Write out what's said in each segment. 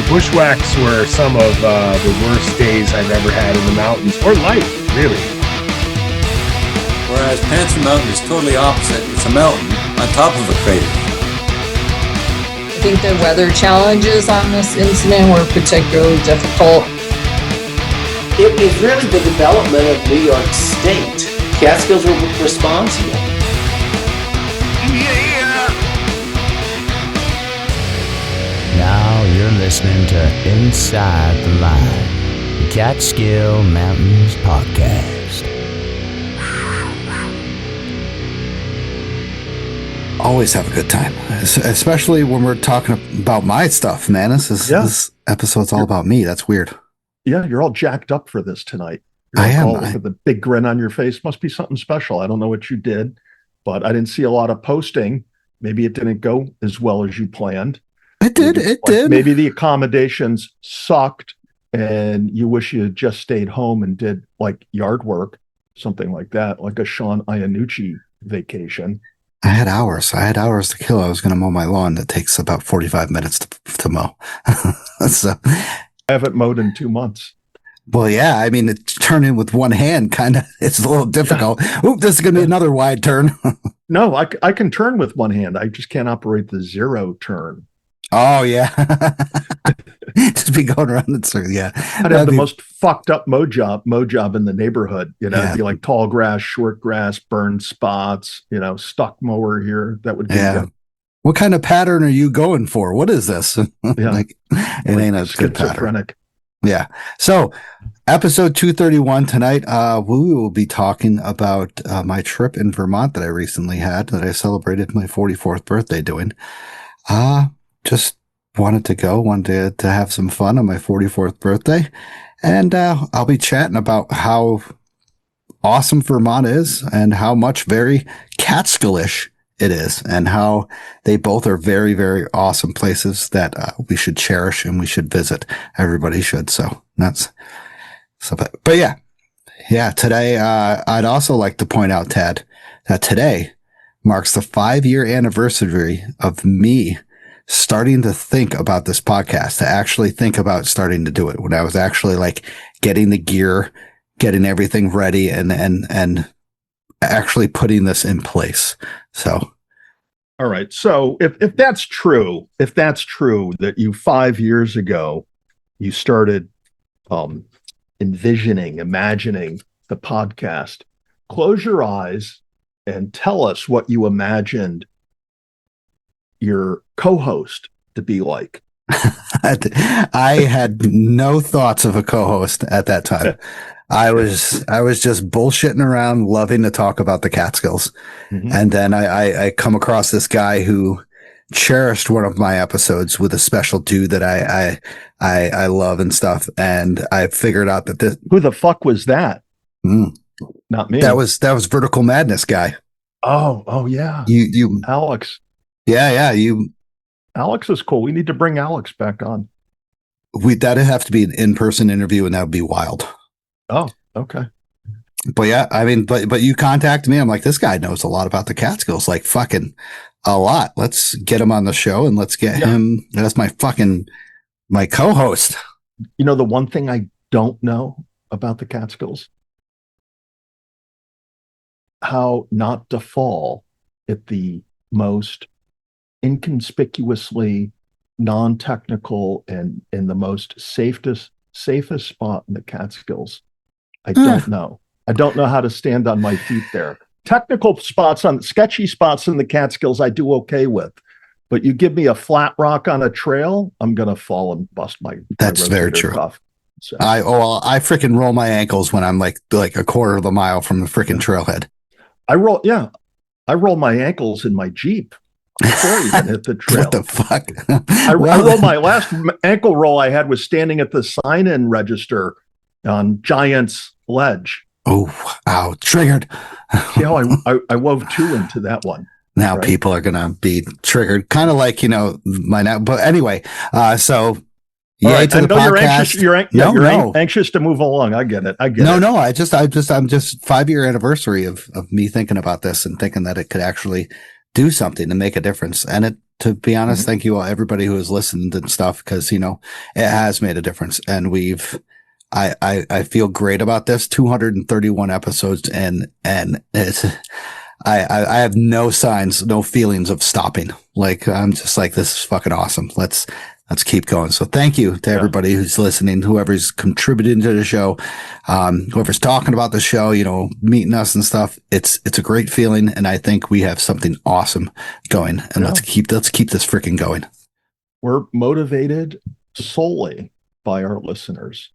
Bushwhacks were some of the worst days I've ever had in the mountains, or life, really. Whereas Panther Mountain is totally opposite. It's a mountain on top of a crater. I think the weather challenges on this incident were particularly difficult. It was really the development of New York State. Catskills were responsible. Now you're listening to Inside the Line, the Catskill Mountains Podcast. Always have a good time, especially when we're talking about my stuff, man. This episode's all about me. That's weird. Yeah, you're all jacked up for this tonight. I am. With a big grin on your face. Must be something special. I don't know what you did, but I didn't see a lot of posting. Maybe it didn't go as well as you planned. It did. Maybe the accommodations sucked and you wish you had just stayed home and did like yard work, something like that, like a Sean Iannucci vacation. I had hours to kill. I was going to mow my lawn. That takes about 45 minutes to mow. So I haven't mowed in 2 months. Well, yeah. I mean, it's turning with one hand kind of, it's a little difficult. Oop, this is going to be another wide turn. No, I can turn with one hand. I just can't operate the zero turn. Oh, yeah. Just be going around in circles. Yeah. I'd have the most fucked up mow job in the neighborhood. You know, it'd be like tall grass, short grass, burned spots, stuck mower here. That would be good. What kind of pattern are you going for? What is this? It ain't a good pattern. Yeah. So episode 231 tonight, we will be talking about my trip in Vermont that I recently had, that I celebrated my 44th birthday doing. Just wanted to have some fun on my 44th birthday. And I'll be chatting about how awesome Vermont is and how much very Catskill-ish it is, and how they both are very, very awesome places that we should cherish and we should visit. Everybody should. So but yeah. Today, I'd also like to point out, Ted, that today marks the 5-year anniversary of me starting to think about this podcast, to actually think about starting to do it, when I was actually like getting the gear, getting everything ready, and actually putting this in place. So, all right. So if that's true that you 5 years ago, you started imagining the podcast, close your eyes and tell us what you imagined your co-host to be like. I had no thoughts of a co-host at that time. I was just bullshitting around, loving to talk about the Catskills. Mm-hmm. And then I come across this guy who cherished one of my episodes with a special dude that I love and stuff. And I figured out that this. Who the fuck was that? Not me. That was Vertical Madness guy. Oh yeah. You Alex. Yeah. Alex is cool. We need to bring Alex back on. That'd have to be an in-person interview, and that would be wild. Oh, okay. But yeah, I mean, but you contacted me. I'm like, this guy knows a lot about the Catskills, like fucking a lot. Let's get him on the show and let's get him. That's my co-host. You know, the one thing I don't know about the Catskills, how not to fall at the most inconspicuously non-technical and in the most safest spot in the Catskills. I don't know. I don't know how to stand on my feet there. Technical spots, sketchy spots in the Catskills, I do okay with. But you give me a flat rock on a trail, I'm gonna fall and bust my. That's very true. Cuff. So. I freaking roll my ankles when I'm like a quarter of a mile from the freaking trailhead. I roll my ankles in my Jeep before I even hit the trail. What the fuck? I rolled my last ankle roll I had was standing at the sign-in register on Giant's Ledge. Oh, ow, triggered. See how I wove 2 into that one. Now right? People are going to be triggered, kind of like, but anyway, so yay right, to the podcast. You're anxious to move along. I get it. No, I'm just 5-year anniversary of me thinking about this and thinking that it could actually do something to make a difference. And to be honest. Thank you all, everybody who has listened and stuff, because, it has made a difference. And I feel great about this. 231 episodes, and it's, I have no signs, no feelings of stopping. Like, I'm just like, this is fucking awesome. Let's keep going. So thank you to everybody who's listening, whoever's contributing to the show, whoever's talking about the show, meeting us and stuff. It's a great feeling. And I think we have something awesome going, and let's keep this freaking going. We're motivated solely by our listeners.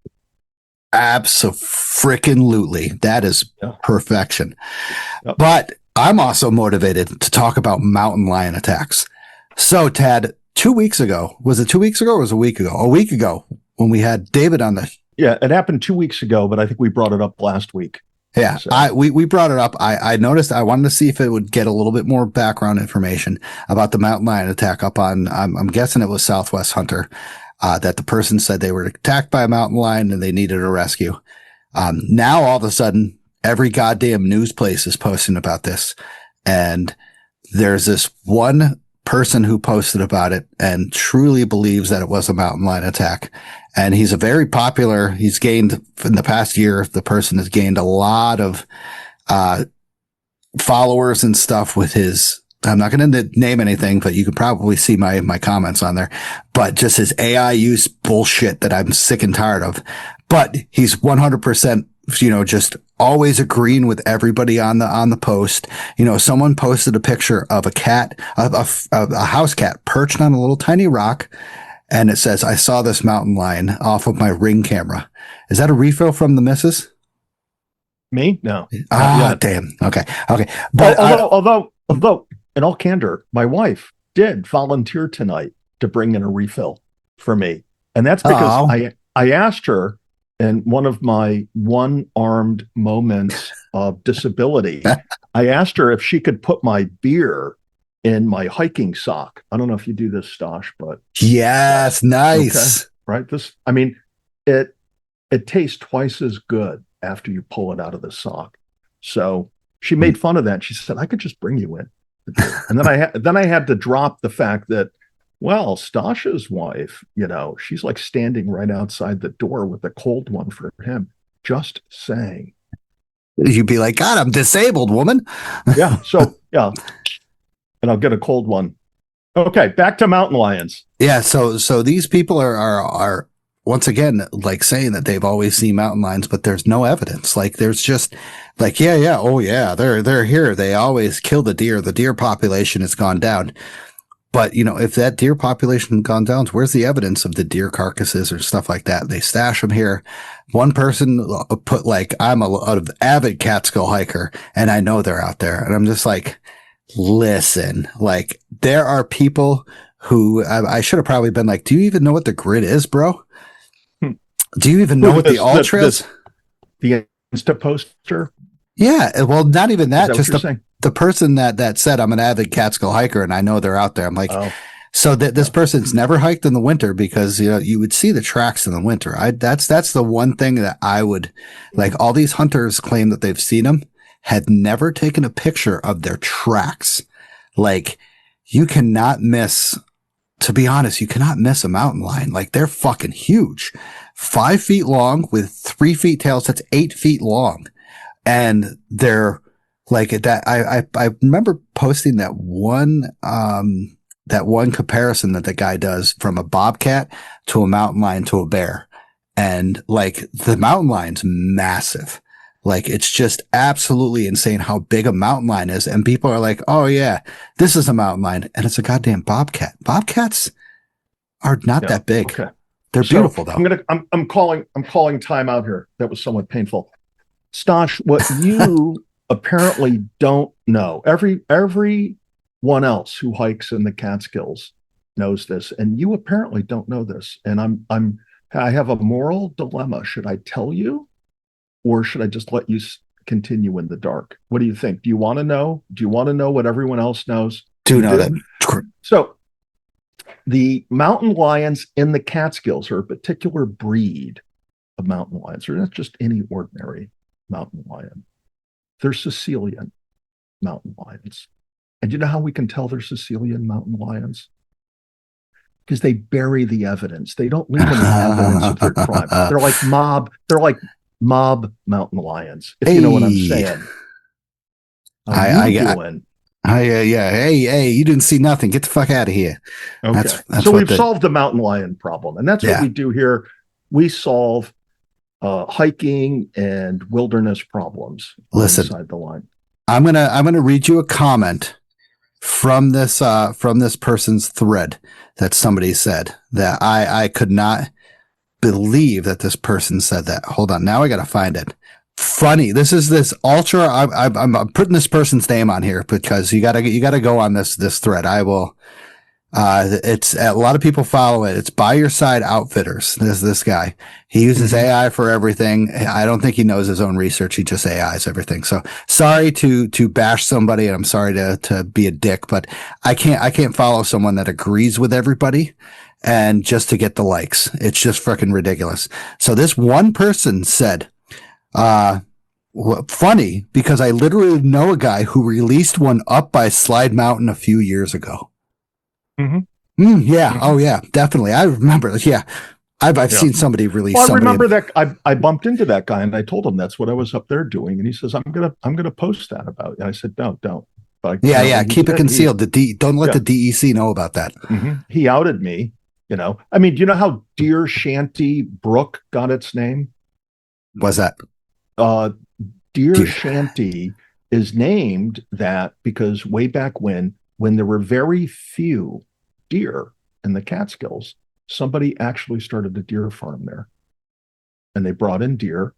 Absolutely. That is perfection. Yep. But I'm also motivated to talk about mountain lion attacks. So, Tad, 2 weeks ago, was it 2 weeks ago or was it a week ago? A week ago, when we had David on the... Yeah, it happened 2 weeks ago, but I think we brought it up last week. Yeah, so. We brought it up. I noticed, I wanted to see if it would get a little bit more background information about the mountain lion attack up on, I'm guessing it was Southwest Hunter, that the person said they were attacked by a mountain lion and they needed a rescue. Now, all of a sudden, every goddamn news place is posting about this. And there's this one person who posted about it and truly believes that it was a mountain lion attack. And he's he's gained, in the past year, the person has gained a lot of followers and stuff with his, I'm not going to name anything, but you can probably see my comments on there, but just his AI use bullshit that I'm sick and tired of. But he's 100%, just always agreeing with everybody on the post. Someone posted a picture of a cat, a house cat perched on a little tiny rock. And it says, I saw this mountain lion off of my Ring camera. Is that a refill from the missus? Me? No. Damn. Okay. But although in all candor, my wife did volunteer tonight to bring in a refill for me. And that's because I asked her, in one of my one-armed moments of disability, I asked her if she could put my beer in my hiking sock. I don't know if you do this, Stosh, but yes, nice. Okay, right? It tastes twice as good after you pull it out of the sock. So she made fun of that. She said, I could just bring you in. And then I had to drop the fact that, well, Stasha's wife, she's like standing right outside the door with a cold one for him. Just saying. You'd be like, God, I'm disabled, woman. Yeah. So, yeah. And I'll get a cold one. Okay. Back to mountain lions. Yeah. So these people are once again, like, saying that they've always seen mountain lions, but there's no evidence. Like, there's just like, they're here. They always kill the deer. The deer population has gone down. But, if that deer population had gone down, where's the evidence of the deer carcasses or stuff like that? They stash them here. One person put, like, I'm an avid Catskill hiker, and I know they're out there. And I'm just like, listen, like, there are people who I should have probably been like, do you even know what the grid is, bro? Do you even know what the ultra is? The Insta poster? Yeah. Well, not even that. Just the person that said, I'm an avid Catskill hiker and I know they're out there. I'm like, so that this person's never hiked in the winter, because, you would see the tracks in the winter. That's the one thing that I would like. All these hunters claim that they've seen them, had never taken a picture of their tracks. Like, you cannot miss, to be honest, you cannot miss a mountain lion. Like, they're fucking huge. 5 feet long with 3 feet tails. That's 8 feet long. And they're like that. I remember posting that one comparison that the guy does from a bobcat to a mountain lion to a bear. And like, the mountain lion's massive. Like, it's just absolutely insane how big a mountain lion is. And people are like, oh yeah, this is a mountain lion. And it's a goddamn bobcat. Bobcats are not that big. Okay. They're beautiful though. I'm calling time out here. That was somewhat painful. Stosh, what you apparently don't know, everyone else who hikes in the Catskills knows this, and you apparently don't know this. And I have a moral dilemma. Should I tell you, or should I just let you continue in the dark? What do you think? Do you want to know? Do you want to know what everyone else knows? Do know that. So the mountain lions in the Catskills are a particular breed of mountain lions. They're not just any ordinary mountain lion. They're Sicilian mountain lions. And you know how we can tell they're Sicilian mountain lions? Because they bury the evidence. They don't leave any evidence of their crime. They're like mob mountain lions, if you know what I'm saying. How you doing? Yeah. Hey, you didn't see nothing. Get the fuck out of here. Okay. So we've solved the mountain lion problem. And that's what we do here. We solve hiking and wilderness problems inside the line. I'm gonna read you a comment from this person's thread that somebody said that I could not believe that this person said that. Hold on, now I gotta find it. Funny. This is this ultra. I'm putting this person's name on here because you gotta go on this thread. I will. It's a lot of people follow it. It's By Your Side Outfitters. This guy. He uses AI for everything. I don't think he knows his own research. He just AIs everything. So sorry to bash somebody, and I'm sorry to be a dick, but I can't follow someone that agrees with everybody and just to get the likes. It's just freaking ridiculous. So this one person said, funny because I literally know a guy who released one up by Slide Mountain a few years ago. Oh yeah, definitely. I remember. Yeah, I've seen somebody release. Well, I remember that I bumped into that guy and I told him that's what I was up there doing, and he says I'm gonna post that about you. I said don't. But keep it concealed. Don't let the DEC know about that. He outed me. I mean, do you know how Deer Shanty Brook got its name? What's that? Deer Shanty is named that because way back when there were very few deer in the Catskills, somebody actually started a deer farm there. And they brought in deer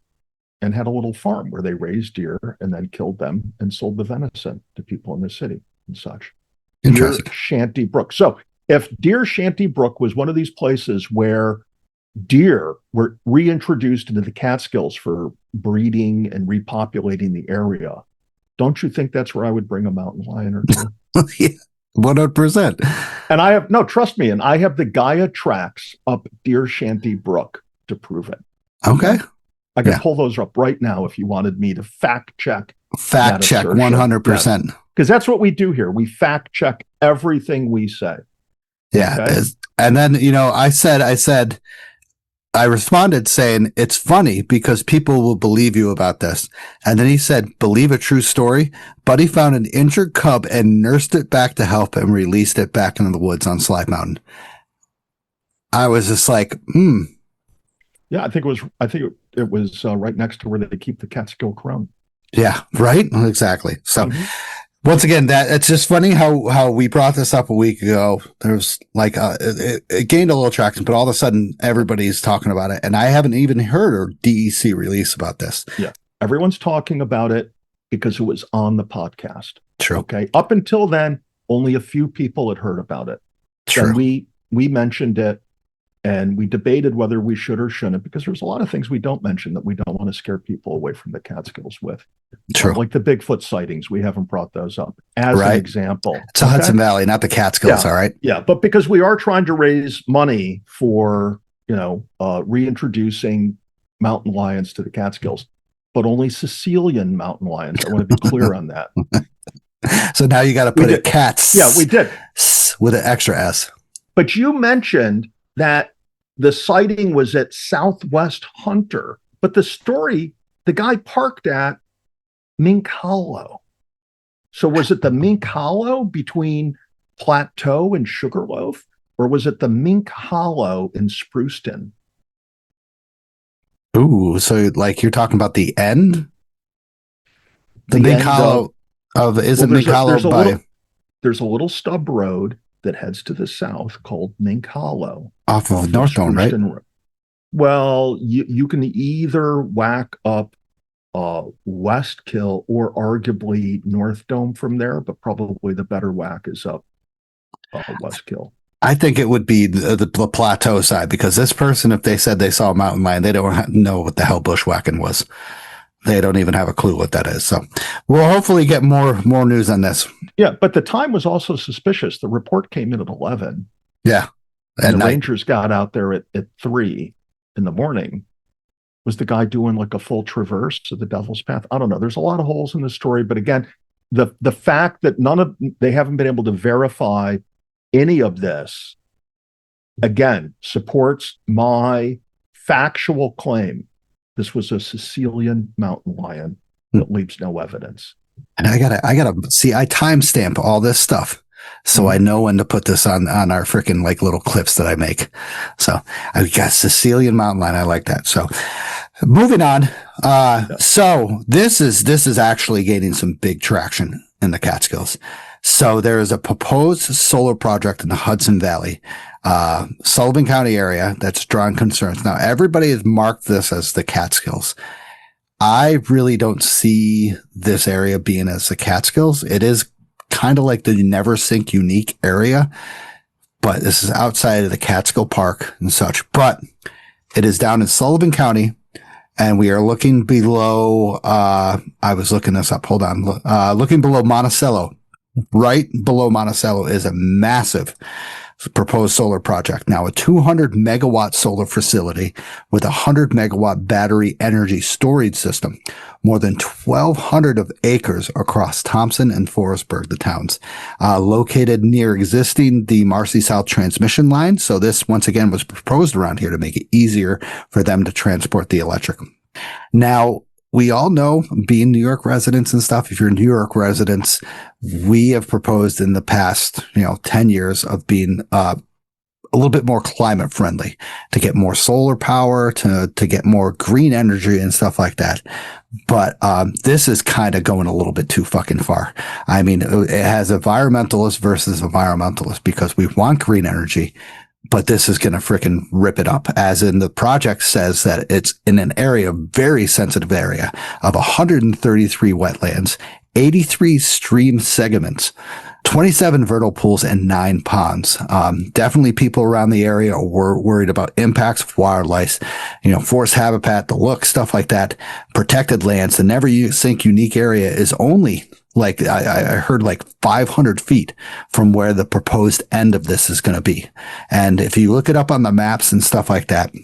and had a little farm where they raised deer and then killed them and sold the venison to people in the city and such. Deer Shanty Brook. So if Deer Shanty Brook was one of these places where deer were reintroduced into the Catskills for breeding and repopulating the area, don't you think that's where I would bring a mountain lion or two? 100%. And trust me, and I have the Gaia tracks up Deer Shanty Brook to prove it. Okay. I can pull those up right now if you wanted me to fact check. 100%. Because that's what we do here. We fact check everything we say. Yeah. Okay? And then, I responded saying, it's funny because people will believe you about this. And then he said, believe a true story. Buddy found an injured cub and nursed it back to health and released it back into the woods on Slide Mountain. I was just like, Yeah, I think it was right next to where they keep the Catskill Crown. Yeah, right? Exactly. So once again, it's just funny how we brought this up a week ago. There's like it gained a little traction, but all of a sudden everybody's talking about it, and I haven't even heard a DEC release about this. Yeah, everyone's talking about it because it was on the podcast. True. Okay. Up until then, only a few people had heard about it. True. And we mentioned it, and we debated whether we should or shouldn't, because there's a lot of things we don't mention that we don't want to scare people away from the Catskills with. True. Like the Bigfoot sightings, we haven't brought those up as an example. It's a Hudson Valley, not the Catskills, all right? Yeah, but because we are trying to raise money for, reintroducing mountain lions to the Catskills, but only Sicilian mountain lions. I want to be clear on that. So now you got to put it cats. Yeah, we did. With an extra S. But you mentioned that the sighting was at Southwest Hunter, but the guy parked at Mink Hollow. So was it the Mink Hollow between Plateau and Sugarloaf, or was it the Mink Hollow in Spruceton? Ooh, so like you're talking about the end? The Mink Hollow Mink Hollow by... There's a little stub road that heads to the south called Mink Hollow. Off of North Dome, right? Well, you can either whack up Westkill or arguably North Dome from there, but probably the better whack is up Westkill. I think it would be the plateau side, because this person, if they said they saw a mountain lion, they don't know what the hell bushwhacking was. They don't even have a clue what that is. So we'll hopefully get more news on this. Yeah, but the time was also suspicious. The report came in at 11. Yeah. And the Rangers got out there at 3 in the morning. Was the guy doing like a full traverse of the Devil's Path? I don't know. There's a lot of holes in the story. But again, the fact that they haven't been able to verify any of this again, supports my factual claim. This was a Sicilian mountain lion that leaves no evidence. And I gotta see, I timestamp all this stuff. So I know when to put this on our freaking like little clips that I make. So I got Sicilian mountain lion. I like that. So moving on. So this is actually gaining some big traction in the Catskills. So there is a proposed solar project in the Hudson Valley, Sullivan County area that's drawn concerns. Now everybody has marked this as the Catskills. I really don't see this area being as the Catskills. It is kind of like the Never Sink unique area, but this is outside of the Catskill Park and such. But it is down in Sullivan County, and we are looking below. I was looking this up. Hold on. Looking below Monticello. Right below Monticello is a massive proposed solar project. Now, a 200 megawatt solar facility with a 100 megawatt battery energy storage system, more than 1,200 of acres across Thompson and Forestburg, the towns, located near the Marcy South transmission line. So this, once again, was proposed around here to make it easier for them to transport the electric. Now, we all know, being New York residents and stuff, if you're New York residents, we have proposed in the past, 10 years of being a little bit more climate friendly, to get more solar power, to get more green energy and stuff like that. But this is kind of going a little bit too fucking far. I mean, it has environmentalists versus environmentalists, because we want green energy, but this is going to freaking rip it up. As in, the project says that it's in an area, very sensitive area of 133 wetlands, 83 stream segments, 27 vernal pools, and 9 ponds. Definitely people around the area were worried about impacts of wildlife, forest habitat, the look, stuff like that. Protected lands. The Never Sink unique area is only like, I heard, like 500 feet from where the proposed end of this is going to be. And if you look it up on the maps and stuff like that,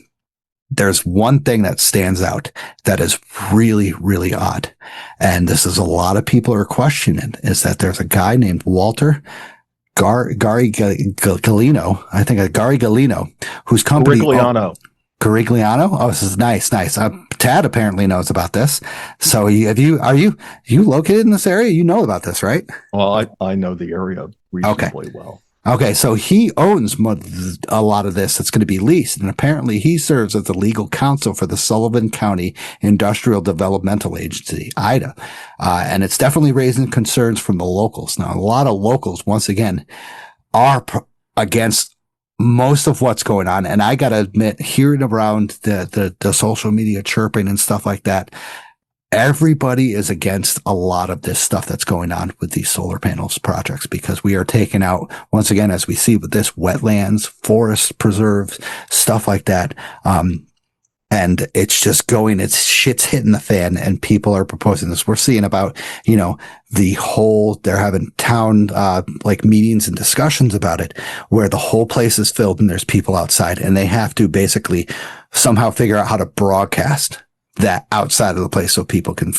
there's one thing that stands out that is really, really odd. And this is a lot of people are questioning, is that there's a guy named Walter Garigliano, whose company. Garigliano. Oh, this is nice. Tad apparently knows about this. So are you located in this area? You know about this, right? Well, I know the area reasonably well. Okay, so he owns a lot of this that's going to be leased, and apparently he serves as the legal counsel for the Sullivan County Industrial Developmental Agency, IDA, and it's definitely raising concerns from the locals. Now, a lot of locals, once again, are against most of what's going on, and I got to admit, hearing around the social media chirping and stuff like that, everybody is against a lot of this stuff that's going on with these solar panels projects, because we are taking out, once again, as we see with this, wetlands, forest preserves, stuff like that. And it's just shit's hitting the fan, and people are proposing this. We're seeing about, they're having town, like meetings and discussions about it, where the whole place is filled and there's people outside, and they have to basically somehow figure out how to broadcast that outside of the place so people can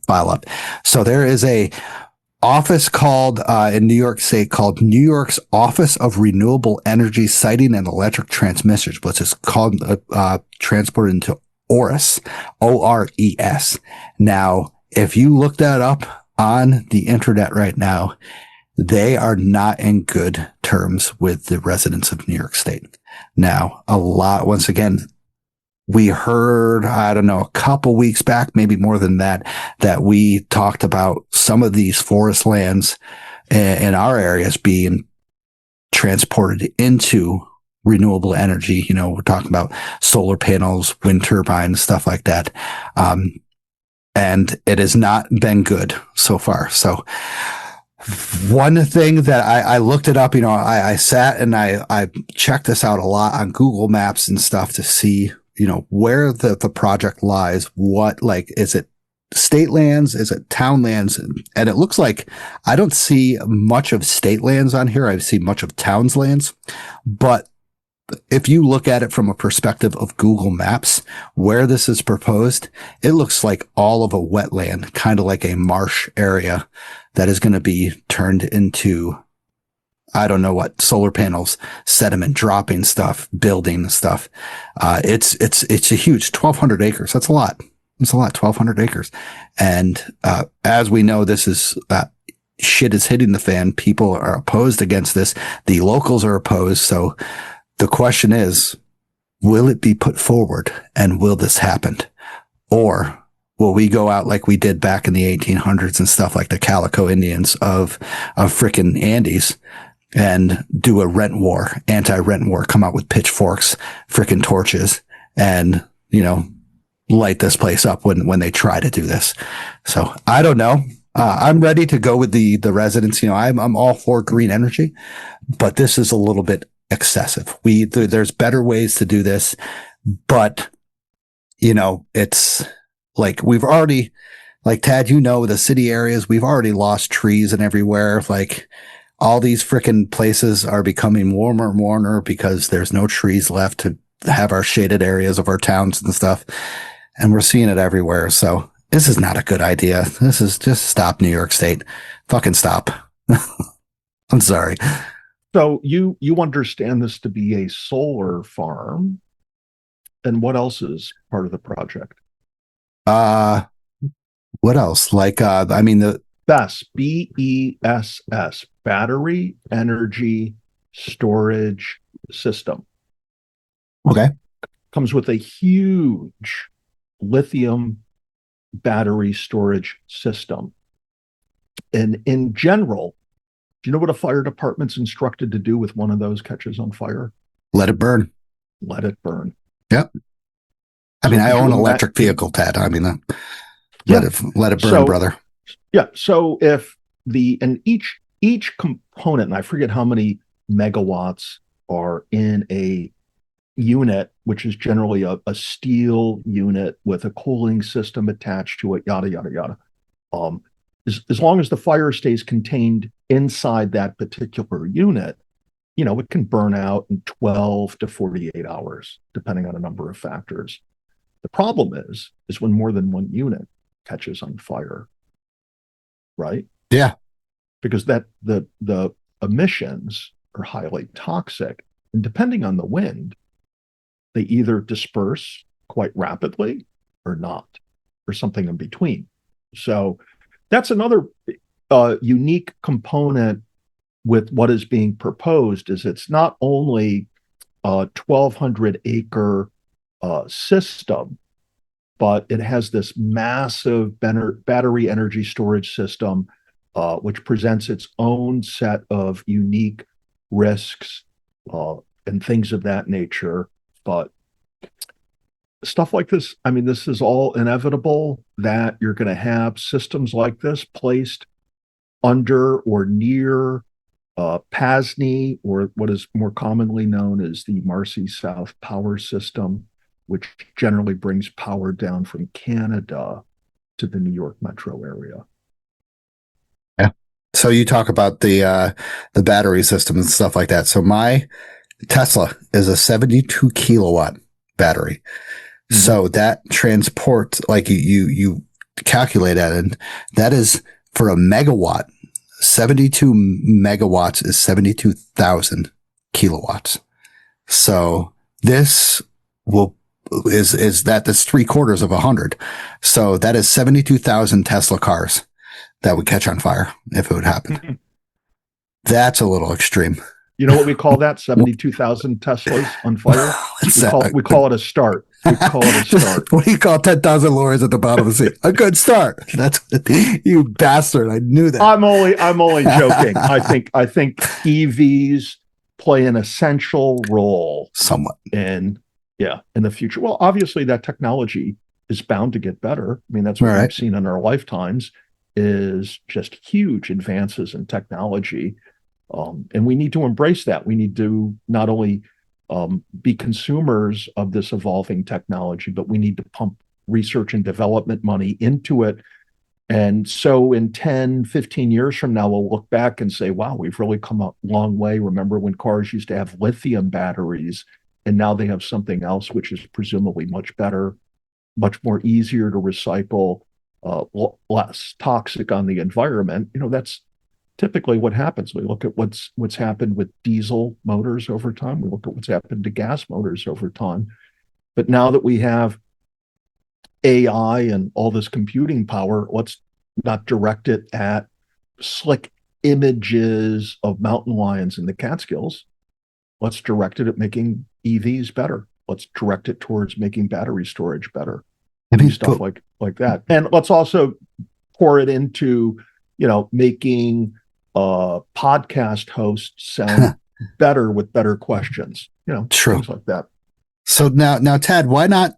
file up. So there is a office called in New York State called New York's Office of Renewable Energy Siting and Electric Transmissions, which is called transported into ORES, ORES. Now, if you look that up on the internet right now, they are not in good terms with the residents of New York State. Now, once again, we heard, I don't know, a couple weeks back, maybe more than that, that we talked about some of these forest lands in our areas being transported into renewable energy. We're talking about solar panels, wind turbines, stuff like that. And it has not been good so far. So one thing that I looked it up, I sat and I checked this out a lot on Google Maps and stuff to see where the project lies. Is it state lands? Is it town lands? And it looks like I don't see much of state lands on here. I see much of towns lands. But if you look at it from a perspective of Google Maps, where this is proposed, it looks like all of a wetland, kind of like a marsh area that is going to be turned into I don't know what, solar panels, sediment dropping stuff, building stuff. It's a huge 1,200 acres. That's a lot. It's a lot, 1,200 acres. And as we know, this is shit is hitting the fan. People are opposed against this. The locals are opposed. So the question is, will it be put forward and will this happen? Or will we go out like we did back in the 1800s and stuff, like the Calico Indians of frickin' Andes, and do a rent war, anti-rent war, come out with pitchforks, frickin' torches, and, light this place up when they try to do this. So I don't know. I'm ready to go with the residents. I'm all for green energy, but this is a little bit excessive. There's better ways to do this, but it's like we've already, like Tad, the city areas, we've already lost trees and everywhere. Like all these frickin' places are becoming warmer and warmer because there's no trees left to have our shaded areas of our towns and stuff. And we're seeing it everywhere. So this is not a good idea. This is just stop, New York State. Fucking stop. I'm sorry. So you understand this to be a solar farm. And what else is part of the project? What else? Like, the BESS, BESS, battery energy storage system. Okay. Comes with a huge lithium battery storage system. And in general, do you know what a fire department's instructed to do with one of those catches on fire? Let it burn. Let it burn. Yep. I own an electric vehicle, Tad. Let it burn, brother. Yeah. So if each component, and I forget how many megawatts are in a unit, which is generally a steel unit with a cooling system attached to it, yada, yada, yada. As long as the fire stays contained inside that particular unit, it can burn out in 12 to 48 hours, depending on a number of factors. The problem is when more than one unit catches on fire, right? Yeah. Because the emissions are highly toxic, and depending on the wind, they either disperse quite rapidly or not, or something in between. So that's another unique component with what is being proposed, is it's not only a 1,200 acre system, but it has this massive battery energy storage system, which presents its own set of unique risks and things of that nature. But stuff like this, this is all inevitable, that you're going to have systems like this placed under or near PASNY, or what is more commonly known as the Marcy South Power System, which generally brings power down from Canada to the New York metro area. Yeah. So you talk about the battery system and stuff like that. So my Tesla is a 72 kilowatt battery. Mm-hmm. So that transports, like you calculate that, and that is for a megawatt. 72 megawatts is 72,000 kilowatts. So this is that's 3/4 of 100. So that is 72,000 Tesla cars that would catch on fire if it would happen. Mm-hmm. That's a little extreme. You know what we call that? 72,000 Teslas on fire? We call it a start. We call it a start. What do you call 10,000 lorries at the bottom of the sea? A good start. That's you bastard. I knew that. I'm only joking. I think EVs play an essential role somewhat in the future. Well, obviously that technology is bound to get better. That's what we've seen in our lifetimes, is just huge advances in technology. And we need to embrace that. We need to not only be consumers of this evolving technology, but we need to pump research and development money into it. And so in 10, 15 years from now, we'll look back and say, wow, we've really come a long way. Remember when cars used to have lithium batteries, and now they have something else, which is presumably much better, much more easier to recycle, less toxic on the environment. typically what happens. We look at what's happened with diesel motors over time. We look at what's happened to gas motors over time. But now that we have AI and all this computing power, let's not direct it at slick images of mountain lions in the Catskills. Let's direct it at making EVs better. Let's direct it towards making battery storage better. Stuff like that. And let's also pour it into, making podcast hosts sound better with better questions, True. Things like that. So now, Tad, why not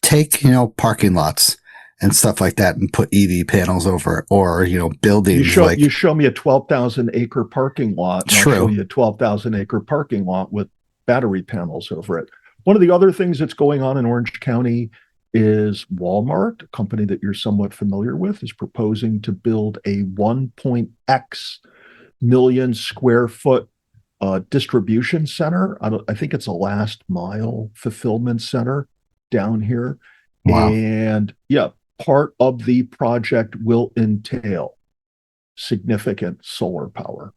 take, parking lots and stuff like that and put EV panels over it, or, buildings you show me a 12,000 acre parking lot. And True. I'll show you a 12,000 acre parking lot with battery panels over it. One of the other things that's going on in Orange County is Walmart, a company that you're somewhat familiar with, is proposing to build a 1.x million square foot distribution center. I think it's a last mile fulfillment center down here. Wow. And part of the project will entail significant solar power.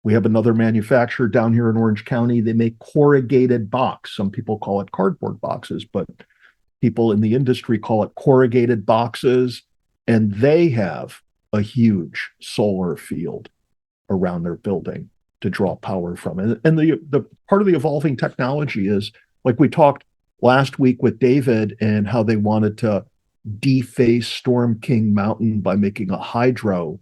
We have another manufacturer down here in Orange County. They make corrugated box. Some people call it cardboard boxes, but people in the industry call it corrugated boxes. And they have a huge solar field around their building to draw power from. And the part of the evolving technology is, like we talked last week with David, and how they wanted to deface Storm King Mountain by making a hydro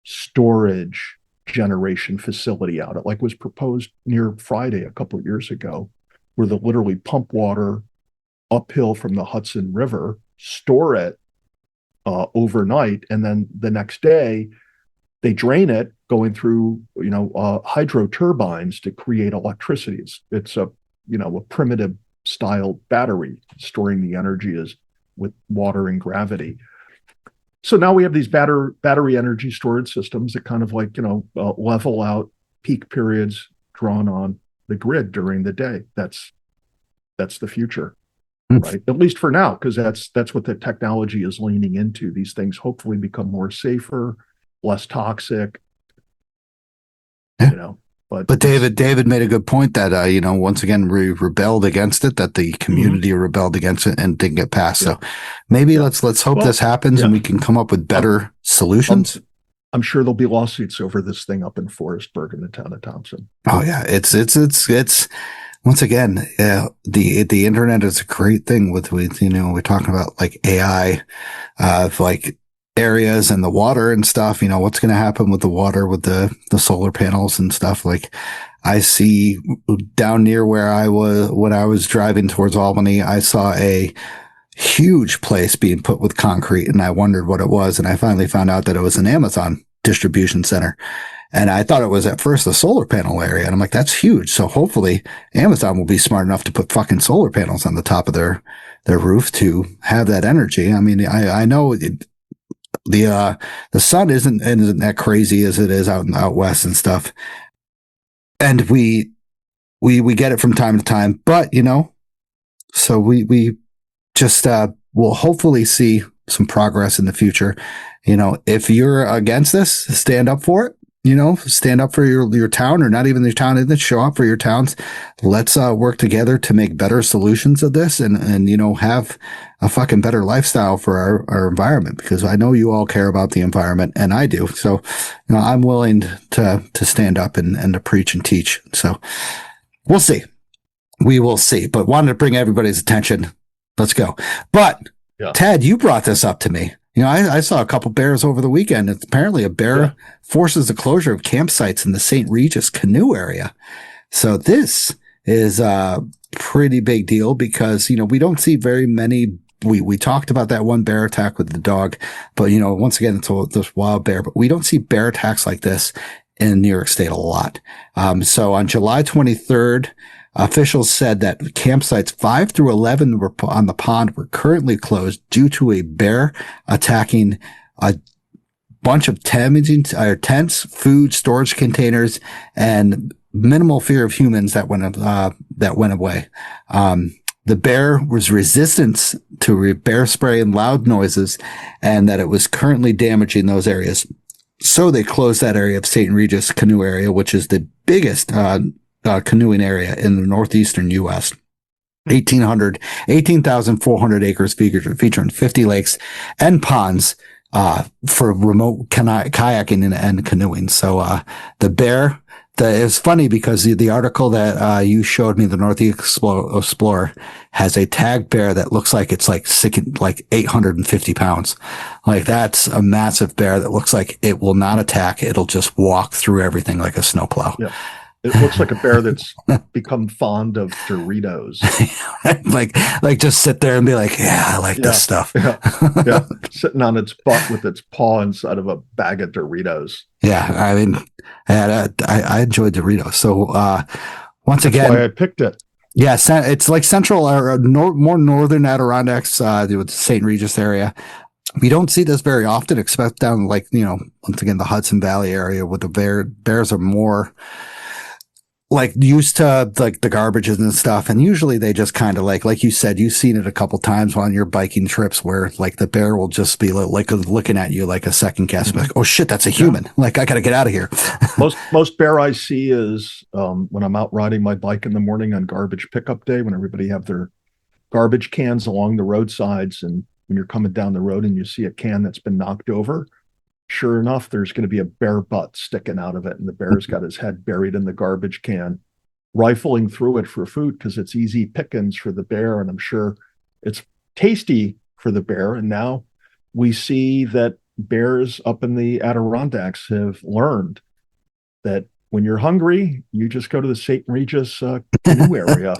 storage generation facility out. It was proposed near Friday a couple of years ago, where they literally pump water uphill from the Hudson River, store it overnight, and then the next day they drain it, going through hydro turbines to create electricity. It's a primitive style battery storing the energy is with water and gravity. So now we have these battery energy storage systems that kind of level out peak periods drawn on the grid during the day. That's the future, right? At least for now, because that's what the technology is leaning into. These things hopefully become more safer, less toxic, But David made a good point that, once again, we rebelled against it, that the community rebelled against it and didn't get passed. So maybe let's hope this happens and we can come up with better solutions. I'm sure there'll be lawsuits over this thing up in Forestburg in the town of Thompson. Oh yeah. It's once again, the internet is a great thing with, we're talking about like AI, like areas and the water and stuff, what's going to happen with the water, with the solar panels and stuff. Like I see down near where I was, when I was driving towards Albany, I saw a huge place being put with concrete, and I wondered what it was. And I finally found out that it was an Amazon distribution center. And I thought it was at first a solar panel area. And I'm like, that's huge. So hopefully Amazon will be smart enough to put fucking solar panels on the top of their roof to have that energy. I mean, I know the sun isn't that crazy as it is out west and stuff. And we get it from time to time, but so we just will hopefully see some progress in the future. If you're against this, stand up for it. Stand up for your town, or not even your town, and show up for your towns. Let's work together to make better solutions of this and have a fucking better lifestyle for our environment, because I know you all care about the environment, and I do. So, I'm willing to stand up and to preach and teach. So we'll see. We will see, but wanted to bring everybody's attention. Let's go. But Ted, you brought this up to me. I saw a couple bears over the weekend. It's apparently a bear forces the closure of campsites in the St. Regis canoe area. So this is a pretty big deal because, we don't see very many. We talked about that one bear attack with the dog, but, once again, it's this wild bear, but we don't see bear attacks like this in New York State a lot. So on July 23rd, officials said that campsites 5 through 11 on the pond were currently closed due to a bear attacking a bunch of tents, food storage containers, and minimal fear of humans that went away. The bear was resistant to bear spray and loud noises, and that it was currently damaging those areas. So they closed that area of St. Regis Canoe Area, which is the biggest canoeing area in the northeastern U.S. 18,400 acres featuring 50 lakes and ponds for remote kayaking and canoeing. So the bear, it's funny because the article that you showed me, the Northeast Explorer, has a tagged bear that looks like it's like 850 pounds. Like, that's a massive bear that looks like it will not attack. It'll just walk through everything like a snowplow. Yeah. It looks like a bear that's become fond of Doritos. like just sit there and be like, yeah, I like this stuff. Yeah. Sitting on its butt with its paw inside of a bag of Doritos. Yeah. I mean, I enjoyed Doritos. So, once again, that's why I picked it. Yeah. It's like central or more northern Adirondacks, with the St. Regis area. We don't see this very often, except down once again, the Hudson Valley area where the bears are more used to like the garbages and stuff. And usually they just kind of like you said, you've seen it a couple times on your biking trips where like the bear will just be like looking at you like a second guess, like, oh shit, that's a human. Like, I got to get out of here. most bear I see is when I'm out riding my bike in the morning on garbage pickup day, when everybody have their garbage cans along the roadsides. And when you're coming down the road and you see a can that's been knocked over, sure enough, there's going to be a bear butt sticking out of it. And the bear's got his head buried in the garbage can, rifling through it for food because it's easy pickings for the bear. And I'm sure it's tasty for the bear. And now we see that bears up in the Adirondacks have learned that when you're hungry, you just go to the St. Regis canoe area.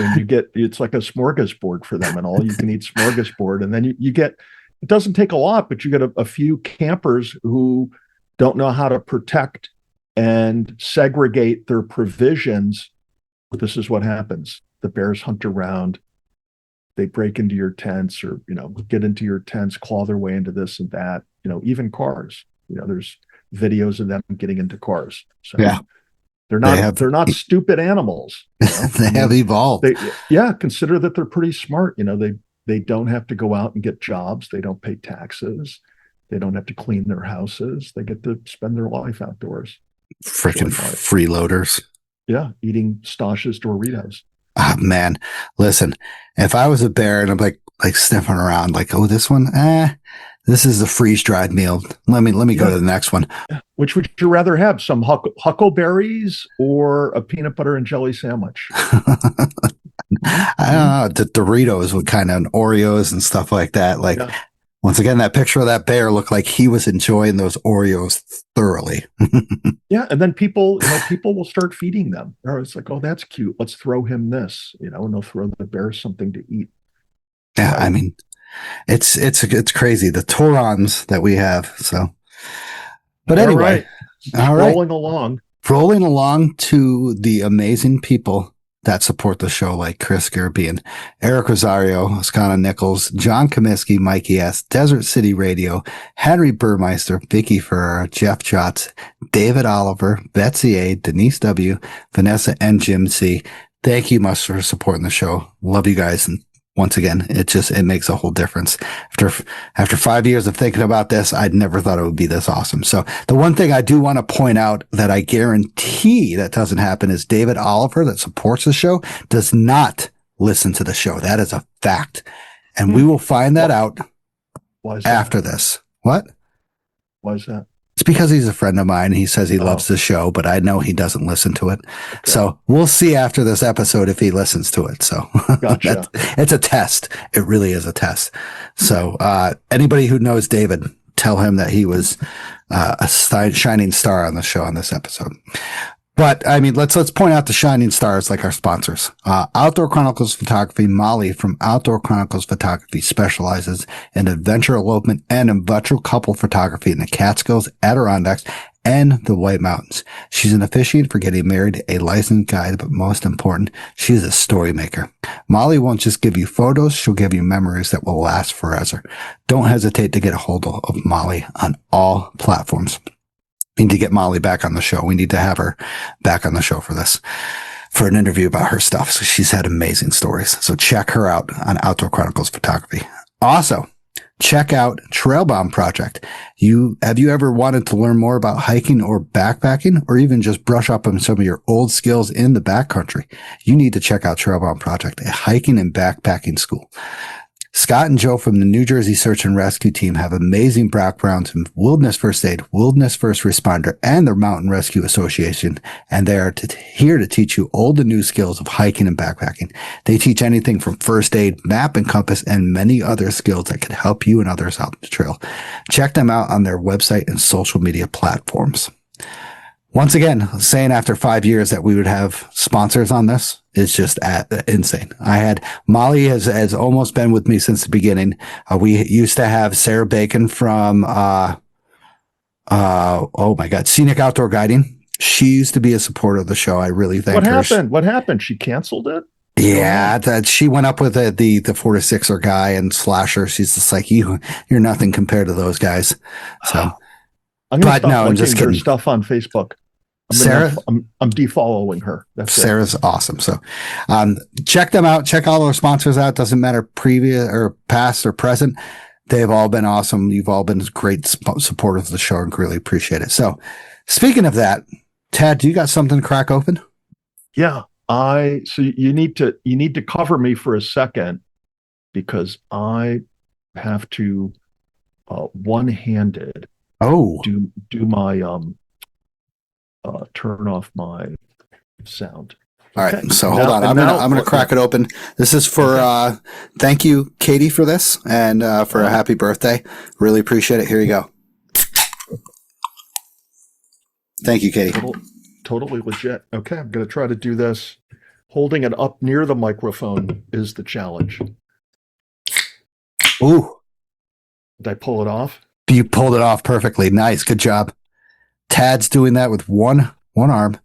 And it's like a smorgasbord for them, and all you can eat smorgasbord. And then you get, it doesn't take a lot, but you get a few campers who don't know how to protect and segregate their provisions. This is what happens. The bears hunt around. They break into your tents or, get into your tents, claw their way into this and that, even cars. There's videos of them getting into cars. So yeah. They're not stupid animals. They have evolved. Consider that they're pretty smart. They don't have to go out and get jobs. They don't pay taxes. They don't have to clean their houses. They get to spend their life outdoors. Freaking freeloaders. Yeah, eating Stosh's Doritos. Oh, man, listen, if I was a bear and I'm like sniffing around, like, oh, this one, this is a freeze dried meal. Let me go to the next one. Which would you rather have, some huckleberries or a peanut butter and jelly sandwich? I don't know. The Doritos with kind of Oreos and stuff like that. Like, once again, that picture of that bear looked like he was enjoying those Oreos thoroughly. Yeah, and then people will start feeding them. Or it's like, oh, that's cute. Let's throw him this, and they'll throw the bear something to eat. Yeah, I mean, it's crazy, the Torons that we have. So, but anyway, all right, rolling along to the amazing people that support the show, like Chris Gerbian, Eric Rosario, Scott Nichols, John Comiskey, Mikey S., Desert City Radio, Henry Burmeister, Vicky Ferrer, Jeff Jotz, David Oliver, Betsy A., Denise W., Vanessa, and Jim C. Thank you much for supporting the show. Love you guys. And once again, it makes a whole difference. After 5 years of thinking about this, I'd never thought it would be this awesome. So the one thing I do want to point out that I guarantee that doesn't happen is David Oliver, that supports the show, does not listen to the show. That is a fact. And we will find that out after this. What? Why is that? It's because he's a friend of mine. He says he loves the show, but I know he doesn't listen to it. Okay. So we'll see after this episode if he listens to it. So gotcha. It's a test. It really is a test. So anybody who knows David, tell him that he was a shining star on the show on this episode. But I mean, let's point out the shining stars like our sponsors. Outdoor Chronicles Photography. Molly from Outdoor Chronicles Photography specializes in adventure elopement and adventure couple photography in the Catskills, Adirondacks, and the White Mountains. She's an officiant for getting married, a licensed guide, but most important, she's a story maker. Molly won't just give you photos, she'll give you memories that will last forever. Don't hesitate to get a hold of Molly on all platforms. We need to get Molly back on the show. We need to have her back on the show for an interview about her stuff. So she's had amazing stories. So check her out on Outdoor Chronicles Photography. Also, check out Trailbound Project. Have you ever wanted to learn more about hiking or backpacking, or even just brush up on some of your old skills in the backcountry? You need to check out Trailbound Project, a hiking and backpacking school. Scott and Joe from the New Jersey Search and Rescue Team have amazing backgrounds in wilderness first aid, wilderness first responder, and the Mountain Rescue Association, and they are here to teach you old and new skills of hiking and backpacking. They teach anything from first aid, map and compass, and many other skills that can help you and others out the trail. Check them out on their website and social media platforms. Once again, saying after 5 years that we would have sponsors on this is just insane. Molly has almost been with me since the beginning. We used to have Sarah Bacon from, oh my God, Scenic Outdoor Guiding. She used to be a supporter of the show. I really thank her. What happened? She canceled it? Yeah, that she went up with the 4-6er guy and Slasher. She's just like, you're nothing compared to those guys. So, I'm going to stop looking her stuff on Facebook. I'm defollowing her. Sarah's awesome. So, check them out. Check all our sponsors out. Doesn't matter previous or past or present. They've all been awesome. You've all been great supporters of the show and really appreciate it. So, speaking of that, Tad, do you got something to crack open? Yeah. So you need to cover me for a second, because I have to one-handed do my turn off my sound. All right. So hold on. I'm gonna crack it open. This is for thank you, Katie, for this and for a happy birthday. Really appreciate it. Here you go. Thank you, Katie. Totally legit. Okay, I'm gonna try to do this. Holding it up near the microphone is the challenge. Ooh. Did I pull it off? You pulled it off perfectly. Nice. Good job. Tad's doing that with one arm,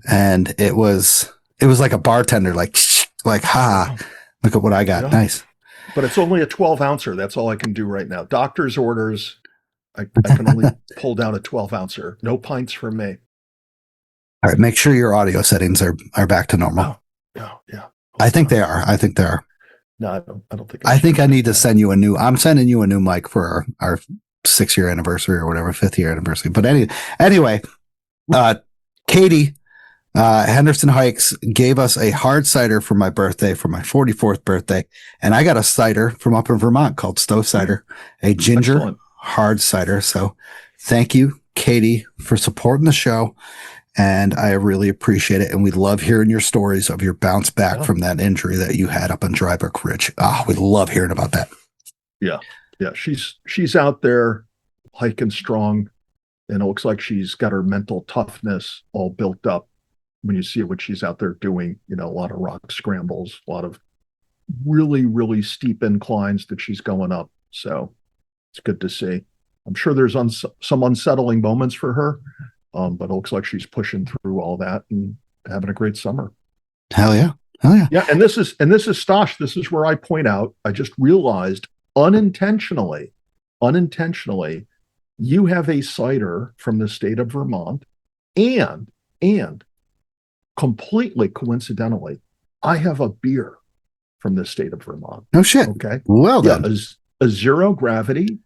and it was like a bartender, like ha, look at what I got. Yeah. Nice. But it's only a 12-ouncer. That's all I can do right now. Doctor's orders. I can only pull down a 12-ouncer. No pints for me. All right. Make sure your audio settings are back to normal. Oh, yeah. I think they are. No, I don't think. I think I need to send you I'm sending you a new mic for our 6-year anniversary or whatever, 5th-year anniversary. But anyway, Katie, Henderson Hikes gave us a hard cider for my birthday, for my 44th birthday. And I got a cider from up in Vermont called Stowe Cider, a ginger hard cider. So thank you, Katie, for supporting the show. And I really appreciate it. And we love hearing your stories of your bounce back from that injury that you had up on Dry Brook Ridge. We love hearing about that. Yeah. Yeah, she's out there hiking strong, and it looks like she's got her mental toughness all built up when you see what she's out there doing. A lot of rock scrambles, a lot of really, really steep inclines that she's going up. So it's good to see. I'm sure there's some unsettling moments for her, but it looks like she's pushing through all that and having a great summer. Hell yeah. Yeah, and this is Stosh. This is where I point out, I just realized unintentionally, you have a cider from the state of Vermont, and completely coincidentally, I have a beer from the state of Vermont. No shit. Okay. Well done. A zero gravity,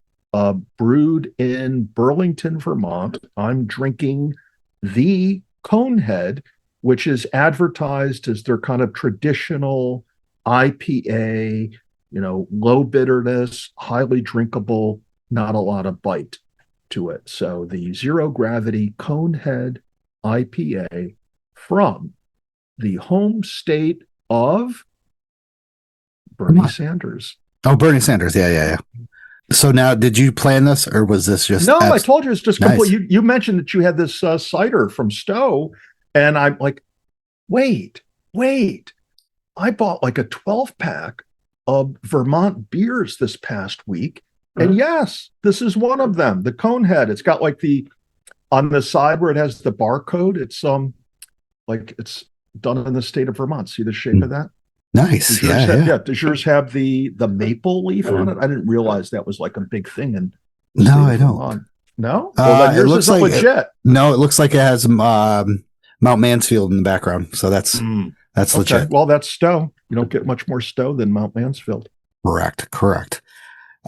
brewed in Burlington, Vermont. I'm drinking the Conehead, which is advertised as their kind of traditional IPA, low bitterness, highly drinkable, not a lot of bite to it. So the Zero Gravity Conehead IPA from the home state of Bernie Sanders. Oh, Bernie Sanders. Yeah. So now, did you plan this, or was this just... No, I told you it's just complete. You mentioned that you had this cider from Stowe, and I'm like, wait. I bought like a 12-pack of Vermont beers this past week. And yes, this is one of them, the Conehead. It's got like on the side where it has the barcode, it's like it's done in the state of Vermont. See the shape of that? Nice. Does yours have the maple leaf on it? I didn't realize that was like a big thing. No, I don't. No? Well, then yours isn't legit. No, it looks like it has Mount Mansfield in the background. So that's legit. Well, that's Stowe. You don't get much more Stowe than Mount Mansfield. Correct.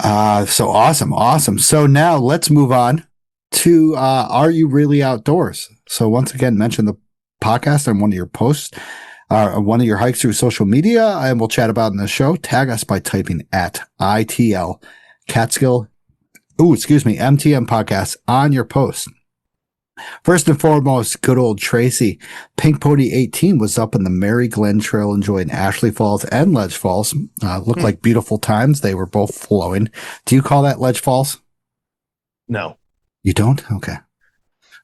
So awesome. So now let's move on to Are You Really Outdoors? So once again, mention the podcast on one of your posts, one of your hikes through social media, and we'll chat about in the show. Tag us by typing at ITL Catskill, MTM podcast on your post. First and foremost, good old Tracy. Pink Pony 18 was up in the Mary Glen Trail enjoying Ashley Falls and Ledge Falls. Looked like beautiful times. They were both flowing. Do you call that Ledge Falls? No. You don't? Okay.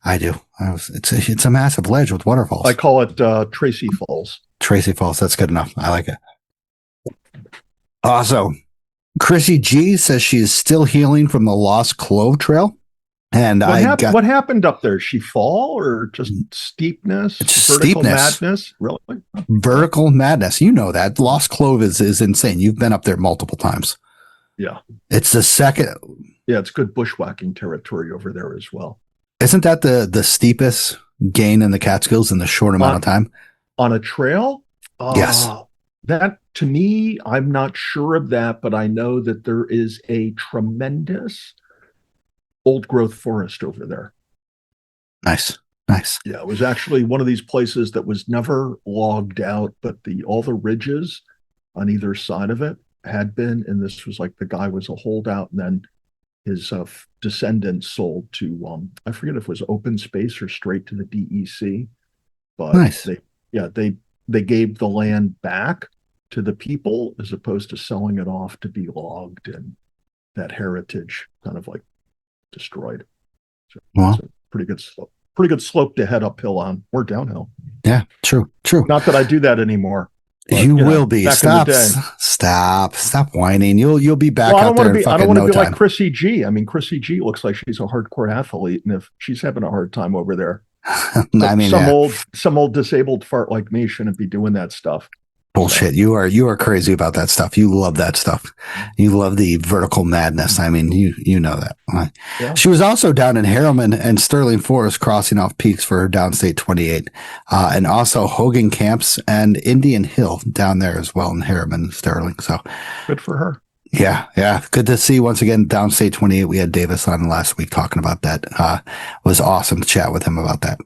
I do. It's a massive ledge with waterfalls. I call it Tracy Falls. Tracy Falls. That's good enough. I like it. Also, Chrissy G says she is still healing from the Lost Clove Trail. And what happened up there? She fall or just steepness? It's vertical steepness. Madness? Really? Vertical madness. You know that. Lost Clove is insane. You've been up there multiple times. Yeah. It's the second. Yeah, it's good bushwhacking territory over there as well. Isn't that the steepest gain in the Catskills in the short amount of time? On a trail? Yes. That, to me, I'm not sure of that, but I know that there is a tremendous old growth forest over there. Nice. Yeah, it was actually one of these places that was never logged out, but all the ridges on either side of it had been, and this was like the guy was a holdout, and then his descendants sold to I forget if it was open space or straight to the DEC, but nice. they gave the land back to the people as opposed to selling it off to be logged, and that heritage kind of like destroyed. So it's a pretty good slope to head uphill on or downhill. Yeah, true. Not that I do that anymore. But, you will be. Stop whining. You'll be back out there in fucking no time. I don't want to be like Chrissy G. I mean, Chrissy G looks like she's a hardcore athlete, and if she's having a hard time over there, some old disabled fart like me shouldn't be doing that stuff. Bullshit. You are crazy about that stuff. You love that stuff. You love the vertical madness. I mean, you know that. Yeah. She was also down in Harriman and Sterling Forest crossing off peaks for her downstate 28. And also Hogan Camps and Indian Hill down there as well in Harriman and Sterling. So good for her. Yeah. Good to see once again, downstate 28. We had Davis on last week talking about that. Was awesome to chat with him about that.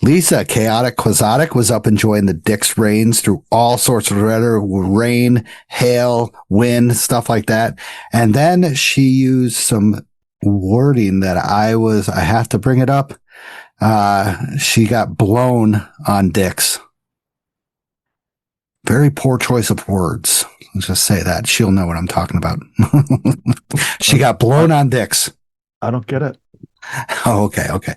Lisa, Chaotic Quixotic, was up enjoying the Dick's Rains through all sorts of weather, rain, hail, wind, stuff like that. And then she used some wording that I have to bring it up. She got blown on Dick's. Very poor choice of words. Let's just say that. She'll know what I'm talking about. She got blown on Dick's. I don't get it. Oh, okay.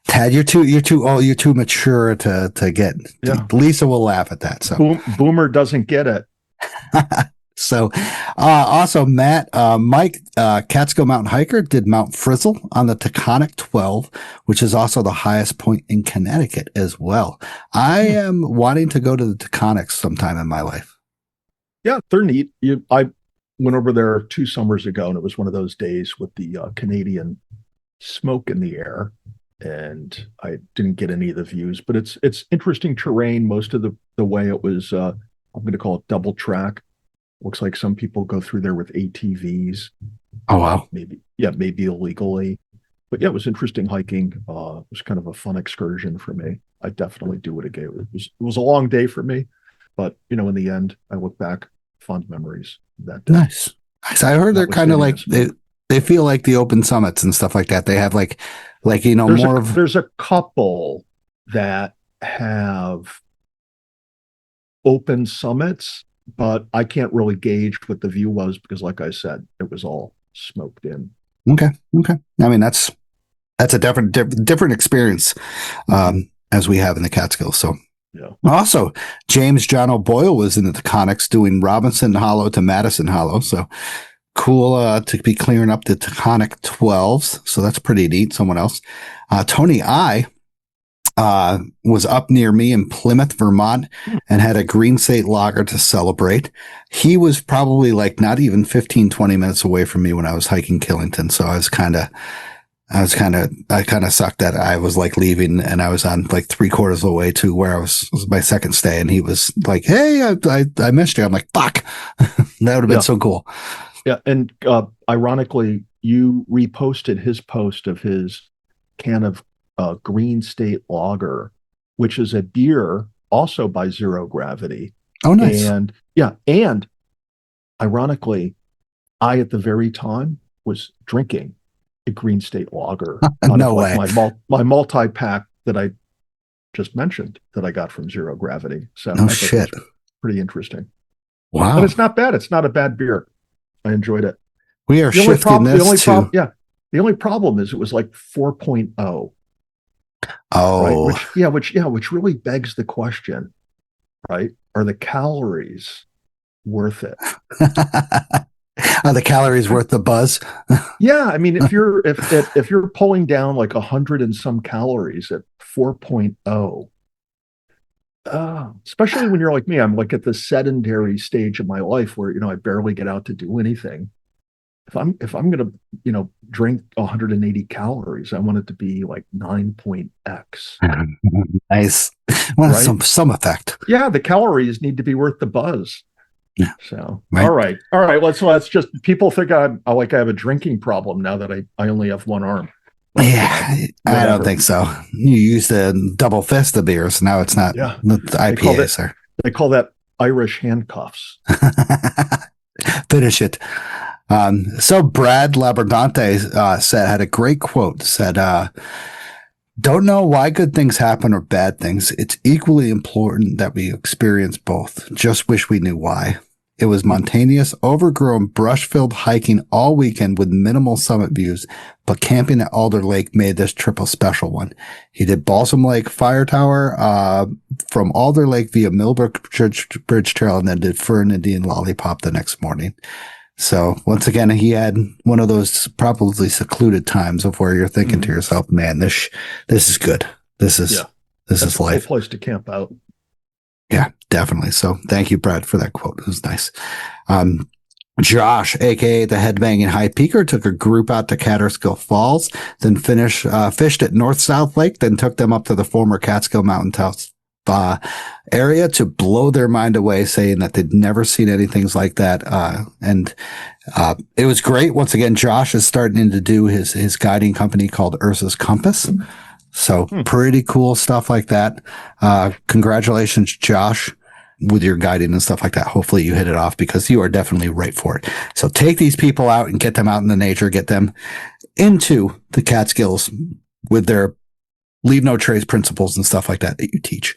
Tad, you're too mature to get. Yeah. Lisa will laugh at that. So Boomer doesn't get it. So, also Matt, Mike, Catskill mountain hiker, did Mount Frizzle on the Taconic 12, which is also the highest point in Connecticut as well. I am wanting to go to the Taconics sometime in my life. Yeah, they're neat. I went over there 2 summers ago, and it was one of those days with the Canadian smoke in the air, and I didn't get any of the views. But it's interesting terrain. Most of the way it was, I'm going to call it double track. Looks like some people go through there with ATVs. Oh, wow. Maybe illegally. But yeah, it was interesting hiking. It was kind of a fun excursion for me. I definitely do it again. It was a long day for me, but in the end, I look back, fond memories that day. Nice. I heard they're kind of like they feel like the open summits and stuff like that. They have there's a couple that have open summits, but I can't really gauge what the view was because, like I said, it was all smoked in. Okay. I mean, that's a different experience as we have in the Catskills. So, yeah. Also, James John O'Boyle was in the Taconics doing Robinson Hollow to Madison Hollow. So cool to be clearing up the Taconic 12s. So that's pretty neat. Someone else, Tony I. Was up near me in Plymouth, Vermont, and had a Green State lager to celebrate. He was probably like not even 15, 20 minutes away from me when I was hiking Killington. So I kind of sucked that I was like leaving and I was on like 3/4 of the way to where was my second stay. And he was like, "Hey, I missed you." I'm like, "Fuck." That would have been so cool. Yeah, and ironically, you reposted his post of his can of Green State Lager, which is a beer also by Zero Gravity. Oh, nice. And yeah, and ironically, I at the very time was drinking a Green State Lager. No way. My multi-pack that I just mentioned that I got from Zero Gravity. So no shit. Pretty interesting. Wow. But it's not bad. It's not a bad beer. I enjoyed it. We are shifting this to... The only problem is it was like 4.0. Oh. Right? Which really begs the question, right? Are the calories worth it? Are the calories worth the buzz? Yeah, I mean, if you're pulling down like 100 and some calories at 4.0, especially when you're like me, I'm like at the sedentary stage of my life where I barely get out to do anything. If I'm gonna drink 180 calories, I want it to be like 9.x. Nice. Well, right? some effect. Yeah, the calories need to be worth the buzz. Yeah. So right. all right. Let's just people think I have a drinking problem now that I only have one arm. But, I don't think so. You use the double fist of beers. Now it's not the IPAs. They call that Irish handcuffs. Finish it. So Brad Labradante had a great quote, said, don't know why good things happen or bad things. It's equally important that we experience both. Just wish we knew why. It was mountainous, overgrown, brush-filled hiking all weekend with minimal summit views, but camping at Alder Lake made this trip a special one. He did Balsam Lake Fire Tower from Alder Lake via Millbrook Bridge Trail, and then did Fern Indian Lollipop the next morning. So once again, he had one of those probably secluded times of where you're thinking to yourself, man, this is good. This is life. A place to camp out. Yeah, definitely. So thank you, Brad, for that quote. It was nice. Josh, aka the Headbanging High Peaker, took a group out to Catskill Falls, then fished at North South Lake, then took them up to the former Catskill Mountain House area to blow their mind away, saying that they'd never seen anything like that. And it was great. Once again, Josh is starting to do his guiding company called Ursa's Compass. So pretty cool stuff like that. Congratulations, Josh, with your guiding and stuff like that. Hopefully you hit it off because you are definitely right for it. So take these people out and get them out in the nature, get them into the Catskills with their leave no trace principles and stuff like that you teach.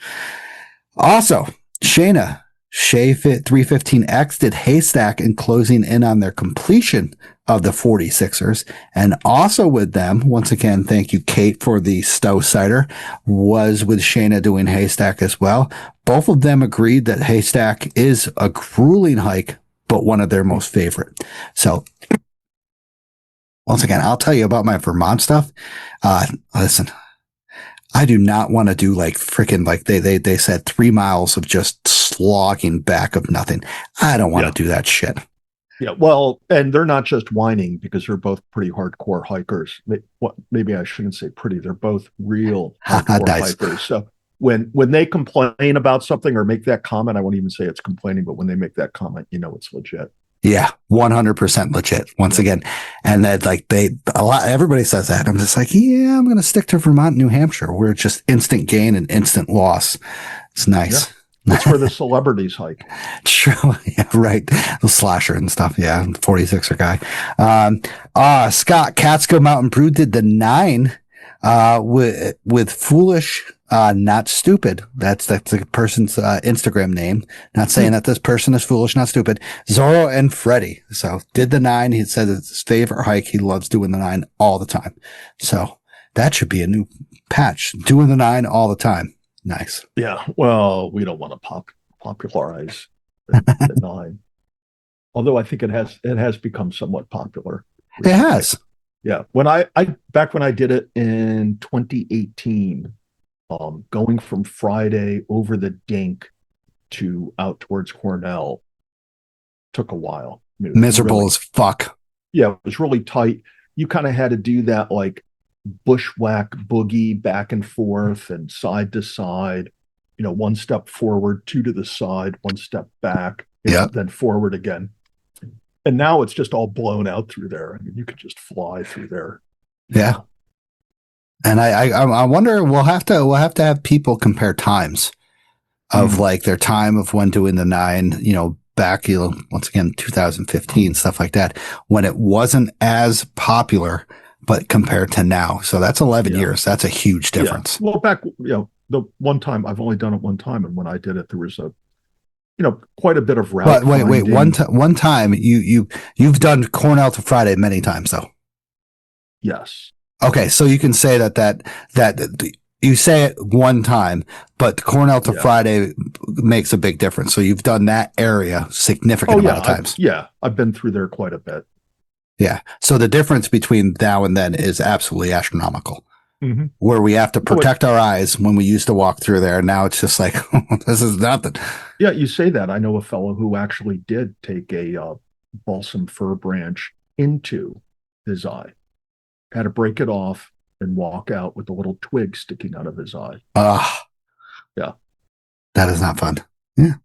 Also, Shayna, ShayFit 315X did Haystack in closing in on their completion of the 46ers. And also with them, once again, thank you, Kate, for the Stowe cider, was with Shayna doing Haystack as well. Both of them agreed that Haystack is a grueling hike, but one of their most favorite. So once again, I'll tell you about my Vermont stuff. Listen, I do not want to do like freaking, like they said 3 miles of just slogging back of nothing. I don't want to do that shit. Yeah. Well, and they're not just whining because they're both pretty hardcore hikers. Maybe I shouldn't say pretty. They're both real hardcore hikers. So when they complain about something or make that comment, I won't even say it's complaining, but when they make that comment, it's legit. Yeah, 100% legit. Once again, and that everybody says that. I'm just like, yeah, I'm going to stick to Vermont, New Hampshire, where it's just instant gain and instant loss. It's nice. Yeah. That's where the celebrities hike. True. Yeah, right. The slasher and stuff. Yeah, 46er guy. Scott, Catskill Mountain Brew did the 9 with Foolish, Not Stupid. That's the person's Instagram name. Not saying that this person is foolish, not stupid. Zorro and Freddie. So did the 9. He said it's his favorite hike. He loves doing the 9 all the time. So that should be a new patch. Doing the 9 all the time. Nice. Yeah. Well, we don't want to popularize the 9. Although I think it has become somewhat popular. It has. Yeah. When back when I did it in 2018, going from Friday over the Dink to out towards Cornell took a while. I mean, miserable as fuck. Yeah, it was really tight. You kind of had to do that like bushwhack boogie back and forth and side to side, 1 step forward, 2 to the side, 1 step back, then forward again. And now it's just all blown out through there. I mean, you could just fly through there. Yeah. And I wonder, we'll have to have people compare times of like their time of when doing the 9, back, once again, 2015, stuff like that, when it wasn't as popular, but compared to now. So that's 11 years. That's a huge difference. Yeah. Well, back, the one time, I've only done it one time. And when I did it, there was quite a bit of route. But wait, one time you've done Cornell to Friday many times though. Yes. Okay. So you can say that you say it one time, but Cornell to Friday makes a big difference. So you've done that area significant amount of times. I've been through there quite a bit. Yeah. So the difference between now and then is absolutely astronomical. Where we have to protect our eyes when we used to walk through there. Now it's just like, this is nothing. Yeah, you say that. I know a fellow who actually did take a balsam fir branch into his eye, had to break it off and walk out with a little twig sticking out of his eye. Yeah. That is not fun. Yeah.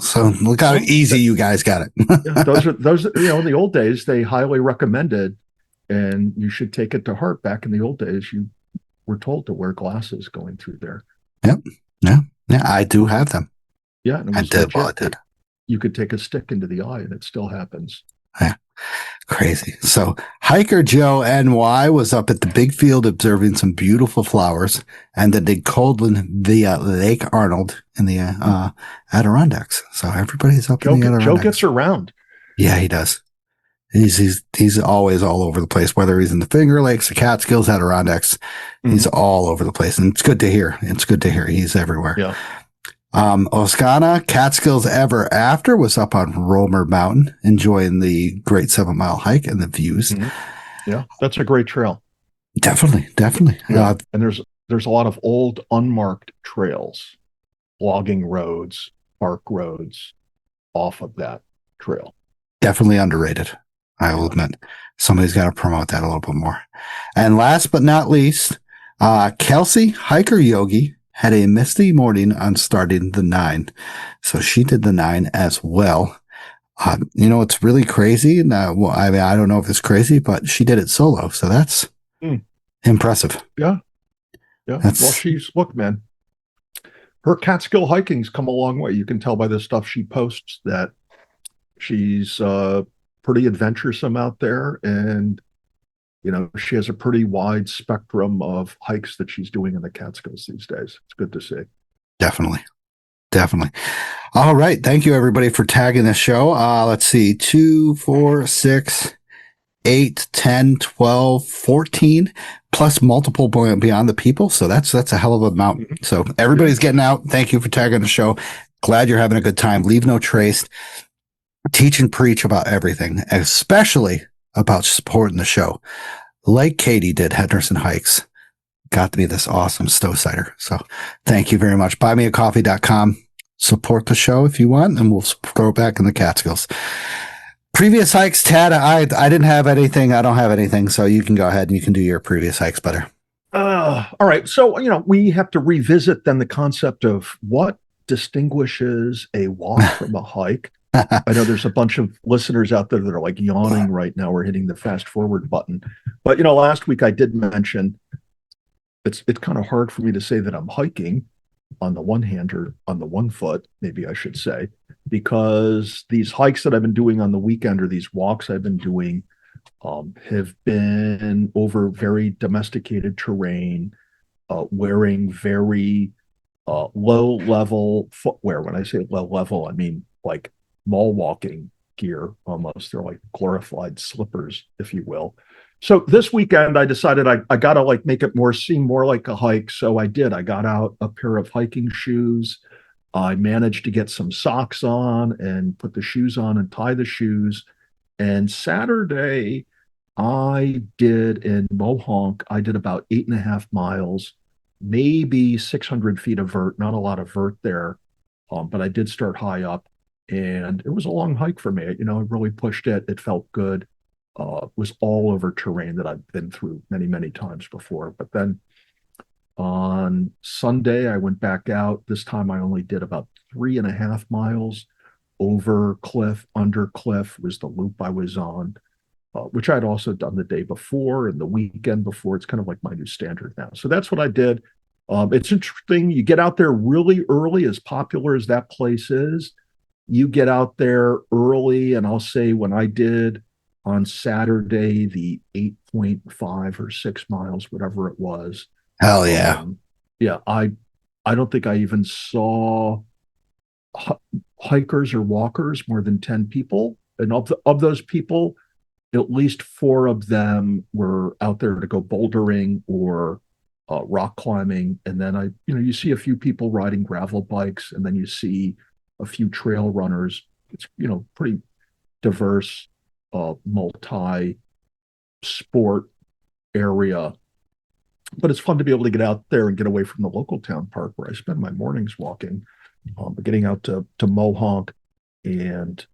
So look how easy you guys got it. those in the old days, they highly recommended, and you should take it to heart. Back in the old days, you were told to wear glasses going through there. Yep. Yeah. I do have them. Yeah. And I did. You could take a stick into the eye and it still happens. Yeah. Crazy. So Hiker Joe NY was up at the big field observing some beautiful flowers, and then did Coldland via Lake Arnold in the Adirondacks. So everybody's up in the Adirondacks. Joe gets around. Yeah, he does. He's always all over the place, whether he's in the Finger Lakes, the Catskills, Adirondacks. He's all over the place, and it's good to hear. He's everywhere. Yeah. Oscana Catskills Ever After was up on Romer Mountain, enjoying the great 7-mile hike and the views. Yeah, that's a great trail. Definitely. Yeah. And there's a lot of old unmarked trails, logging roads, park roads off of that trail. Definitely underrated. I will admit, somebody's got to promote that a little bit more. And last but not least, Kelsey Hiker Yogi had a misty morning on starting the 9. So she did the 9 as well. It's really crazy. I don't know if it's crazy, but she did it solo. So that's impressive. Yeah. Well, look, man, her Catskill hiking's come a long way. You can tell by the stuff she posts that she's pretty adventuresome out there, and she has a pretty wide spectrum of hikes that she's doing in the Catskills these days. It's good to see. Definitely. All right. Thank you, everybody, for tagging the show. Let's see. 2, 4, 6, 8, 10, 12, 14, plus multiple beyond the people. So that's a hell of an amount. So everybody's getting out. Thank you for tagging the show. Glad you're having a good time. Leave no trace. Teach and preach about everything, especially about supporting the show. Like Katie did, Henderson Hikes. Got to be this awesome stow cider. So thank you very much. Buymeacoffee.com. Support the show if you want, and we'll throw it back in the Catskills. Previous hikes, Tad, I didn't have anything. I don't have anything. So you can go ahead and you can do your previous hikes better. All right. So, we have to revisit then the concept of what distinguishes a walk from a hike. I know there's a bunch of listeners out there that are like yawning right now. We're hitting the fast forward button. But, last week I did mention it's kind of hard for me to say that I'm hiking on the one hand, or on the one foot, maybe I should say, because these hikes that I've been doing on the weekend, or these walks I've been doing, have been over very domesticated terrain, wearing very low level footwear. When I say low level, I mean like mall walking gear almost. They're like glorified slippers, if you will. So this weekend I decided I gotta like make it seem more like a hike. So I did. I got out a pair of hiking shoes. I managed to get some socks on and put the shoes on and tie the shoes. And Saturday I did in Mohonk, I did about 8.5 miles, maybe 600 feet of vert, not a lot of vert there. But I did start high up, and it was a long hike for me. I really pushed it. It felt good. Was all over terrain that I've been through many, many times before. But then on Sunday, I went back out. This time I only did about 3.5 miles. over cliff, under cliff was the loop I was on, which I'd also done the day before and the weekend before. It's kind of like my new standard now. So that's what I did. It's interesting. You get out there really early, as popular as that place is. You get out there early, and I'll say when I did on Saturday, the 8.5 or 6 miles, whatever it was. Hell yeah. Yeah, I don't think I even saw hikers or walkers more than 10 people. And of those people, at least 4 of them were out there to go bouldering or rock climbing. And then you see a few people riding gravel bikes, and then you see a few trail runners. It's, pretty diverse, multi-sport area. But it's fun to be able to get out there and get away from the local town park where I spend my mornings walking, getting out to Mohonk and,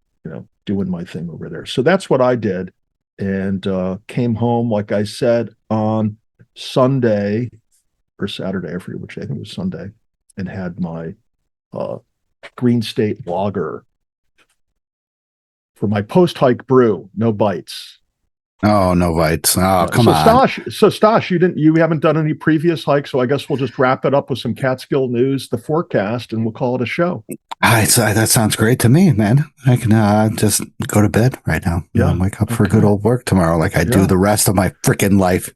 doing my thing over there. So that's what I did, and came home, like I said, on Sunday or Saturday, I forget which day, I think it was Sunday, and had my Green State Lager for my post-hike brew. No bites. Oh, no bites. Oh, come on. Stash, you haven't done any previous hikes, so I guess we'll just wrap it up with some Catskill news, the forecast, and we'll call it a show. That sounds great to me, man. I can just go to bed right now. Yeah. Wake up for good old work tomorrow like I do the rest of my freaking life.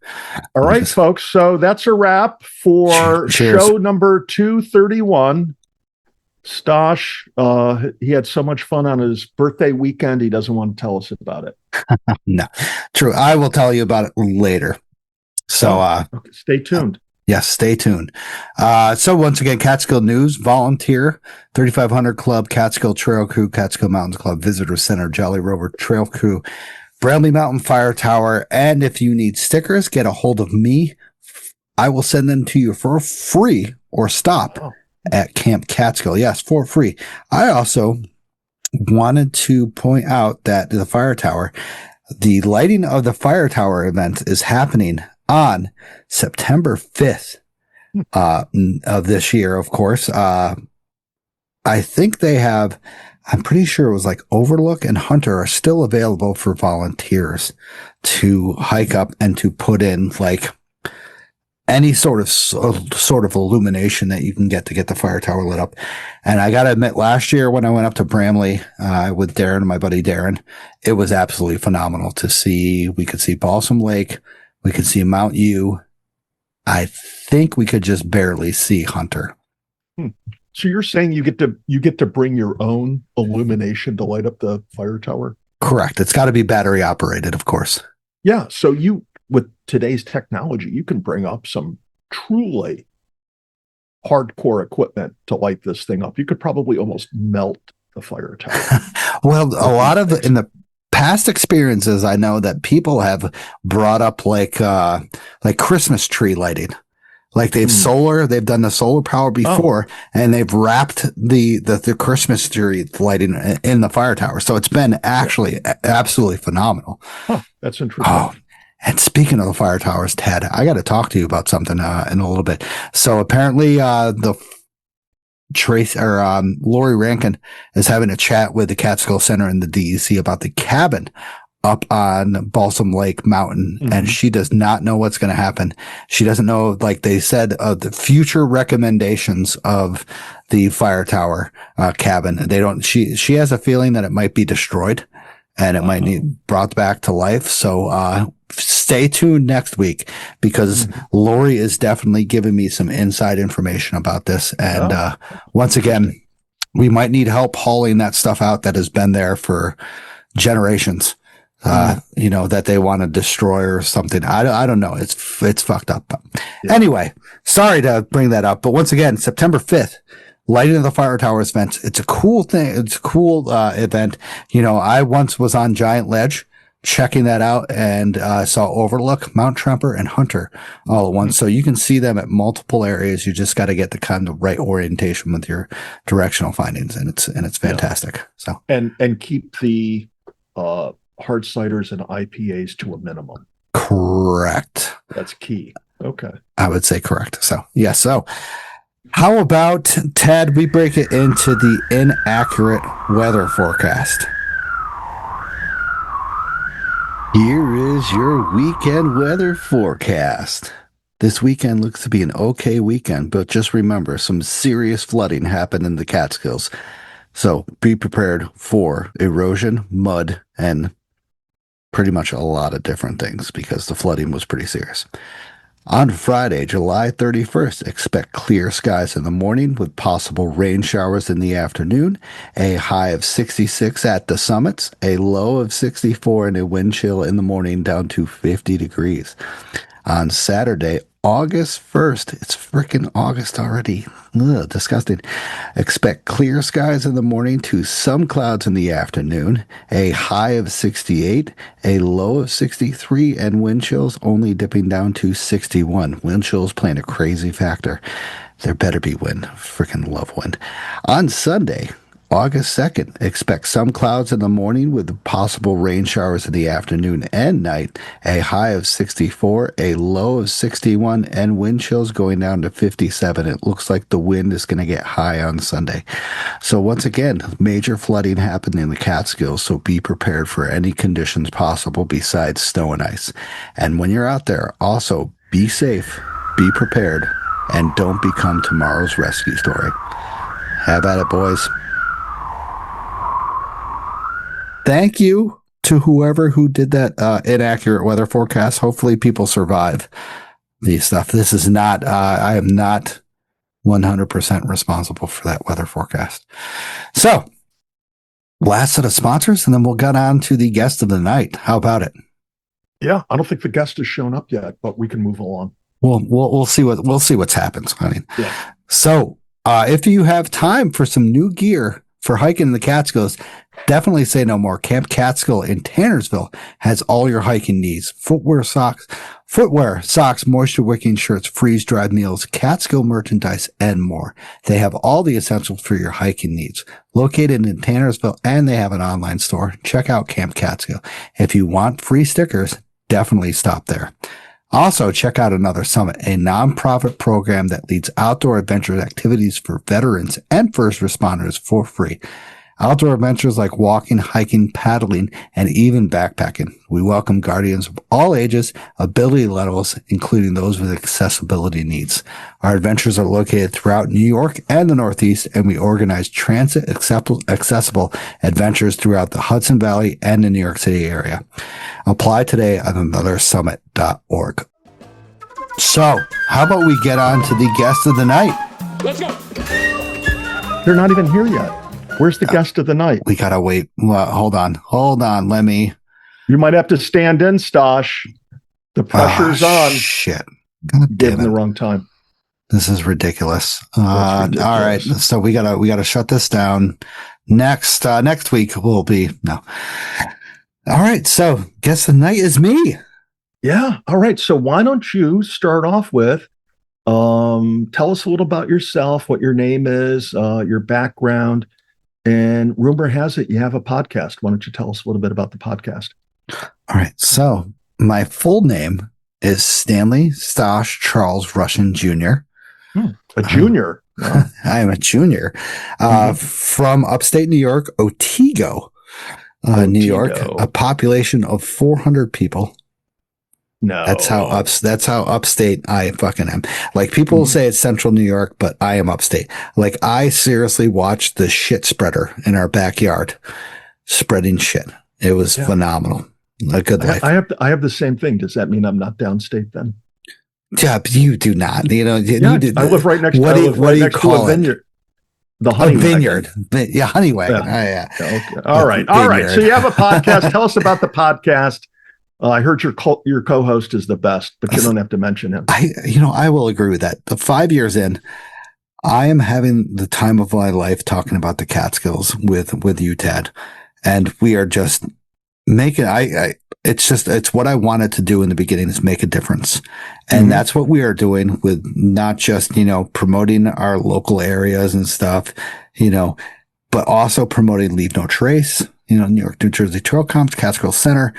All right, folks. So that's a wrap for show number 231. Stash, he had so much fun on his birthday weekend, he doesn't want to tell us about it. No, true. I will tell you about it later. So okay, stay tuned. Yes, stay tuned. So once again, Catskill News, volunteer, 3500 Club, Catskill Trail Crew, Catskill Mountains Club, Visitor Center, Jolly Rover Trail Crew, Bramley Mountain Fire Tower. And if you need stickers, get a hold of me. I will send them to you for free or stop at Camp Catskill. Yes, for free. I also wanted to point out that the fire tower, the lighting of the fire tower event is happening on September 5th of this year, of course. I think I'm pretty sure it was like Overlook and Hunter are still available for volunteers to hike up and to put in like any sort of illumination that you can get to get the fire tower lit up. And I got to admit, last year when I went up to Bramley with Darren, my buddy Darren, it was absolutely phenomenal to see. We could see Balsam Lake. We could see Mount U. I think we could just barely see Hunter. So you're saying you get to bring your own illumination to light up the fire tower? Correct. It's got to be battery operated, of course. Yeah. So with today's technology, you can bring up some truly hardcore equipment to light this thing up. You could probably almost melt the fire tower. Well, a lot of in the past experiences, I know that people have brought up like Christmas tree lighting. Like they've done the solar power before, and they've wrapped the Christmas tree lighting in the fire tower. So it's been actually absolutely phenomenal. Huh, that's interesting. Oh, and speaking of the fire towers, Ted, I got to talk to you about something in a little bit. So apparently, Lori Rankin is having a chat with the Catskill Center and the DEC about the cabin up on Balsam Lake Mountain, and she does not know what's going to happen. She doesn't know, like they said, the future recommendations of the fire tower cabin. They don't. She has a feeling that it might be destroyed and it might need brought back to life. So stay tuned next week, because Lori is definitely giving me some inside information about this. And once again, we might need help hauling that stuff out that has been there for generations. That they want to destroy or something. I don't know. It's fucked up. Anyway, sorry to bring that up, but once again, September 5th, lighting of the fire towers event. It's a cool thing. It's a cool event. I once was on Giant Ledge checking that out, and saw Overlook, Mount Tremper, and Hunter all at once. So you can see them at multiple areas. You just got to get the kind of right orientation with your directional findings, and it's fantastic. So and keep the hard ciders and IPAs to a minimum. Correct. That's key. Okay. I would say correct. So, yeah. So How about, Ted, we break it into the inaccurate weather forecast? Here is your weekend weather forecast. This weekend looks to be an okay weekend, but just remember, some serious flooding happened in the Catskills. So be prepared for erosion, mud, and pretty much a lot of different things because the flooding was pretty serious. On Friday, July 31st, expect clear skies in the morning with possible rain showers in the afternoon, a high of 66 at the summits, a low of 64, and a wind chill in the morning down to 50 degrees. On Saturday, August 1st, it's freaking August already. Ugh, disgusting. Expect clear skies in the morning to some clouds in the afternoon, a high of 68, a low of 63, and wind chills only dipping down to 61. Wind chills playing a crazy factor. There better be wind. Freaking love wind. On Sunday, August 2nd, expect some clouds in the morning with possible rain showers in the afternoon and night, a high of 64, a low of 61, and wind chills going down to 57. It looks like the wind is going to get high on Sunday. So once again, major flooding happened in the Catskills, so be prepared for any conditions possible besides snow and ice. And when you're out there, also be safe, be prepared, and don't become tomorrow's rescue story. How about it, boys? Thank you to whoever who did that inaccurate weather forecast. Hopefully people survive these stuff. This is not, I am not 100% responsible for that weather forecast. So, last set of sponsors, and then we'll get on to the guest of the night. How about it? Yeah, I don't think the guest has shown up yet, but we can move along. We'll see what's happened. I mean, yeah. So, if you have time for some new gear for hiking in the Catskills, definitely say no more. Camp Catskill in Tannersville has all your hiking needs. Footwear, socks, moisture wicking shirts, freeze-dried meals, Catskill merchandise, and more. They have all the essentials for your hiking needs. Located in Tannersville, and they have an online store. Check out Camp Catskill. If you want free stickers, definitely stop there. Also, check out Another Summit, a nonprofit program that leads outdoor adventure activities for veterans and first responders for free. Outdoor adventures like walking, hiking, paddling, and even backpacking. We welcome guardians of all ages, ability levels, including those with accessibility needs. Our adventures are located throughout New York and the Northeast, and we organize transit accessible adventures throughout the Hudson Valley and the New York City area. Apply today at anothersummit.org. So, how about we get on to the guest of the night? Let's go. They're not even here yet. Where's the guest of the night? We gotta wait. Well, hold on. Let me. You might have to stand in, Stosh. The pressure's on. Shit. Gave him the wrong time. This is ridiculous. All right. So we gotta shut this down. Next week will be no. All right. So guess the night is me. Yeah. All right. So why don't you start off with tell us a little about yourself, what your name is, your background. And rumor has it you have a podcast. Why don't you tell us a little bit about the podcast? All right. So my full name is Stanley Stosh Charles Russian Jr. A junior. Wow. I am a junior from upstate New York, Otsego, New York, a population of 400 people. No, that's how upstate I fucking am. Like people say it's central New York, but I am upstate. Like I seriously watched the shit spreader in our backyard spreading shit. It was phenomenal. A good life. I have the same thing. Does that mean I'm not downstate then? Yeah, but you do not. You know, you do, I live right next. What do you call a vineyard? The honey vineyard. Yeah, honey wagon. Yeah. Okay. All right. So you have a podcast. Tell us about the podcast. I heard your co-host is the best, but you don't have to mention him. I will agree with that. The 5 years in, I am having the time of my life talking about the Catskills with you, Ted, and we are just making. It's what I wanted to do in the beginning is make a difference, and that's what we are doing with not just promoting our local areas and stuff, but also promoting Leave No Trace. New York, New Jersey Trail Comps, Catskill Center.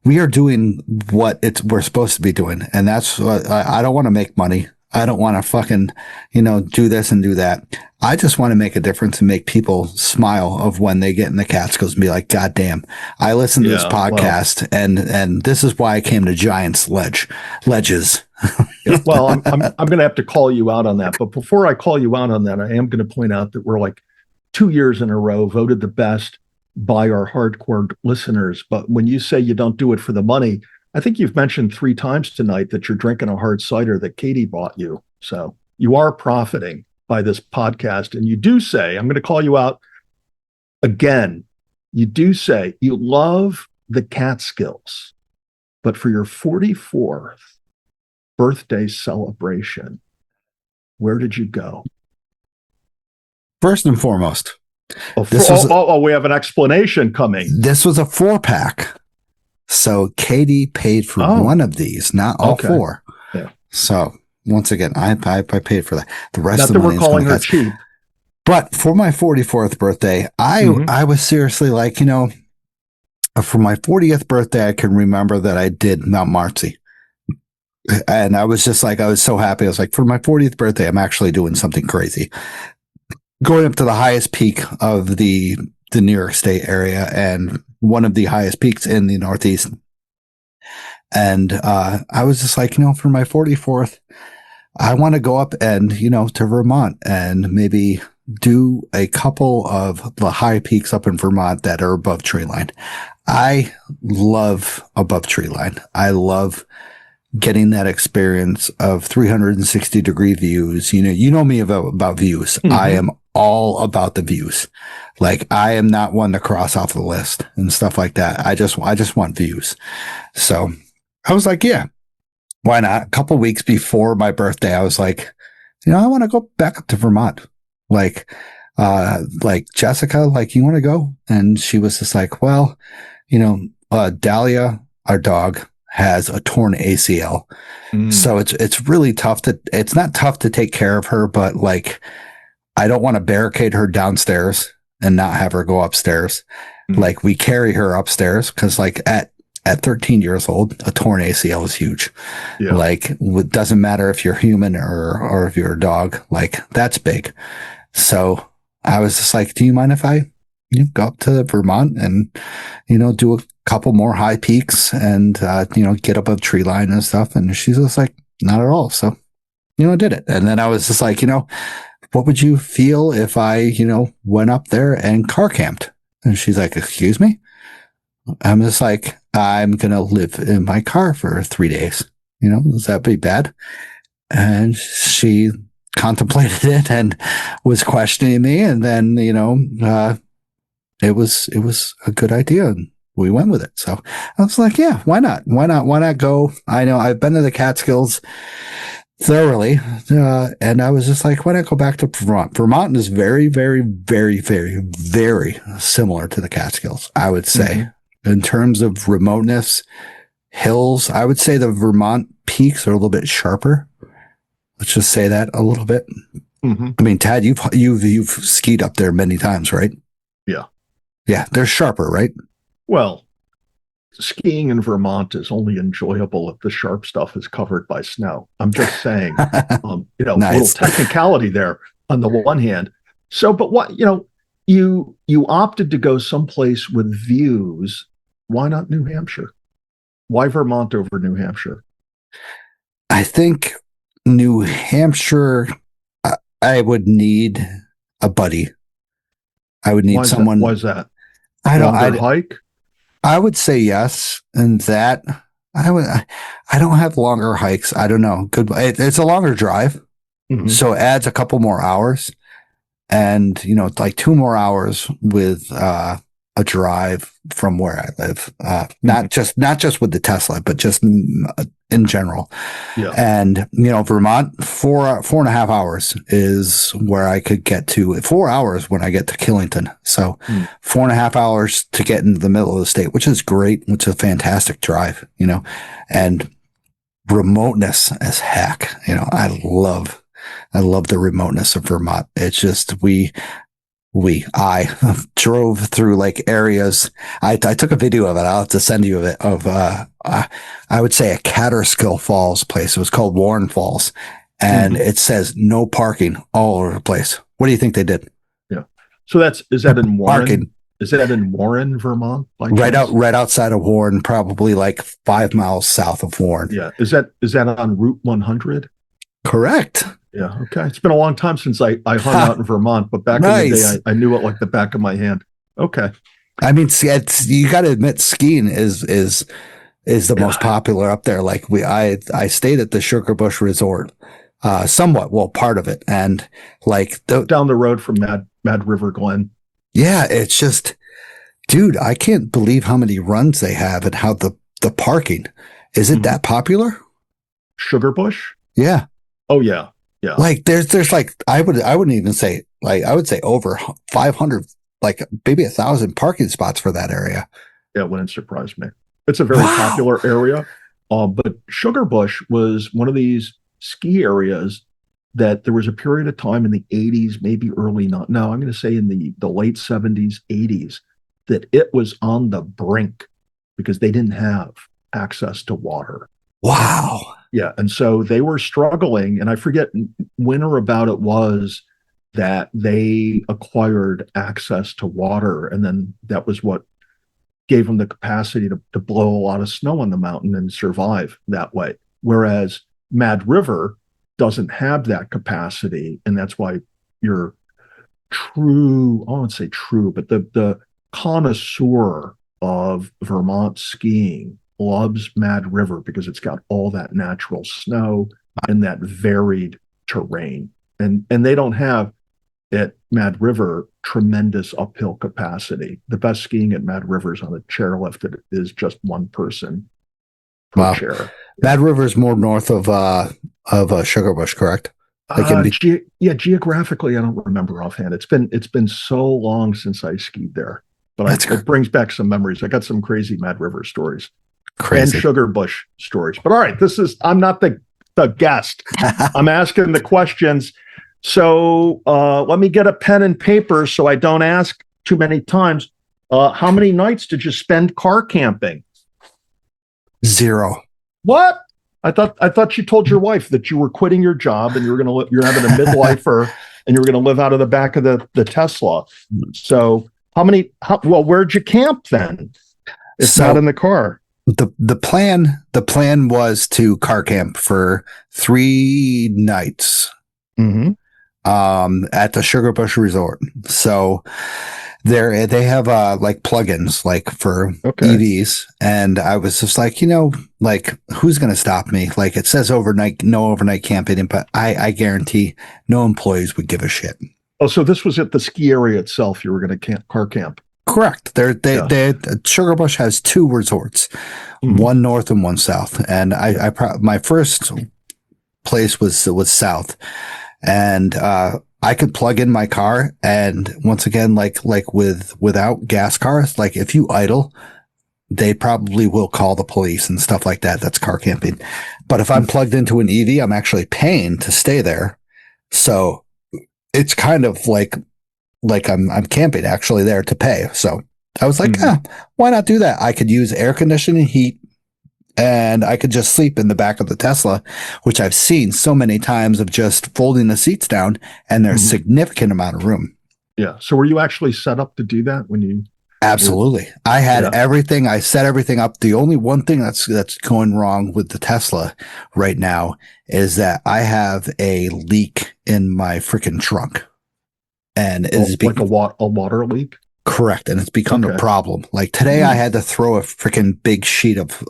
We are doing what we're supposed to be doing. And that's what I don't want to make money. I don't want to fucking, do this and do that. I just want to make a difference and make people smile of when they get in the Catskills and be like, God damn, I listened to this podcast and this is why I came to Giants Ledges. Well, I'm going to have to call you out on that. But before I call you out on that, I am going to point out that we're like 2 years in a row voted the best by our hardcore listeners. But when you say you don't do it for the money, I think you've mentioned 3 times tonight that you're drinking a hard cider that Katie bought you. So you are profiting by this podcast. And you do say, I'm going to call you out again. You do say you love the Catskills, but for your 44th birthday celebration, where did you go? First and foremost, we have an explanation coming. This was a 4-pack. So Katie paid for one of these, not all 4. Yeah. So once again, I paid for that. The rest not of the that money we're calling her cheap. But for my 44th birthday, I was seriously like, for my 40th birthday, I can remember that I did Mount Marcy. And I was just like, I was so happy. I was like, for my 40th birthday, I'm actually doing something crazy. Going up to the highest peak of the New York State area and one of the highest peaks in the Northeast. And I was just like, for my 44th, I want to go up and, to Vermont and maybe do a couple of the high peaks up in Vermont that are above tree line. I love above tree line. I love getting that experience of 360-degree views. You know me about views. Mm-hmm. I am all about the views. Like, I am not one to cross off the list and stuff like that. I just want views. So I was like, yeah, why not? A couple weeks before my birthday, I was like, I want to go back up to Vermont. Like Jessica, like, you want to go? And she was just like, well, Dahlia, our dog, has a torn ACL. So it's really tough it's not tough to take care of her, but like, I don't want to barricade her downstairs and not have her go upstairs. Like, we carry her upstairs because like at 13 years old, a torn ACL is huge. Yeah. Like, it doesn't matter if you're human or if you're a dog, like, that's big. So I was just like, do you mind if I go up to Vermont and, do a couple more high peaks and, get above tree line and stuff? And she's just like, not at all. So, I did it. And then I was just like, what would you feel if I, went up there and car camped? And she's like, excuse me? I'm just like, I'm going to live in my car for 3 days. Does that be bad? And she contemplated it and was questioning me. And then, it was a good idea. And we went with it. So I was like, yeah, why not? Why not go? I know I've been to the Catskills thoroughly. And I was just like, why not go back to Vermont? Vermont is very, very, very, very, very similar to the Catskills, I would say. In terms of remoteness, hills, I would say the Vermont peaks are a little bit sharper. Let's just say that a little bit. I mean, Tad, you've skied up there many times, right? Yeah. Yeah, they're sharper, right? Well, skiing in Vermont is only enjoyable if the sharp stuff is covered by snow. I'm just saying, nice. Little technicality there on the one hand. So, but what, you opted to go someplace with views. Why not New Hampshire? Why Vermont over New Hampshire? I think New Hampshire, I would need a buddy. I would need someone. Why is that? I don't hike. I would say yes, and that I don't have longer hikes. I don't know. It's a longer drive, so it adds a couple more hours, and like 2 more hours with a drive from where I live. Not just with the Tesla, but just in general. Yeah. And Vermont, 4.5 hours is where I could get to. 4 hours when I get to Killington. So 4.5 hours to get into the middle of the state, which is great. It's a fantastic drive, and remoteness as heck. I love the remoteness of Vermont. It's just, I drove through like areas. I took a video of it. I'll have to send you of I would say a Catskill Falls place. It was called Warren Falls. and it says no parking all over the place. What do you think they did? Yeah. So is that in Warren? Parking. Is that in Warren, Vermont? Right outside of Warren, probably like 5 miles south of Warren. Yeah. Is that on Route 100? Correct. Yeah. Okay. It's been a long time since I hung out in Vermont, but back in the day, I knew it like the back of my hand. Okay. I mean, you got to admit, skiing is the most popular up there. Like I stayed at the Sugar Bush Resort, part of it, and like down the road from Mad River Glen. Yeah, it's just, dude, I can't believe how many runs they have and how the parking is it that popular? Sugar Bush? Yeah. Oh yeah. Yeah. Like there's like I wouldn't even say, like I would say over 500, like maybe 1,000 parking spots for that area. Yeah, it wouldn't surprise me. It's a very popular area. But Sugar Bush was one of these ski areas that there was a period of time in the 80s, maybe early, I'm going to say in the late 70s, 80s, that it was on the brink because they didn't have access to water. Wow. Yeah. And so they were struggling, and I forget when or about it was that they acquired access to water. And then that was what gave them the capacity to blow a lot of snow on the mountain and survive that way. Whereas Mad River doesn't have that capacity. And that's why your true, I won't say true, but the connoisseur of Vermont skiing loves Mad River because it's got all that natural snow and that varied terrain. And they don't have at Mad River tremendous uphill capacity. The best skiing at Mad River is on a chairlift that is just one person per chair. Mad River is more north of Sugar Bush, correct? Geographically, I don't remember offhand. It's been so long since I skied there, but it brings back some memories. I got some crazy Mad River stories and Sugar Bush stories. But all right, I'm not the guest. I'm asking the questions. So let me get a pen and paper so I don't ask too many times. How many nights did you spend car camping? 0. What? I thought you told your wife that you were quitting your job and you're having a midlifer and you were going to live out of the back of the Tesla. So where'd you camp then? It's not in the car. The plan was to car camp for 3 nights. Mm-hmm. At the Sugar Bush Resort. So they have like plugins like for EVs, and I was just like, like who's going to stop me? Like it says no overnight camping, but I guarantee no employees would give a shit. Oh, so this was at the ski area itself. You were going to car camp. Correct. Sugar Bush has 2 resorts, one north and one south, and my first place was south. And I could plug in my car, and once again, like without gas cars, like if you idle, they probably will call the police and stuff like that. That's car camping. But if I'm plugged into an EV, I'm actually paying to stay there. So it's kind of like I'm camping actually there to pay. So I was like, why not do that? I could use air conditioning, heat, and I could just sleep in the back of the Tesla, which I've seen so many times of just folding the seats down, and there's a significant amount of room. Yeah. So were you actually set up to do that when you? Absolutely. I had everything. I set everything up. The only one thing that's going wrong with the Tesla right now is that I have a leak in my freaking trunk, and it's like a water leak. Correct. And it's become a problem. Like today I had to throw a freaking big sheet of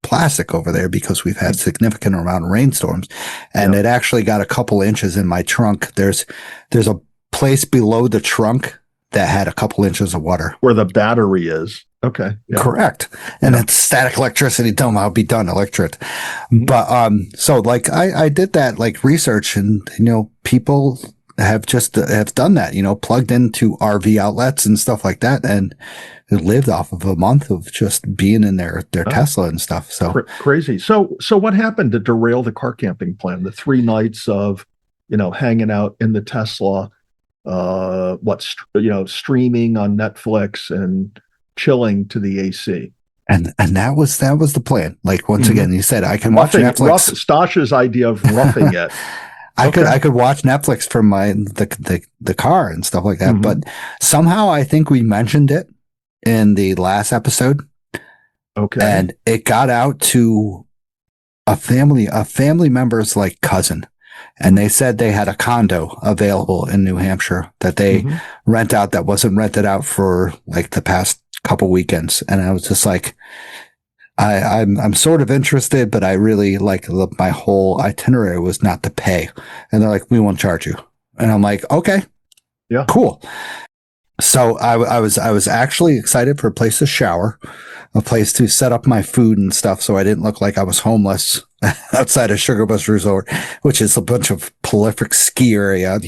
plastic over there because we've had significant amount of rainstorms, and it actually got a couple inches in my trunk. There's a place below the trunk that had a couple inches of water where the battery is. Okay. Yeah. Correct. And it's static electricity. Don't know how to be done electric. But, so like I did that like research, and, people have done that, plugged into RV outlets and stuff like that, and lived off of a month of just being in their Tesla and stuff. So crazy. So what happened to derail the car camping plan? The 3 nights of, hanging out in the Tesla, streaming on Netflix and chilling to the AC. And that was the plan. Like, once again, you said I can watch Netflix. Stasha's idea of roughing it. I could watch Netflix from the car and stuff like that. But somehow I think we mentioned it in the last episode. Okay. And it got out to a family member's like cousin. And they said they had a condo available in New Hampshire that they rent out that wasn't rented out for like the past couple weekends. And I was just like, I'm sort of interested, but I really like my whole itinerary was not to pay. And they're like, we won't charge you. And I'm like, okay, yeah, cool. So I was actually excited for a place to shower, a place to set up my food and stuff, so I didn't look like I was homeless outside of Sugar Bush Resort, which is a bunch of prolific ski area,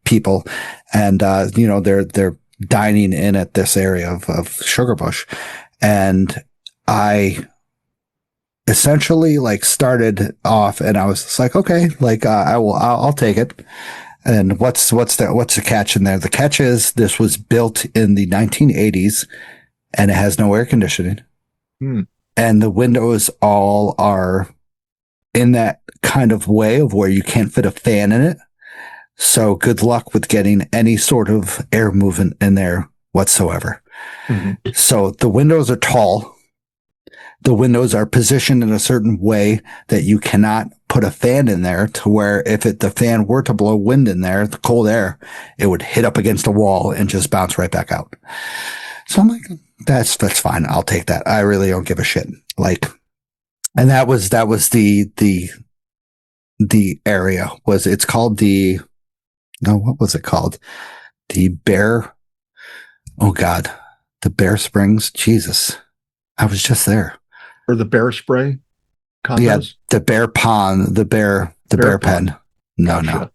people, and they're dining in at this area of Sugar Bush, and I essentially like started off, and I was just like, okay, like I'll take it. And what's the catch in there? The catch is this was built in the 1980s and it has no air conditioning. And the windows all are in that kind of way of where you can't fit a fan in it. So good luck with getting any sort of air movement in there whatsoever. So the windows are tall. The windows are positioned in a certain way that you cannot put a fan in there to where if the fan were to blow wind in there, the cold air, it would hit up against a wall and just bounce right back out. So I'm like, that's fine. I'll take that. I really don't give a shit. Like, and that was the area it's called what was it called? The Bear. Oh God, the Bear Springs. Jesus. I was just there. Or the Bear Spray condos? Yeah, the Bear Pond, the Bear Pen. No, gotcha.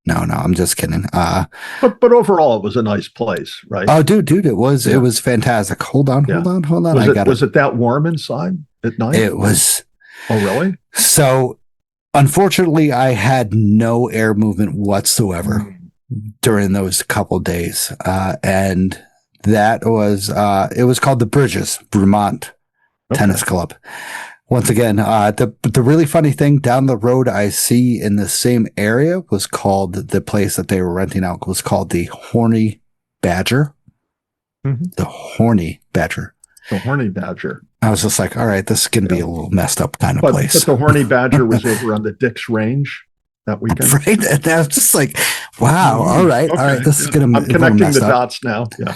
No, I'm just kidding. But overall, it was a nice place, right? Oh, dude, it was fantastic. Hold on. Was it that warm inside at night? It was. Oh, really? So, unfortunately, I had no air movement whatsoever during those couple days, and that was it was called the Bridges, Vermont Tennis Club. Once again, the really funny thing down the road I see in the same area was called, the place that they were renting out was called the Horny Badger. The Horny Badger. The Horny Badger. I was just like, all right, this is going to be a little messed up kind of place. But the Horny Badger was over on the Dick's Range that weekend. Right. And I was just like, wow, all right. This is going to I'm connecting the dots now. Yeah.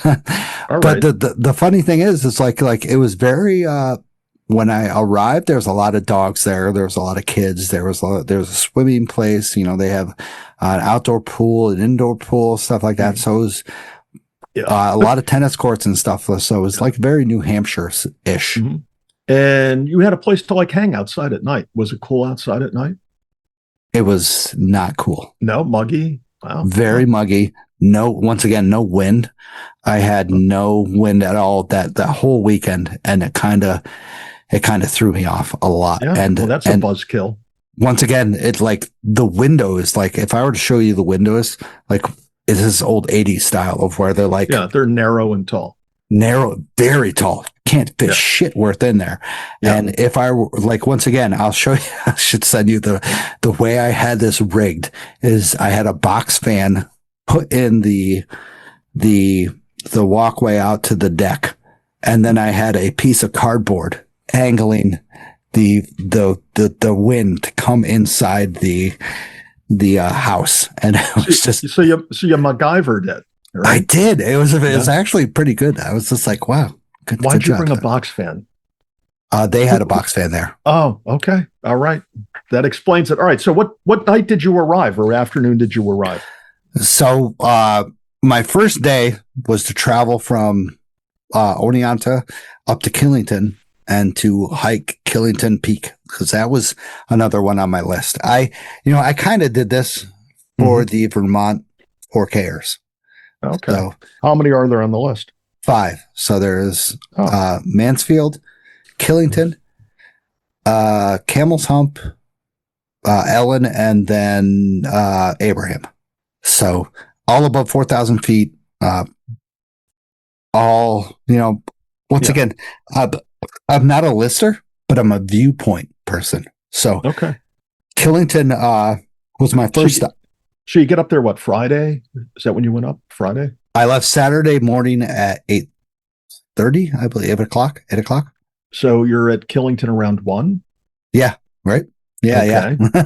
All but right. the funny thing is, it's like it was very, when I arrived, there was a lot of dogs there. There was a lot of kids. There was a swimming place. They have an outdoor pool, an indoor pool, stuff like that. So it was a lot of tennis courts and stuff. So it was like very New Hampshire-ish. And you had a place to like hang outside at night. Was it cool outside at night? It was not cool. No, muggy. Wow. Very muggy. Once again, no wind. I had no wind at all that whole weekend, and it kind of threw me off a lot. Yeah, and that's a buzzkill. Once again, it's like the windows, like if I were to show you the windows, like it's this old 80s style of where they're like, they're narrow and tall. Narrow, very tall. Can't fit shit worth in there. Yeah. And if I were like, once again, I'll show you, I should send you the way I had this rigged is I had a box fan put in the walkway out to the deck. And then I had a piece of cardboard angling the wind to come inside the house. And it was so you MacGyvered it. Right? I did. It was actually pretty good. I was just like, wow. Why'd you bring a box fan? They had a box fan there. Oh, okay. All right. That explains it. All right. So what night did you arrive or afternoon did you arrive? So my first day was to travel from Oneonta up to Killington and to hike Killington Peak, because that was another one on my list. I kind of did this for the Vermont 4Kers. Okay. So, how many are there on the list? 5. So there's Mansfield, Killington, Camel's Hump, Ellen, and then Abraham. So all above 4,000 feet. Once again, I'm not a lister, but I'm a viewpoint person. So okay, Killington was my first stop. So you get up there, what, Friday? Is that when you went up? Friday? I left Saturday morning at 8:30, I believe, 8 o'clock. So you're at Killington around 1? Yeah, right. Yeah, okay. Yeah.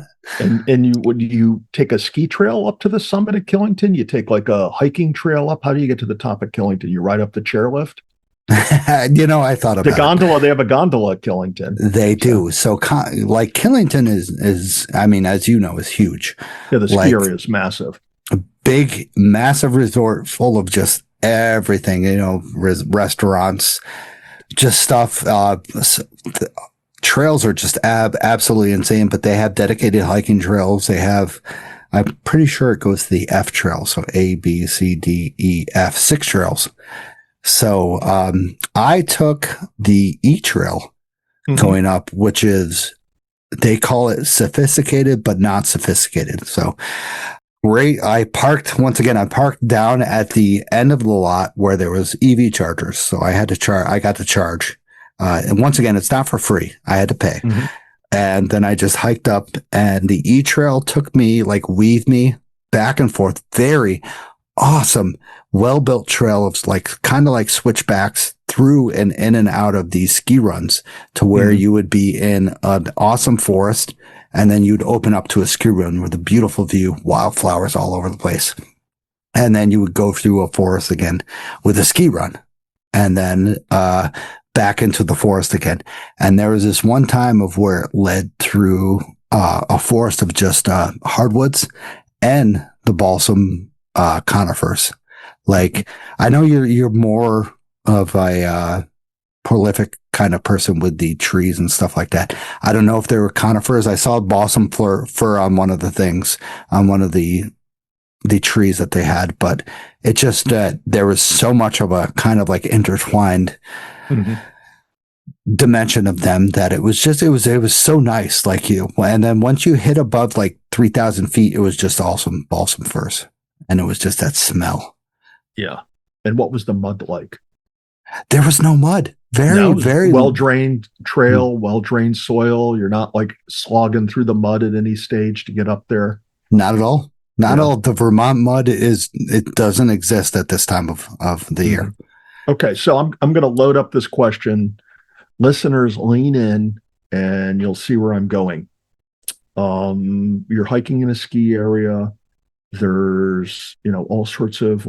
and would you take a ski trail up to the summit at Killington? You take like a hiking trail up? How do you get to the top of Killington? You ride up the chairlift? I thought about the gondola. They have a gondola at Killington. They do. So like Killington is, I mean, as you know, is huge. Yeah, the ski area is massive. A big, massive resort full of just everything, restaurants, just stuff. Trails are just absolutely insane, but they have dedicated hiking trails. They have, I'm pretty sure it goes to the F trail. So A, B, C, D, E, F, 6 trails. So I took the E trail going up, which is, they call it sophisticated, but not sophisticated. So I parked down at the end of the lot where there was EV chargers. So I had to charge, I got to charge. And once again, it's not for free. I had to pay. Mm-hmm. And then I just hiked up, and the E trail took me, weaved me back and forth. Very awesome, well-built trail of kind of like switchbacks through and in and out of these ski runs to where you would be in an awesome forest. And then you'd open up to a ski run with a beautiful view, wildflowers all over the place. And then you would go through a forest again with a ski run. And then, back into the forest again. And there was this one time of where it led through a forest of just hardwoods and the balsam conifers. I know you're more of a prolific kind of person with the trees and stuff like that. I don't know if there were conifers. I saw balsam fir on one of the things, on one of the trees that they had, but it just, there was so much of a kind of intertwined dimension of them that it was so nice. And then once you hit above 3,000 feet, it was just awesome balsam firs. And it was just that smell. Yeah. And what was the mud like? There was no mud. Very well-drained trail, well-drained soil. You're not slogging through the mud at any stage to get up there. Not at all. Not all. The Vermont mud it doesn't exist at this time of the year. Okay. So I'm going to load up this question. Listeners, lean in and you'll see where I'm going. You're hiking in a ski area. There's, all sorts of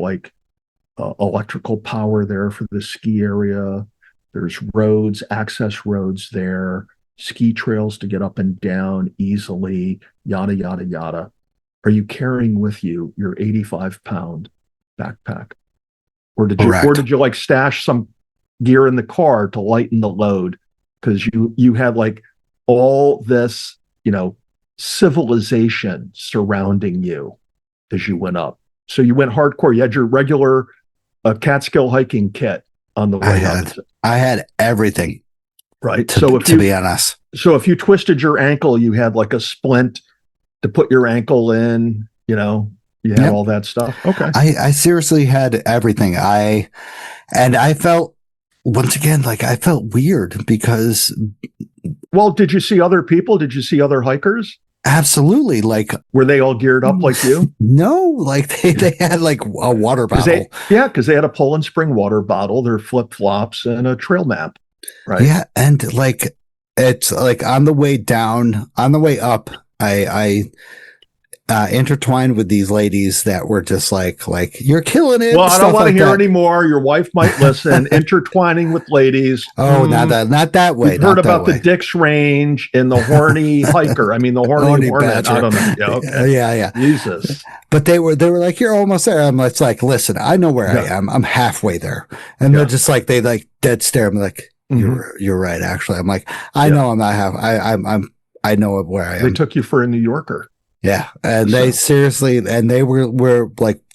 electrical power there for the ski area. There's roads, access roads there, ski trails to get up and down easily, yada, yada, yada. Are you carrying with you your 85-pound backpack? Or did you stash some gear in the car to lighten the load? Because you had all this, civilization surrounding you as you went up. So you went hardcore. You had your regular Catskill hiking kit on the way up. I had everything. Right. To be honest. So if you twisted your ankle, you had a splint to put your ankle in, you had all that stuff. Okay. I seriously had everything. I felt, once again, I felt weird because. Well, did you see other people? Did you see other hikers? Absolutely. Were they all geared up like you? No, they had a water bottle. Because they had a Poland Spring water bottle, their flip flops, and a trail map. Right. Yeah. And it's on the way up, I intertwined with these ladies that were just you're killing it. Well, I don't want to hear anymore. Your wife might listen. Intertwining with ladies. Oh, not that way. You've heard about the Dick's Range and the horny hiker. I mean, the horny hornet. I don't know. Yeah, okay. Yeah. Jesus. But they were you're almost there. I'm listen, I know where I am. I'm halfway there. And they're just they dead stare. I'm you're right. Actually, I'm I know I'm not half. I know where I am. They took you for a New Yorker. Yeah. And they seriously, and they were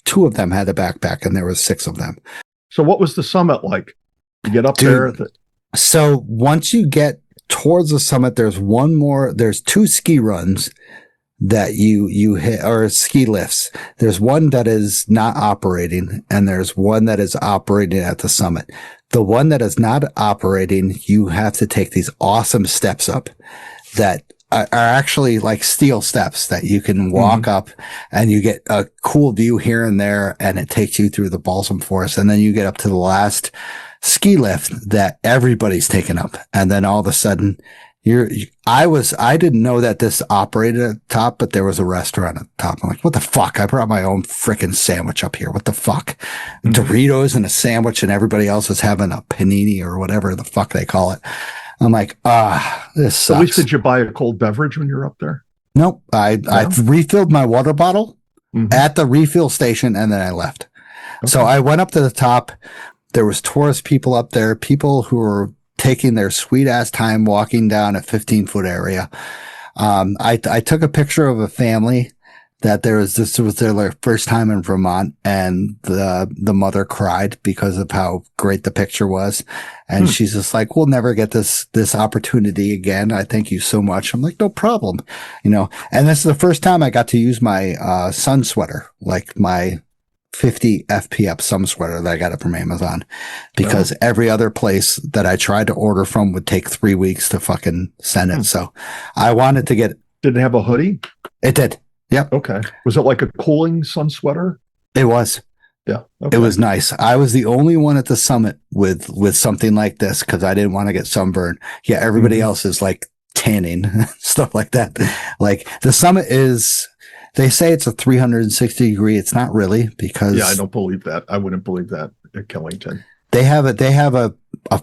2 of them had a backpack and there was 6 of them. So what was the summit like? You get up there. So once you get towards the summit, there's 2 ski runs that you hit, or ski lifts. There's one that is not operating and there's one that is operating at the summit. The one that is not operating, you have to take these awesome steps up that are actually like steel steps that you can walk up, and you get a cool view here and there, and it takes you through the balsam forest. And then you get up to the last ski lift that everybody's taken up. And then all of a sudden I didn't know that this operated at the top, but there was a restaurant at the top. I'm like, what the fuck? I brought my own freaking sandwich up here. What the fuck? Doritos and a sandwich, and everybody else is having a panini or whatever the fuck they call it. I'm like, this sucks. At least did you buy a cold beverage when you're up there? Nope. I refilled my water bottle at the refill station, and then I left. Okay. So I went up to the top. There was tourist people up there, people who were taking their sweet ass time walking down a 15-foot area. I took a picture of a family that this was their first time in Vermont, and the mother cried because of how great the picture was. And she's just like, we'll never get this opportunity again. I thank you so much. I'm like, no problem. And this is the first time I got to use my sun sweater, like my 50 FPF sun sweater that I got it from Amazon, because every other place that I tried to order from would take 3 weeks to fucking send it. So I wanted to get. Did it have a hoodie? It did. Yep. Okay. Was it like a cooling sun sweater? It was. Yeah. Okay. It was nice. I was the only one at the summit with something like this because I didn't want to get sunburned. Yeah. Everybody else is like tanning, stuff like that. Like the summit is, they say it's a 360 degree. It's not really, because I don't believe that. I wouldn't believe that at Killington. They have a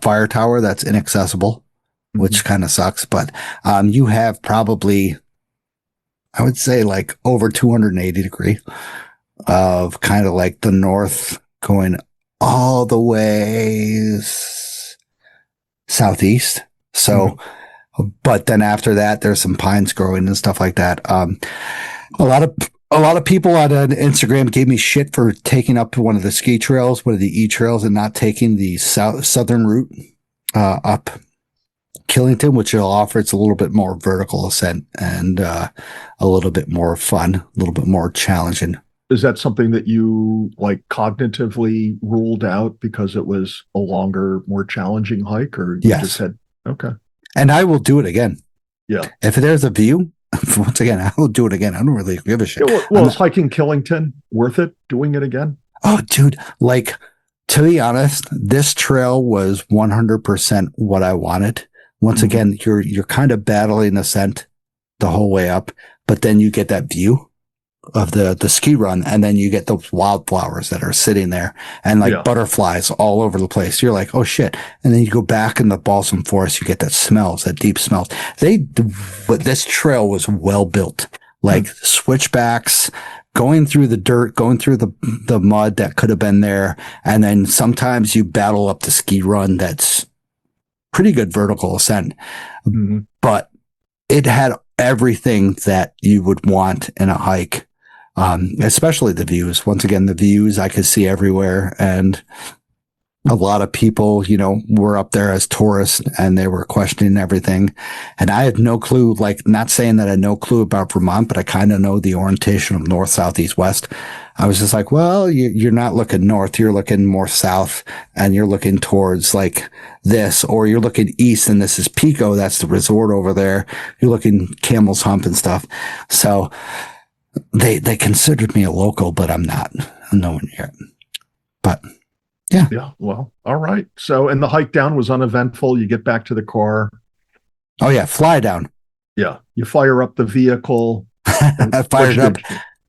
fire tower that's inaccessible, which kind of sucks. But you have probably, I would say, like over 280 degree of kind of like the north going all the way southeast. So, but then after that, there's some pines growing and stuff like that. A lot of people on Instagram gave me shit for taking up one of the ski trails, one of the E-trails, and not taking the southern route up Killington, which it'll offer. It's a little bit more vertical ascent and a little bit more fun, a little bit more challenging. Is that something that you like cognitively ruled out because it was a longer, more challenging hike, or you just said, okay. And I will do it again. Yeah. If there's a view, once again, I will do it again. I don't really give a shit. Yeah, well, is hiking Killington worth it, doing it again? Oh, dude, like, to be honest, this trail was 100% what I wanted. Once again, you're kind of battling ascent the whole way up, but then you get that view of the ski run, and then you get those wildflowers that are sitting there and like butterflies all over the place. You're like, oh shit. And then you go back in the balsam forest, you get that deep smells. But this trail was well built, like switchbacks, going through the dirt, going through the mud that could have been there. And then sometimes you battle up the ski run that's pretty good vertical ascent, but it had everything that you would want in a hike. Especially the views. Once again, the views I could see everywhere, and a lot of people, were up there as tourists, and they were questioning everything. And I had no clue, like, not saying that I had no clue about Vermont, but I kind of know the orientation of north, south, east, west. I was just like, well, you're not looking north, you're looking more south, and you're looking towards like this, or you're looking east, and this is Pico, that's the resort over there. You're looking Camel's Hump and stuff. So they considered me a local, but I'm not. I'm nowhere near it. But yeah. Yeah. Well, all right. So, and the hike down was uneventful. You get back to the car. Oh yeah. Fly down. Yeah. You fire up the vehicle. I fired up.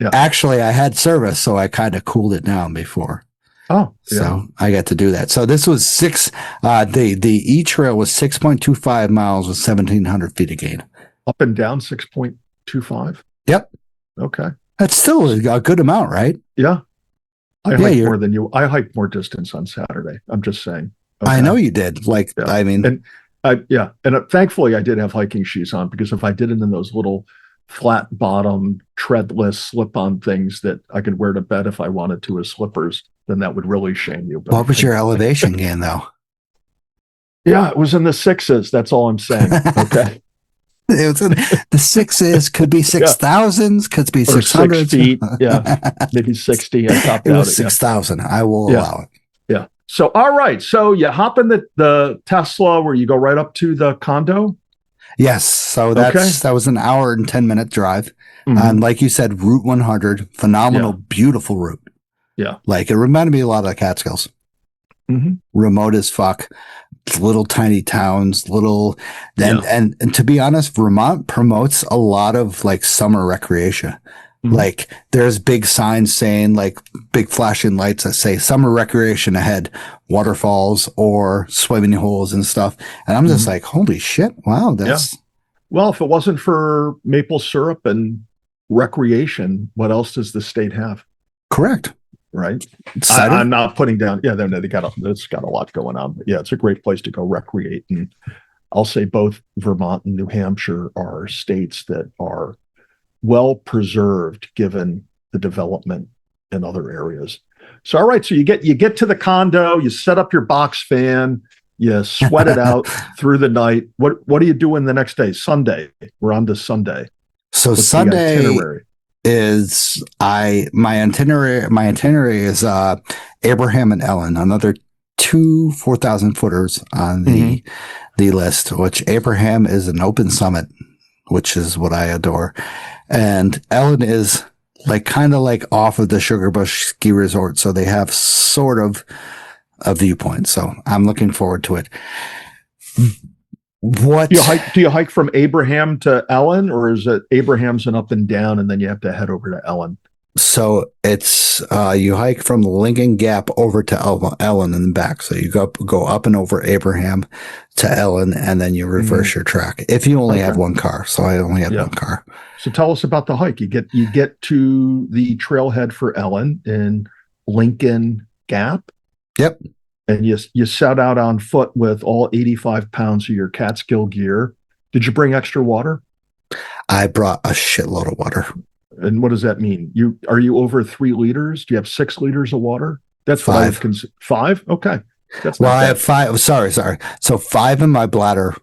Yeah. Actually, I had service, so I kind of cooled it down before. Oh, yeah. So I got to do that. So this was the E-trail was 6.25 miles with 1,700 feet of gain. Up and down 6.25? Yep. Okay. That's still a good amount, right? Yeah. I hiked more than you. I hiked more distance on Saturday. I'm just saying. Okay. I know you did. Like, yeah. I mean. And thankfully I did have hiking shoes on, because if I did it in those little flat bottom, treadless slip-on things that I could wear to bed if I wanted to as slippers, then that would really shame you. But what was your elevation gain, though? Yeah, it was in the sixes. That's all I'm saying. Okay. It was in the sixes, could be 6,000s, could be 600 feet. Yeah, maybe 60. I topped it out was 6,000. I will allow it. Yeah. So, all right. So you hop in the Tesla where you go right up to the condo. Yes. So that was an hour and 10-minute drive. And like you said, Route 100, phenomenal, beautiful route. Yeah. Like it reminded me a lot of the Catskills. Remote as fuck, little tiny towns, and to be honest, Vermont promotes a lot of like summer recreation. Like there's big signs saying, like big flashing lights that say summer recreation ahead, waterfalls or swimming holes and stuff. And I'm just like, holy shit. Wow. Well, if it wasn't for maple syrup and recreation, what else does the state have? Correct. Right. I'm not putting down. Yeah, it's got a lot going on. But yeah, it's a great place to go recreate. And I'll say both Vermont and New Hampshire are states that are well preserved given the development in other areas. So, all right. So you get to the condo, you set up your box fan, you sweat it out through the night. What are you doing the next day? Sunday. We're on to Sunday. So What's Sunday the itinerary? Is my itinerary is Abraham and Ellen, another 2 4,000 footers on the list, which Abraham is an open summit, which is what I adore. And Ellen is like kind of like off of the Sugarbush ski resort. So they have sort of a viewpoint. So I'm looking forward to it. What do you hike from Abraham to Ellen, or is it Abraham's and up and down and then you have to head over to Ellen? So it's you hike from the Lincoln Gap over to Ellen and back. So you go up and over Abraham to Ellen, and then you reverse your track. If you only have one car, so I only had one car. So tell us about the hike. You get to the trailhead for Ellen in Lincoln Gap. Yep. And you set out on foot with all 85 pounds of your Catskill gear. Did you bring extra water? I brought a shitload of water. And what does that mean? Are you over 3 liters? Do you have 6 liters of water? That's 5. What I would consider 5. Okay. I have 5. Sorry. So 5 in my bladder,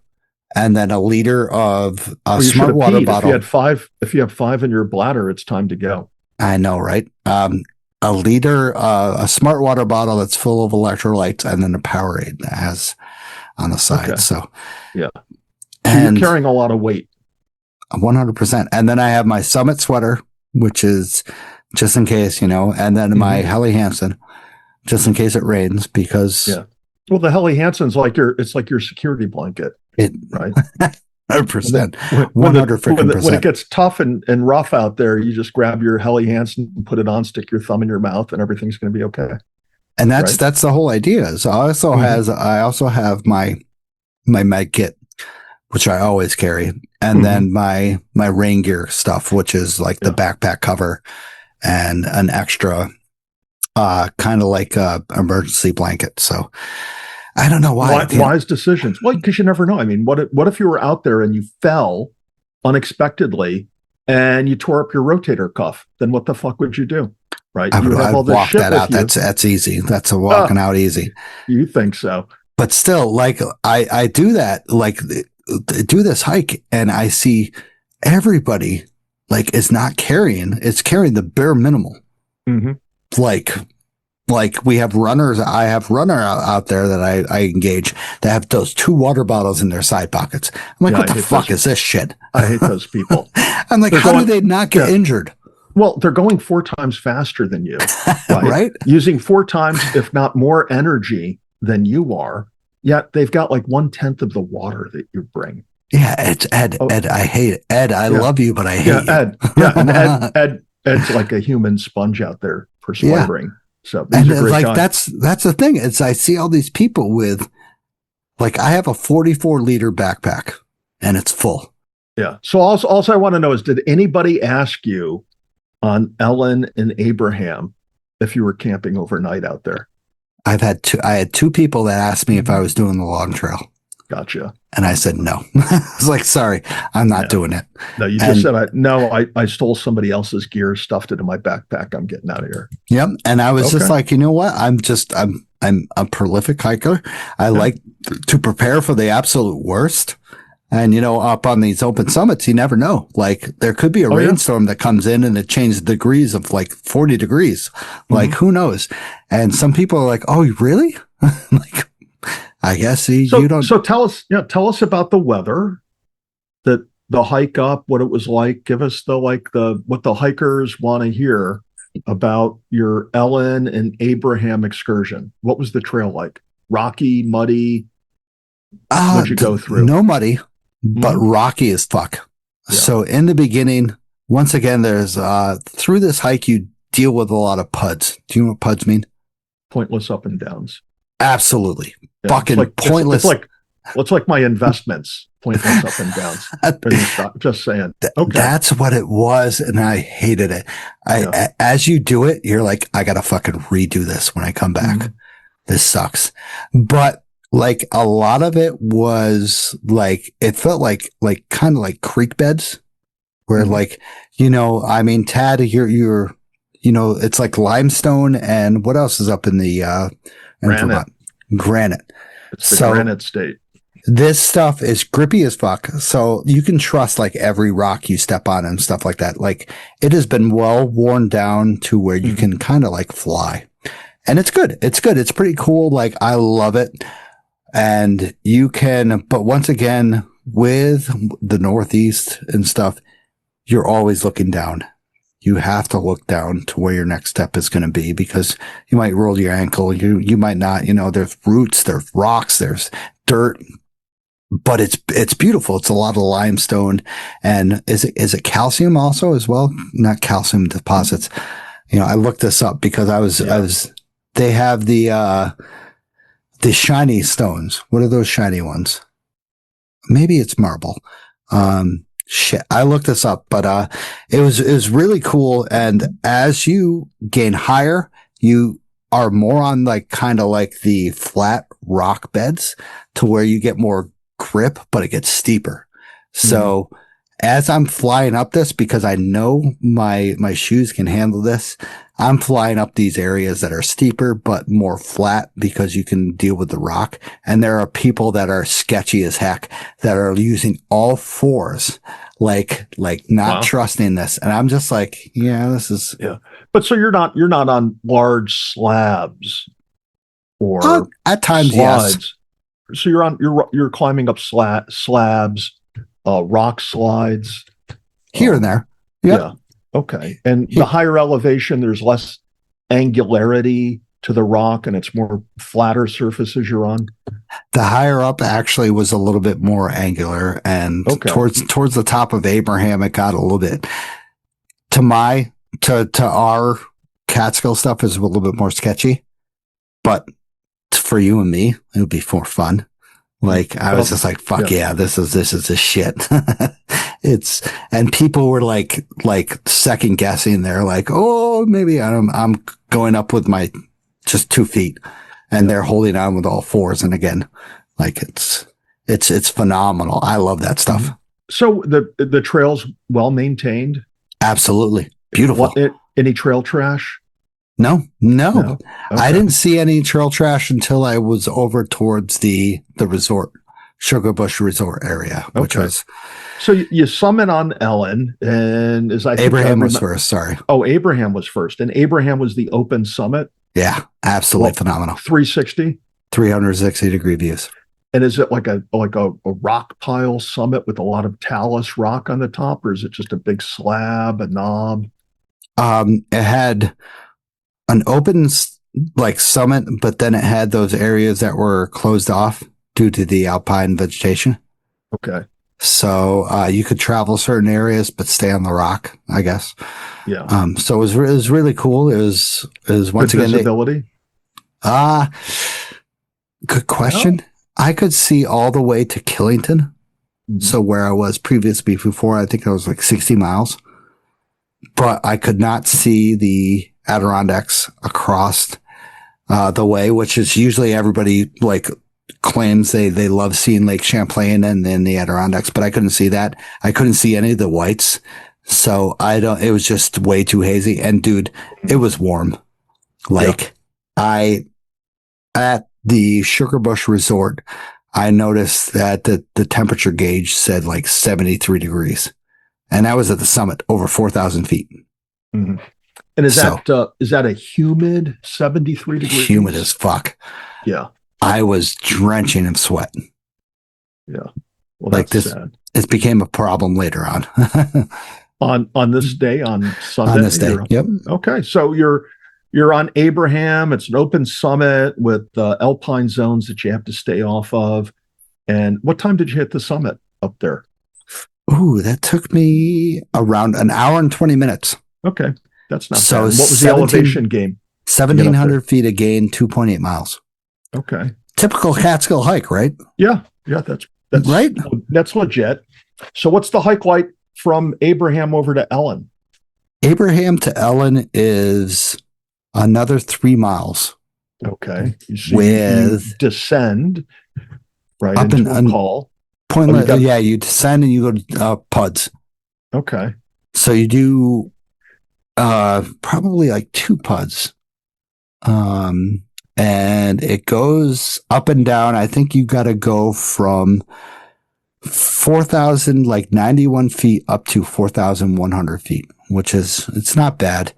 and then a liter of smart water bottle. If you have 5 in your bladder, it's time to go. I know, right? A liter, a smart water bottle that's full of electrolytes, and then a Powerade that has on the side. Okay. So you're carrying a lot of weight. 100%. And then I have my Summit sweater, which is just in case, and then my Helly Hansen, just in case it rains, because well, the Helly Hansen's like your security blanket, right? 100%. 100%. When it gets tough and rough out there, you just grab your Helly Hansen and put it on, stick your thumb in your mouth, and everything's going to be okay. And that's the whole idea. So I also have my med kit, which I always carry, and then my rain gear stuff, which is like the backpack cover and an extra kind of like a emergency blanket. So I don't know why. Wise decisions. Well, because you never know. I mean, what if you were out there and you fell unexpectedly and you tore up your rotator cuff? Then what the fuck would you do? Right? I would walk that out. That's easy. That's a walking out easy. You think so? But still, like I do that, like do this hike, and I see everybody like is not carrying. It's carrying the bare minimal. Like we have runners. I have runner out there that I engage that have those 2 water bottles in their side pockets. I'm like, what the fuck is this shit? I hate those people. I'm like, how do they not get injured? Well, they're going 4 times faster than you, right? Using 4 times, if not more energy than you are. Yet they've got like 1/10 of the water that you bring. Yeah, it's Ed. Ed, I hate it. Ed, I love you, but I hate you. Ed. Yeah, and Ed's like a human sponge out there perspiring. So and like that's the thing. It's I see all these people with, like, I have a 44 liter backpack and it's full. Yeah. So also I want to know is, did anybody ask you on Ellen and Abraham if you were camping overnight out there? I had 2 people that asked me if I was doing the long trail. Gotcha. And I said no. I was like, sorry, I'm not doing it. No, you just said I stole somebody else's gear, stuffed it in my backpack. I'm getting out of here. Yep. And I was just like, you know what? I'm a prolific hiker. I like to prepare for the absolute worst. And, up on these open summits, you never know. Like, there could be a rainstorm that comes in and it changes degrees of like 40 degrees. Like, who knows? And some people are like, oh, really? Like, I guess you don't. So tell us about the weather, the hike up, what it was like. Give us what the hikers want to hear about your Ellen and Abraham excursion. What was the trail like? Rocky, muddy? What'd you go through? No muddy, but rocky as fuck. Yeah. So in the beginning, once again, there's through this hike, you deal with a lot of PUDs. Do you know what PUDs mean? Pointless up and downs. Absolutely. Yeah, fucking pointless. It's like my investments, pointless up and downs. Just saying. Okay. That's what it was, and I hated it. As you do it, you're like, I gotta fucking redo this when I come back. Mm-hmm. This sucks. But like a lot of it was like, it felt like kind of like creek beds where like, I mean, Tad, you're it's like limestone, and what else is up in the granite. Granite. It's the granite state. This stuff is grippy as fuck. So you can trust like every rock you step on and stuff like that. Like it has been well worn down to where you can kind of like fly. And it's good. It's good. It's pretty cool. Like I love it. And you can, but once again, with the Northeast and stuff, you're always looking down. You have to look down to where your next step is going to be, because you might roll your ankle. You might not, there's roots, there's rocks, there's dirt, but it's beautiful. It's a lot of limestone. And is it calcium also as well? Not calcium deposits. I looked this up because they have the shiny stones. What are those shiny ones? Maybe it's marble. Shit, I looked this up, but it was really cool. And as you gain higher, you are more on like kind of like the flat rock beds to where you get more grip, but it gets steeper. So as I'm flying up this, because I know my shoes can handle this, I'm flying up these areas that are steeper, but more flat because you can deal with the rock. And there are people that are sketchy as heck that are using all fours, like not trusting this. And I'm just like, this is. Yeah. But so you're not on large slabs or at times, slides. Yes. So you're climbing up slabs, rock slides here and there. Yep. Yeah. Okay. And the higher elevation, there's less angularity to the rock and it's more flatter surfaces you're on. The higher up actually was a little bit more angular, and towards the top of Abraham, it got a little bit to our Catskill stuff is a little bit more sketchy, but for you and me, it would be more fun. Like I was just like, fuck yeah, this is the shit. And people were like second guessing. They're like, oh, maybe I'm going up with my just 2 feet, and they're holding on with all fours. And again, like it's phenomenal. I love that stuff. So the trail's well maintained. Absolutely beautiful. Any trail trash? No. Okay. I didn't see any trail trash until I was over towards the resort, Sugar Bush Resort area, which was. So you summit on Ellen, and Abraham was first. Sorry. Oh, Abraham was first, and Abraham was the open summit. Yeah, absolutely phenomenal. 360 degree views. And is it like a rock pile summit with a lot of talus rock on the top, or is it just a big slab, a knob? It had an open summit, but then it had those areas that were closed off due to the alpine vegetation. Okay. So you could travel certain areas, but stay on the rock, I guess. Yeah. So it was really cool. It was once Good again visibility. Good question. Oh. I could see all the way to Killington. Mm-hmm. So where I was previously before, I think I was like 60 miles, but I could not see the Adirondacks across the way, which is usually everybody like claims they love seeing Lake Champlain and then the Adirondacks, but I couldn't see that. I couldn't see any of the whites. So it was just way too hazy. And dude, it was warm. At the Sugar Bush Resort, I noticed that the temperature gauge said like 73 degrees. And that was at the summit, over 4,000 feet. Mm-hmm. And is that a humid 73 degrees? Humid as fuck. Yeah. I was drenching in sweat. Yeah. Well, like that's this, sad. it became a problem later on. On this day, on Sunday. On this day, yep. Okay, so you're on Abraham. It's an open summit with alpine zones that you have to stay off of. And what time did you hit the summit up there? Ooh, that took me around an hour and 20 minutes. Okay, that's not so bad. And what was the elevation gain? 1,700 feet a gain, 2.8 miles. Okay. Typical Catskill hike, right? Yeah, that's right. That's legit. So what's the hike like from Abraham over to Ellen? Abraham to Ellen is another 3 miles. Okay. You descend right up into a call. Pointless. You descend and you go to PUDs. Okay. So you do probably like 2 PUDs. And it goes up and down. I think you got to go from 4,091 feet up to 4,100 feet, which it's not bad.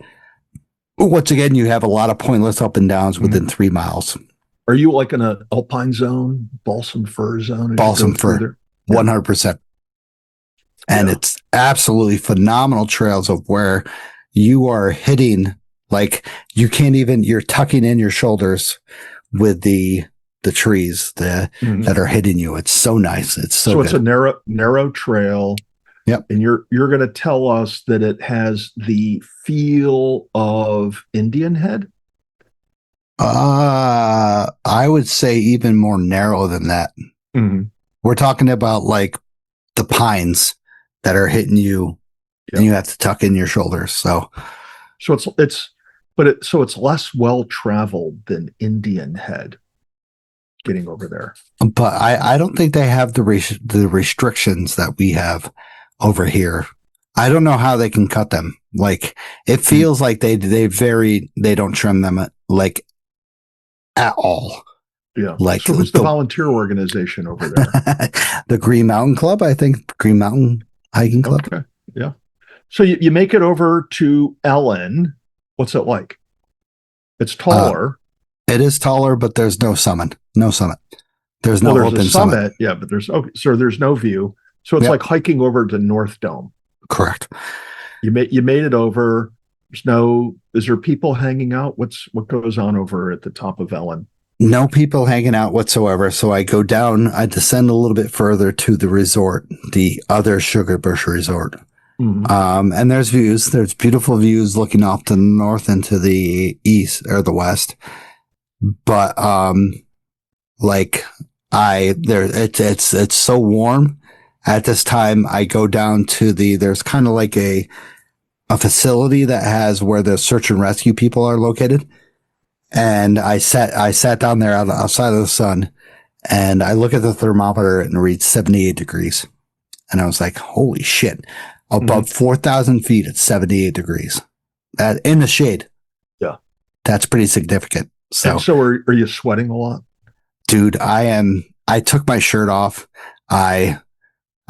Once again, you have a lot of pointless up and downs within 3 miles. Are you like in an alpine zone, balsam fir zone? Balsam fir, 100%. And it's absolutely phenomenal trails of where you are hitting, like you can't even, you're tucking in your shoulders with the trees that are hitting you. It's so nice. It's so it's a narrow trail. Yep. And you're going to tell us that it has the feel of Indian Head? I would say even more narrow than that. Mm-hmm. We're talking about like the pines that are hitting you and you have to tuck in your shoulders. So it's less well traveled than Indian Head getting over there. But I don't think they have the restrictions that we have over here. I don't know how they can cut them. Like it feels like they don't trim them like at all. Yeah. Like so who's the volunteer organization over there? The Green Mountain Club, I think. Green Mountain Hiking Club. Okay. Yeah. So you make it over to Ellen. What's it like? It's taller. It is taller, but there's no summit. No summit. There's no there's open a summit. Yeah, but there's no view. So it's like hiking over to North Dome. Correct. You made it over. Is there people hanging out? What goes on over at the top of Ellen? No people hanging out whatsoever. So I go down, I descend a little bit further to the resort, the other Sugar Bush Resort. Mm-hmm. And there's views. There's beautiful views looking off to the north and to the east or the west. But it's so warm at this time. I go down to there's kind of like a facility that has where the search and rescue people are located. And I sat down there outside of the sun and I look at the thermometer and it reads 78 degrees. And I was like, holy shit, above 4,000 feet, it's 78 degrees in the shade. Yeah. That's pretty significant. So are you sweating a lot? Dude, I took my shirt off. I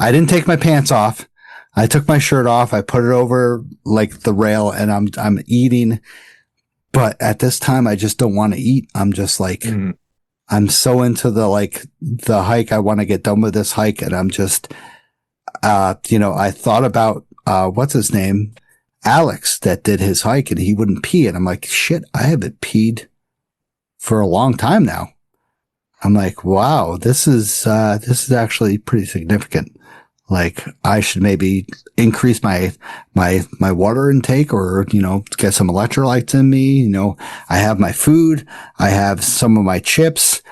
didn't take my pants off. I took my shirt off. I put it over like the rail and I'm eating. But at this time, I just don't want to eat. I'm just like, I'm so into the hike. I want to get done with this hike. And I'm just, I thought about, what's his name? Alex that did his hike and he wouldn't pee. And I'm like, shit, I haven't peed for a long time now. I'm like, wow, this is actually pretty significant. Like I should maybe increase my water intake or, get some electrolytes in me. I have my food. I have some of my chips,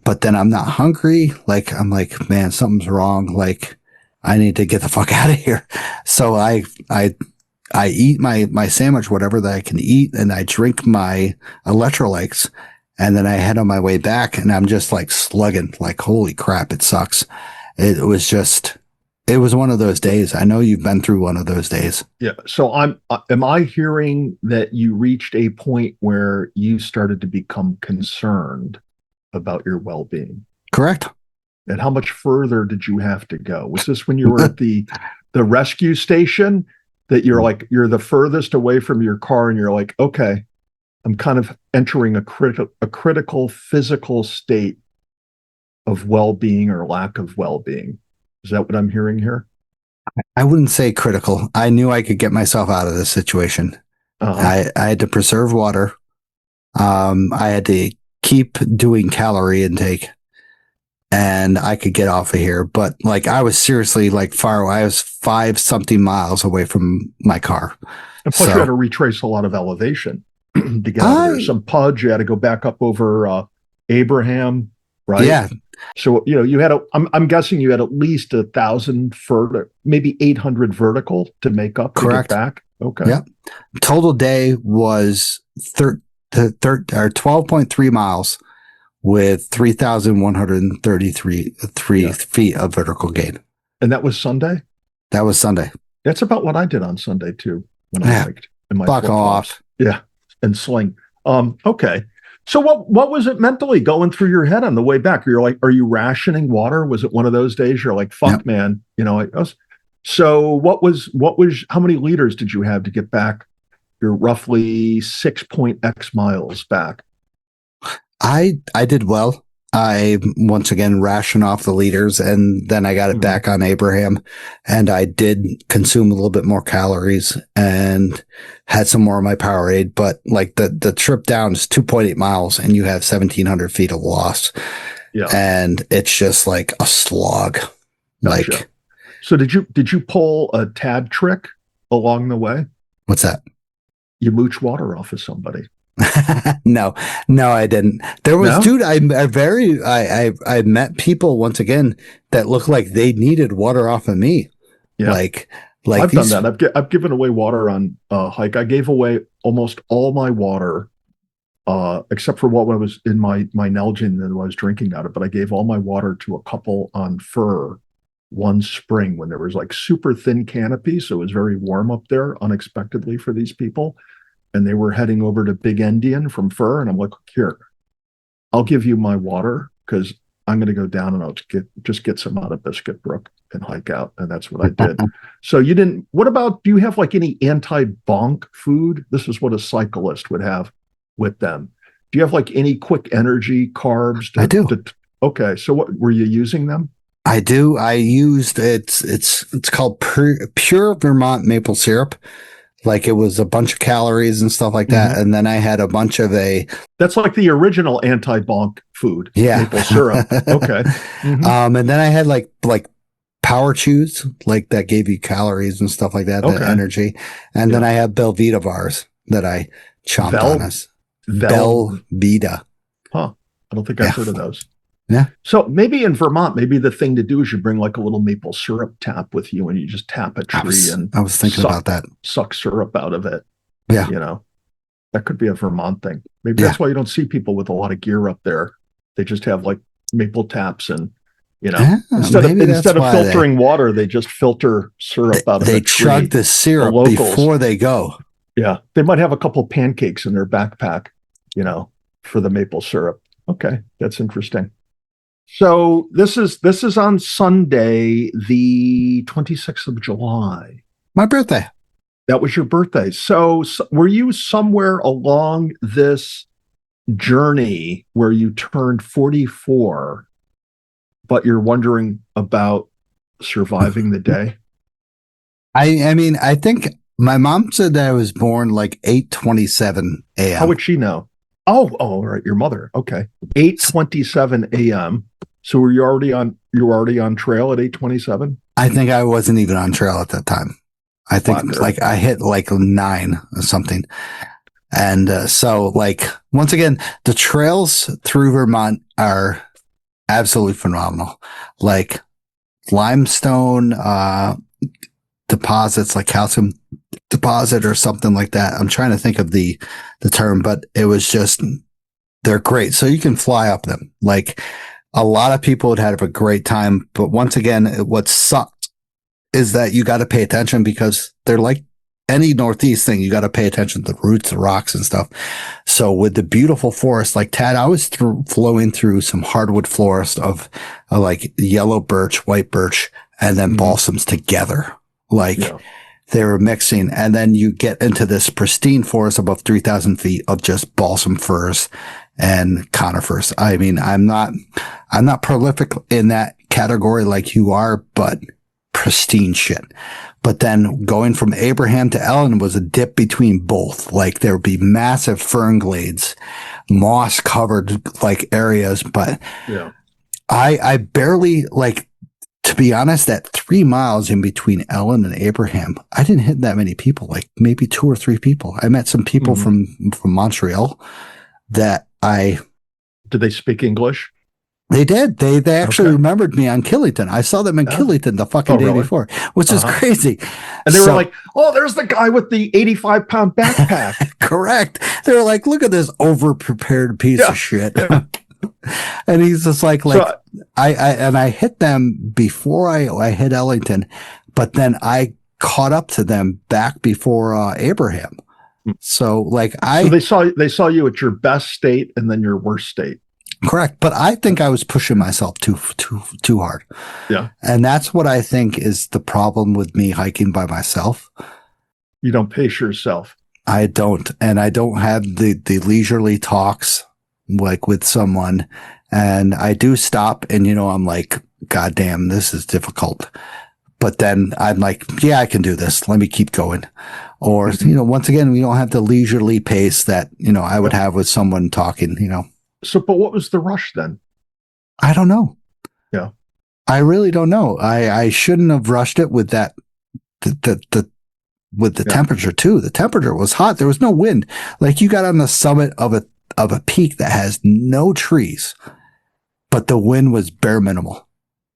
but then I'm not hungry. Like, I'm like, man, something's wrong. Like I need to get the fuck out of here. So I eat my sandwich, whatever that I can eat, and I drink my electrolytes. And then I head on my way back and I'm just like slugging, like, holy crap, it sucks. It was one of those days. I know you've been through one of those days. Yeah. So am I hearing that you reached a point where you started to become concerned about your well-being? Correct. And how much further did you have to go? Was this when you were at the rescue station that you're the furthest away from your car and you're like, okay, I'm kind of entering a critical physical state of well-being or lack of well-being. Is that what I'm hearing here? I wouldn't say critical. I knew I could get myself out of this situation. I had to preserve water. I had to keep doing calorie intake, and I could get off of here. But like, I was seriously like far away. I was 5-something miles away from my car. And plus, you had to retrace a lot of elevation to get out of there. Some pudge. You had to go back up over Abraham, right? Yeah. So you had I'm guessing you had at least 1,000 maybe 800 vertical to make up. Correct. To get back. Okay. Yep. Total day was 12.3 miles with 3,133 feet of vertical gain. And that was Sunday? That was Sunday. That's about what I did on Sunday too. When I hiked in my buckle off. Yeah. And sling. Okay. So what was it mentally going through your head on the way back? You're like, are you rationing water? Was it one of those days you're like, fuck, man, so how many liters did you have to get back? You're roughly 6.x miles back. I did well. I once again rationed off the liters, and then I got it back on Abraham, and I did consume a little bit more calories and had some more of my Powerade. But like the trip down is 2.8 miles, and you have 1,700 feet of loss. Yeah, and it's just like a slog. Gotcha. Like, so did you pull a Tad trick along the way? What's that? You mooch water off of somebody. No, I didn't. There was, dude, I met people once again that looked like they needed water off of me. Yeah. Like I've done that. I've given away water on a hike. I gave away almost all my water, except for what was in my Nalgene that I was drinking out of, but I gave all my water to a couple on Fur one spring when there was like super thin canopy. So it was very warm up there unexpectedly for these people. And they were heading over to Big Endian from Fur. And I'm like, here, I'll give you my water because I'm going to go down and I'll just get some out of Biscuit Brook and hike out. And that's what I did. So what about, do you have like any anti-bonk food? This is what a cyclist would have with them. Do you have like any quick energy carbs? I do. Okay. So what were you using them? I do. I used, it's called pure Vermont maple syrup. Like it was a bunch of calories and stuff like that. And then I had a bunch of that's like the original anti-bonk food. Yeah. Maple syrup. Okay. And then I had like Power Chews, like that gave you calories and stuff like that, that energy. And then I have Belvita bars that I chomped on us. Belvita. Huh. I don't think I've heard of those. Yeah. So maybe in Vermont, maybe the thing to do is you bring like a little maple syrup tap with you and you just tap a tree I was thinking about that. Suck syrup out of it. Yeah. That could be a Vermont thing. Maybe that's why you don't see people with a lot of gear up there. They just have like maple taps and, instead of filtering water, they just filter syrup out of it. They chug the syrup before they go. Yeah. They might have a couple pancakes in their backpack, for the maple syrup. Okay. That's interesting. So this is on Sunday, the 26th of July. My birthday. That was your birthday. So were you somewhere along this journey where you turned 44, but you're wondering about surviving the day? I mean, I think my mom said that I was born like 8:27 a.m. How would she know? Oh, right, your mother. Okay. 8:27 a.m. So were you already on trail at 8:27? I think I wasn't even on trail at that time. I think like I hit like 9 or something. And so like, once again, the trails through Vermont are absolutely phenomenal. Like limestone deposits, like calcium deposit or something like that. I'm trying to think of the term, but it was just, they're great. So you can fly up them. Like a lot of people would have a great time. But once again, what sucked is that you got to pay attention because they're like any Northeast thing. You got to pay attention to the roots, the rocks and stuff. So with the beautiful forest, like Tad, I was flowing through some hardwood forest of like yellow birch, white birch, and then balsams together. Like they were mixing. And then you get into this pristine forest above 3,000 feet of just balsam firs and conifers. I mean, I'm not prolific in that category like you are, but pristine shit. But then going from Abraham to Ellen was a dip between both. Like there would be massive fern glades, moss covered like areas. But yeah, I barely, like, to be honest, that 3 miles in between Ellen and Abraham, I didn't hit that many people, like maybe 2 or 3 people. I met some people from Montreal that Did they speak English? They did. They actually remembered me on Killington. I saw them in Killington the fucking day before, which is crazy. And they were like, "Oh, there's the guy with the 85-pound backpack." Correct. They were like, "Look at this over-prepared piece of shit." Yeah. And he's just like, I hit them before I hit Ellington, but then I caught up to them back before Abraham. So like so they saw you at your best state and then your worst state. Correct. But I think I was pushing myself too hard. Yeah. And that's what I think is the problem with me hiking by myself. You don't pace yourself. I don't. And I don't have the leisurely talks like with someone. And I do stop and, I'm like, God damn, this is difficult. But then I'm like, yeah, I can do this. Let me keep going. Or, once again, we don't have the leisurely pace that, I would have with someone talking, So, but what was the rush then? I don't know. Yeah. I really don't know. I shouldn't have rushed it with that, with the temperature too. The temperature was hot. There was no wind. Like you got on the summit of a peak that has no trees, but the wind was bare minimal.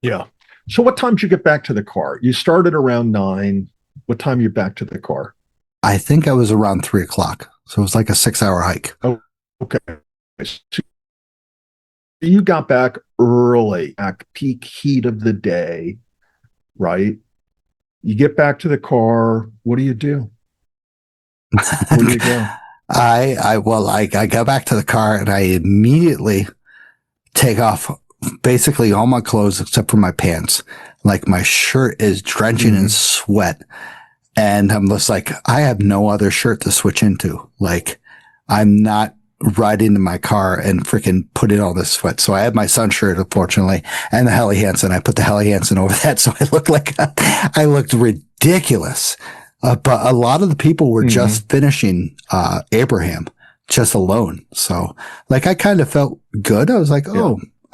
Yeah. So what time did you get back to the car? You started around 9. What time you back to the car? I think I was around 3:00. So it was like a 6-hour hike. Oh, okay. So you got back early at peak heat of the day, right? You get back to the car. What do you do? Where do you go? I go back to the car and I immediately take off basically all my clothes except for my pants. Like my shirt is drenching in sweat. And I'm just like, I have no other shirt to switch into. Like I'm not riding in my car and freaking put in all this sweat. So I had my sun shirt, unfortunately, and the Helly Hansen. I put the Helly Hansen over that. So I looked ridiculous. But a lot of the people were just finishing, Abraham just alone. So like, I kind of felt good. I was like,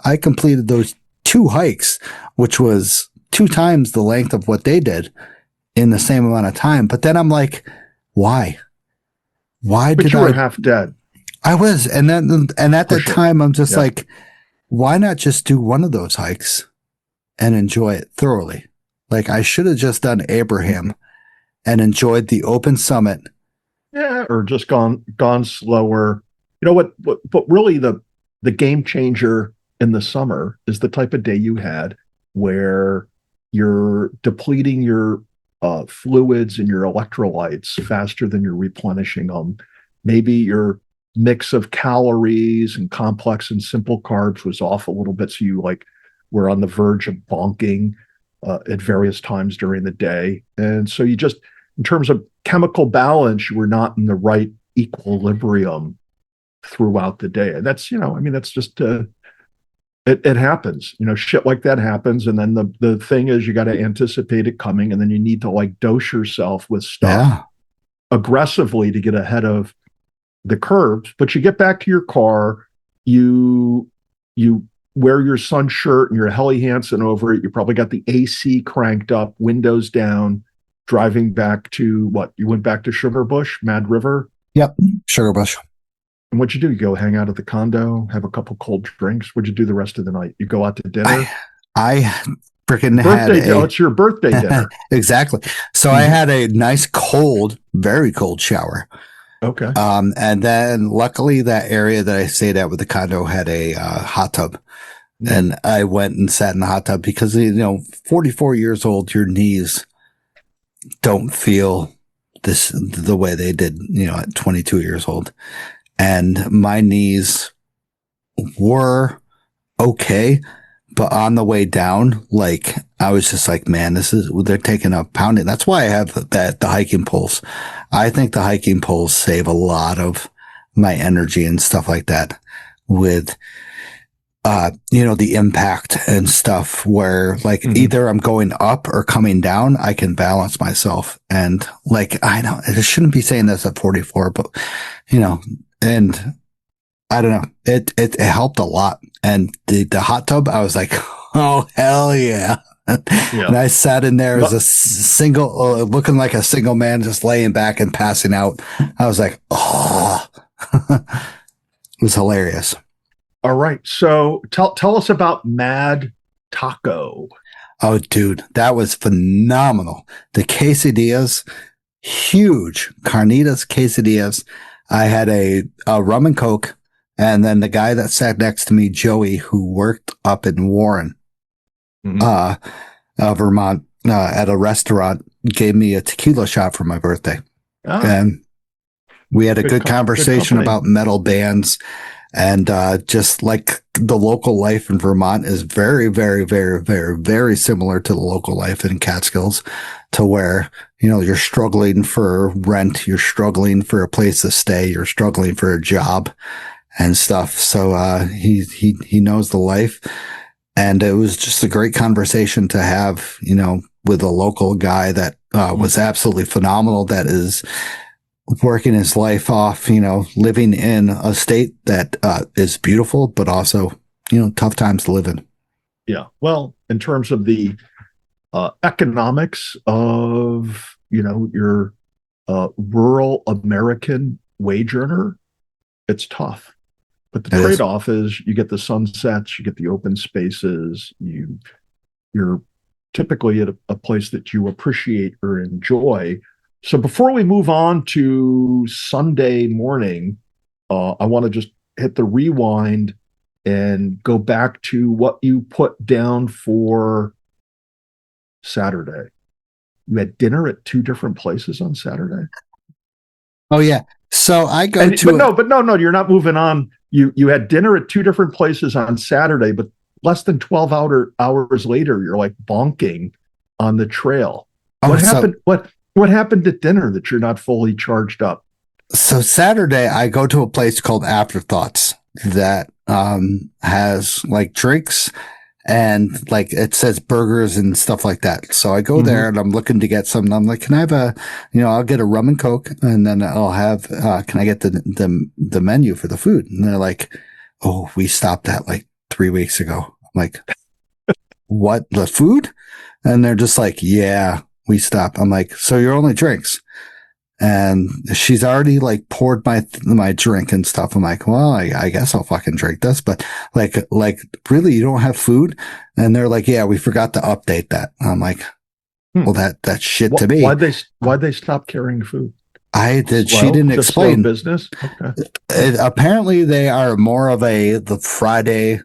I completed those 2 hikes, which was 2 times the length of what they did in the same amount of time. But then I'm like, why? But you were half dead. I was. And at that time, I'm just like, why not just do one of those hikes and enjoy it thoroughly? Like I should have just done Abraham and enjoyed the open summit. Yeah. Or just gone slower. You know what really the game changer in the summer is the type of day you had where you're depleting your fluids and your electrolytes faster than you're replenishing them. Maybe your mix of calories and complex and simple carbs was off a little bit. So you were on the verge of bonking at various times during the day. And so you just, in terms of chemical balance, you were not in the right equilibrium throughout the day. And that's, that's just, it happens, shit like that happens. And then the thing is you got to anticipate it coming. And then you need to dose yourself with stuff aggressively to get ahead of the curbs. But you get back to your car, you wear your sun shirt and your Helly Hansen over it. You probably got the AC cranked up, windows down, driving back to you went back to Sugarbush, Mad River? Yep, Sugarbush. And what'd you do? You go hang out at the condo, have a couple cold drinks. What'd you do the rest of the night? You go out to dinner? I freaking it's your birthday dinner. Exactly. So I had a nice very cold shower. Okay. And then luckily that area that I stayed at with the condo had a hot tub. And I went and sat in the hot tub because, 44 years old, your knees don't feel the way they did, at 22 years old. And my knees were okay, But on the way down, like I was just like, man, they're taking a pounding. That's why I have the hiking poles. I think the hiking poles save a lot of my energy and stuff like that with, the impact and stuff where like either I'm going up or coming down, I can balance myself. And like, I know I shouldn't be saying this at 44, but and I don't know, it helped a lot. And the hot tub, I was like, oh, hell yeah. And I sat in there as a single, looking like a single man, just laying back and passing out. I was like, oh, it was hilarious. All right. So tell us about Mad Taco. Oh, dude, that was phenomenal. The quesadillas, huge carnitas quesadillas. I had a rum and Coke, and then the guy that sat next to me, Joey, who worked up in Warren, Vermont, at a restaurant, gave me a tequila shot for my birthday. And we had a good conversation about metal bands. And just like the local life in Vermont is very, very, very, very, very similar to the local life in Catskills, to where, you're struggling for rent, you're struggling for a place to stay, you're struggling for a job and stuff. So he knows the life. And it was just a great conversation to have, with a local guy that was absolutely phenomenal, that is working his life off, living in a state that is beautiful, but also, tough times to live in. Yeah. Well, in terms of the economics of, your rural American wage earner, it's tough. But the trade-off is you get the sunsets, you get the open spaces, you're typically at a place that you appreciate or enjoy. So before we move on to Sunday morning, I want to just hit the rewind and go back to what you put down for Saturday. You had dinner at 2 different places on Saturday. Oh yeah. So I go but no, you're not moving on. You had dinner at 2 different places on Saturday, but less than 12 hours later, you're like bonking on the trail. What happened? What happened at dinner that you're not fully charged up? So Saturday, I go to a place called Afterthoughts that has like drinks and like it says burgers and stuff like that. So I go there and I'm looking to get some. And I'm like, can I have I'll get a rum and Coke, and then I'll have. Can I get the menu for the food? And they're like, oh, we stopped that like 3 weeks ago. I'm like, what, the food? And they're just like, yeah. We stopped. I'm like, so your only drinks? And she's already like poured my drink and stuff. I'm like, well, I guess I'll fucking drink this, but like really, you don't have food? And they're like, yeah, we forgot to update that. I'm like, well, that's shit to me. Why'd they stop carrying food? She didn't explain. Business. Okay. Apparently they are more of the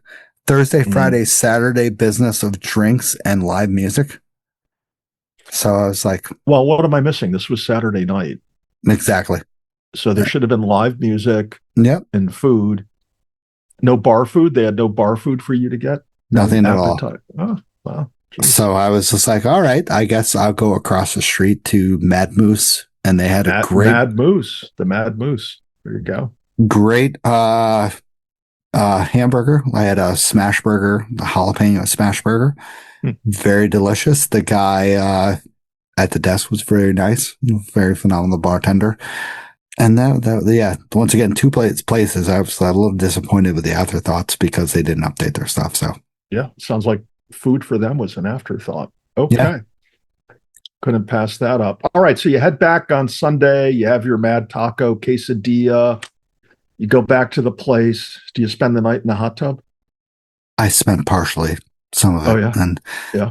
Thursday, Friday, Saturday business of drinks and live music. So I was like, well, what am I missing? This was Saturday night. Exactly. So there should have been live music and food. No bar food. They had no bar food for you to get? Nothing at all. Oh, wow. Geez. So I was just like, all right, I guess I'll go across the street to Mad Moose. And they had a great Mad Moose. The Mad Moose. There you go. Great hamburger. I had a smash burger, the jalapeno smash burger. Very delicious. The guy at the desk was very nice, very phenomenal bartender. And that once again, 2 places. I was a little disappointed with the Afterthoughts because they didn't update their stuff. So yeah, sounds like food for them was an afterthought. Okay. Yeah. Couldn't pass that up. All right. So you head back on Sunday, you have your Mad Taco quesadilla, you go back to the place. Do you spend the night in the hot tub? I spent partially some of it. Oh, yeah. And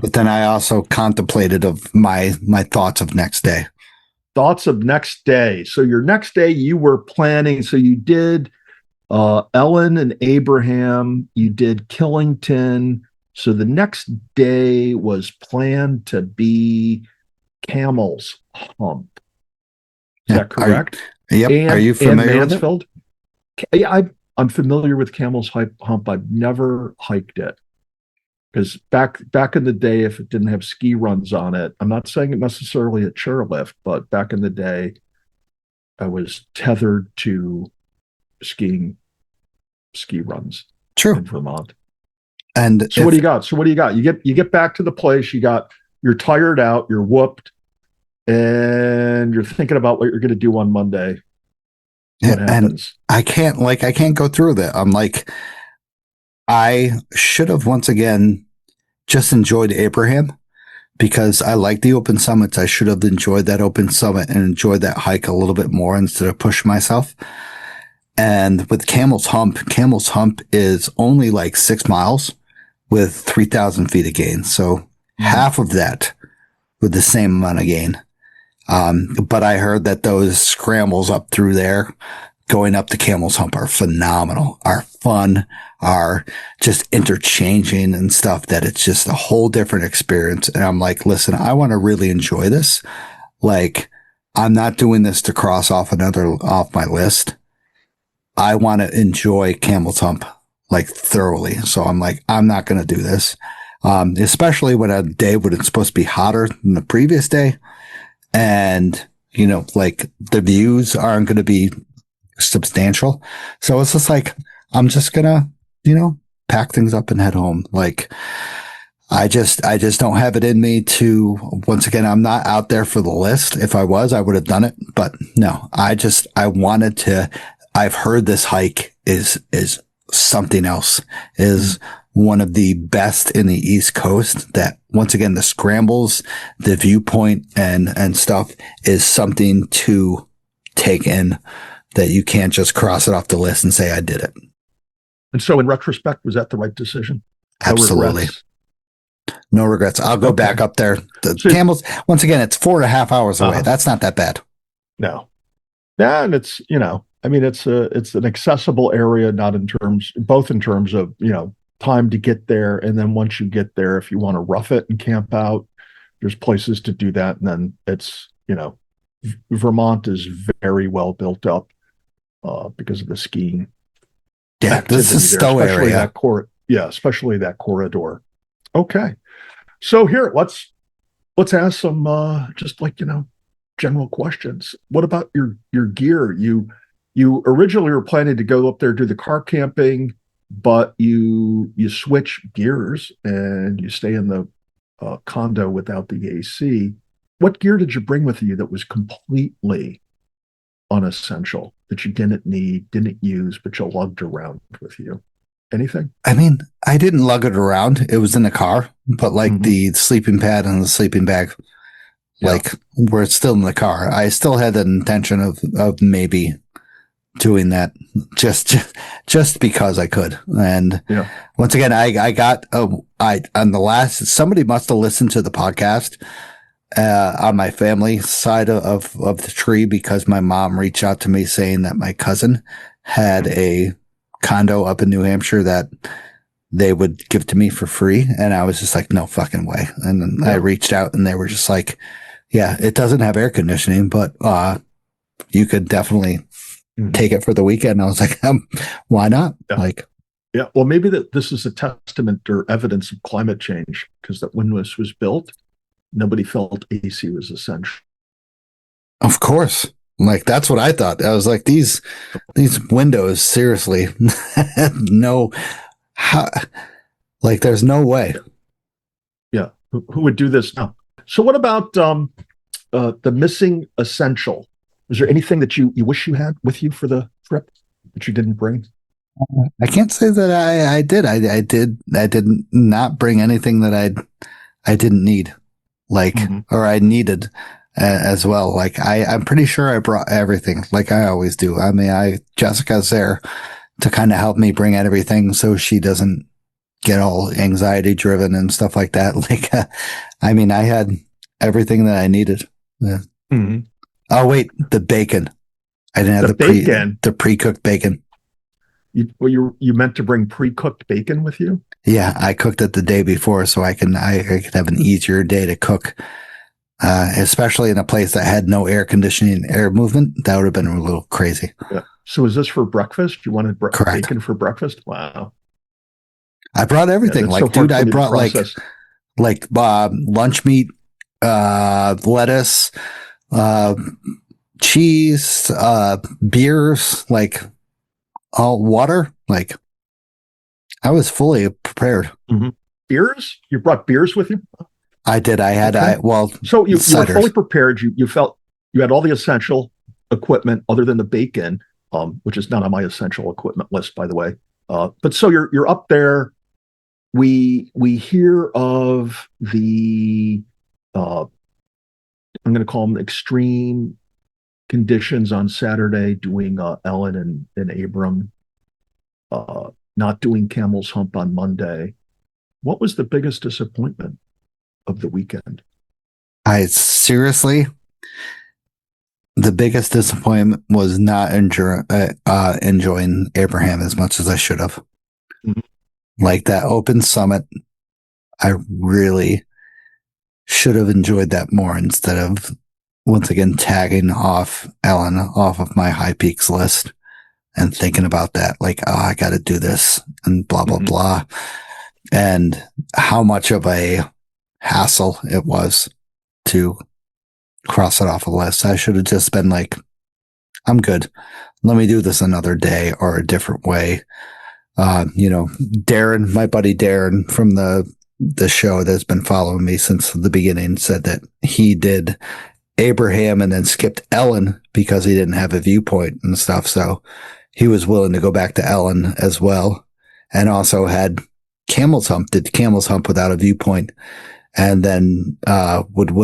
but then I also contemplated of my thoughts of next day. Thoughts of next day. So your next day you were planning. So you did Ellen and Abraham, you did Killington. So the next day was planned to be Camel's Hump. Is that correct? Are you familiar with Mansfield? Yeah, I'm familiar with Camel's Hump. I've never hiked it. Because back in the day, if it didn't have ski runs on it, I'm not saying it necessarily a chairlift, but back in the day, I was tethered to ski runs in Vermont. And what do you got? You get back to the place, you're tired out, you're whooped, and you're thinking about what you're going to do on Monday. What happens? And I can't go through that. I'm like, I should have once again just enjoyed Abraham because I like the open summits. I should have enjoyed that open summit and enjoyed that hike a little bit more instead of push myself. And with Camel's Hump is only like 6 miles with 3,000 feet of gain. So half of that with the same amount of gain. But I heard that those scrambles up through there going up to Camel's Hump are phenomenal, are fun, are just interchanging and stuff, that it's just a whole different experience. And I'm like, listen, I want to really enjoy this. Like, I'm not doing this to cross off my list. I want to enjoy Camel's Hump like thoroughly. So I'm like, I'm not going to do this. Especially when a day when it's supposed to be hotter than the previous day. And, like the views aren't going to be substantial. So it's just like, I'm just going to, pack things up and head home. Like, I just don't have it in me to, once again, I'm not out there for the list. If I was, I would have done it. But no, I wanted to, I've heard this hike is something else, is one of the best in the East Coast. That once again, the scrambles, the viewpoint and stuff is something to take in, that you can't just cross it off the list and say, I did it. And so in retrospect, was that the right decision? Absolutely. No regrets. I'll go back up there. The Camels, once again, it's 4.5 hours away. That's not that bad. No. Yeah, and it's, it's an accessible area, both in terms of, time to get there. And then once you get there, if you want to rough it and camp out, there's places to do that. And then it's, Vermont is very well built up because of the skiing. Yeah, this is Stowe area. Especially that corridor. Okay. So here, let's ask some just like, general questions. What about your gear? You originally were planning to go up there, do the car camping, but you switch gears and you stay in the condo without the AC. What gear did you bring with you that was completely unessential, that you didn't need, didn't use, but you lugged around with you? Anything? I mean, I didn't lug it around. It was in the car, but like the sleeping pad and the sleeping bag, like were still in the car. I still had the intention of maybe doing that just because I could. And once again, I got on the last, somebody must have listened to the podcast on my family side of the tree, because my mom reached out to me saying that my cousin had a condo up in New Hampshire that they would give to me for free. And I was just like, no fucking way. And then I reached out and they were just like, yeah, it doesn't have air conditioning, but you could definitely take it for the weekend. And I was like, why not? Well, maybe this is a testament or evidence of climate change, because that when this was built, nobody felt AC was essential. Of course. Like, that's what I thought. I was like, these windows, seriously, there's no way. Yeah. Who would do this now? So what about the missing essential? Was there anything that you wish you had with you for the trip that you didn't bring? I can't say that I did. I did not bring anything that I didn't need, or I needed as well. Like, I'm pretty sure I brought everything, like I always do. I mean, Jessica's there to kind of help me bring everything so she doesn't get all anxiety driven and stuff like that. Like, I mean, I had everything that I needed. Yeah. Mm-hmm. Oh wait, the bacon. I didn't have the pre-cooked bacon. You meant to bring pre-cooked bacon with you? Yeah, I cooked it the day before so I could have an easier day to cook. Especially in a place that had no air conditioning, air movement. That would have been a little crazy. Yeah. So is this for breakfast? You wanted bacon for breakfast? Wow. I brought everything. Yeah, like, so dude, I hard for me to brought process. like lunch meat, lettuce, cheese, beers, like all water. Like, I was fully prepared. Mm-hmm. Beers? You brought beers with you? I did. I had, Okay. So you were fully prepared. You felt you had all the essential equipment other than the bacon, which is not on my essential equipment list, by the way. But so you're up there. We hear of the I'm going to call them extreme conditions on Saturday, doing Ellen and Abram, not doing Camel's Hump on Monday. What was the biggest disappointment of the weekend? The biggest disappointment was not enjoying Abraham as much as I should have. Mhm. Like that open summit, I really should have enjoyed that more instead of once again tagging off Ellen off of my high peaks list and thinking about that, like, oh, I got to do this and blah, blah, blah. And how much of a hassle it was to cross it off a list. I should have just been like, I'm good. Let me do this another day or a different way. Darren, my buddy Darren from the show that's been following me since the beginning, said that he did Abraham and then skipped Ellen because he didn't have a viewpoint and stuff. So he was willing to go back to Ellen as well. And also had did Camel's Hump without a viewpoint. And then would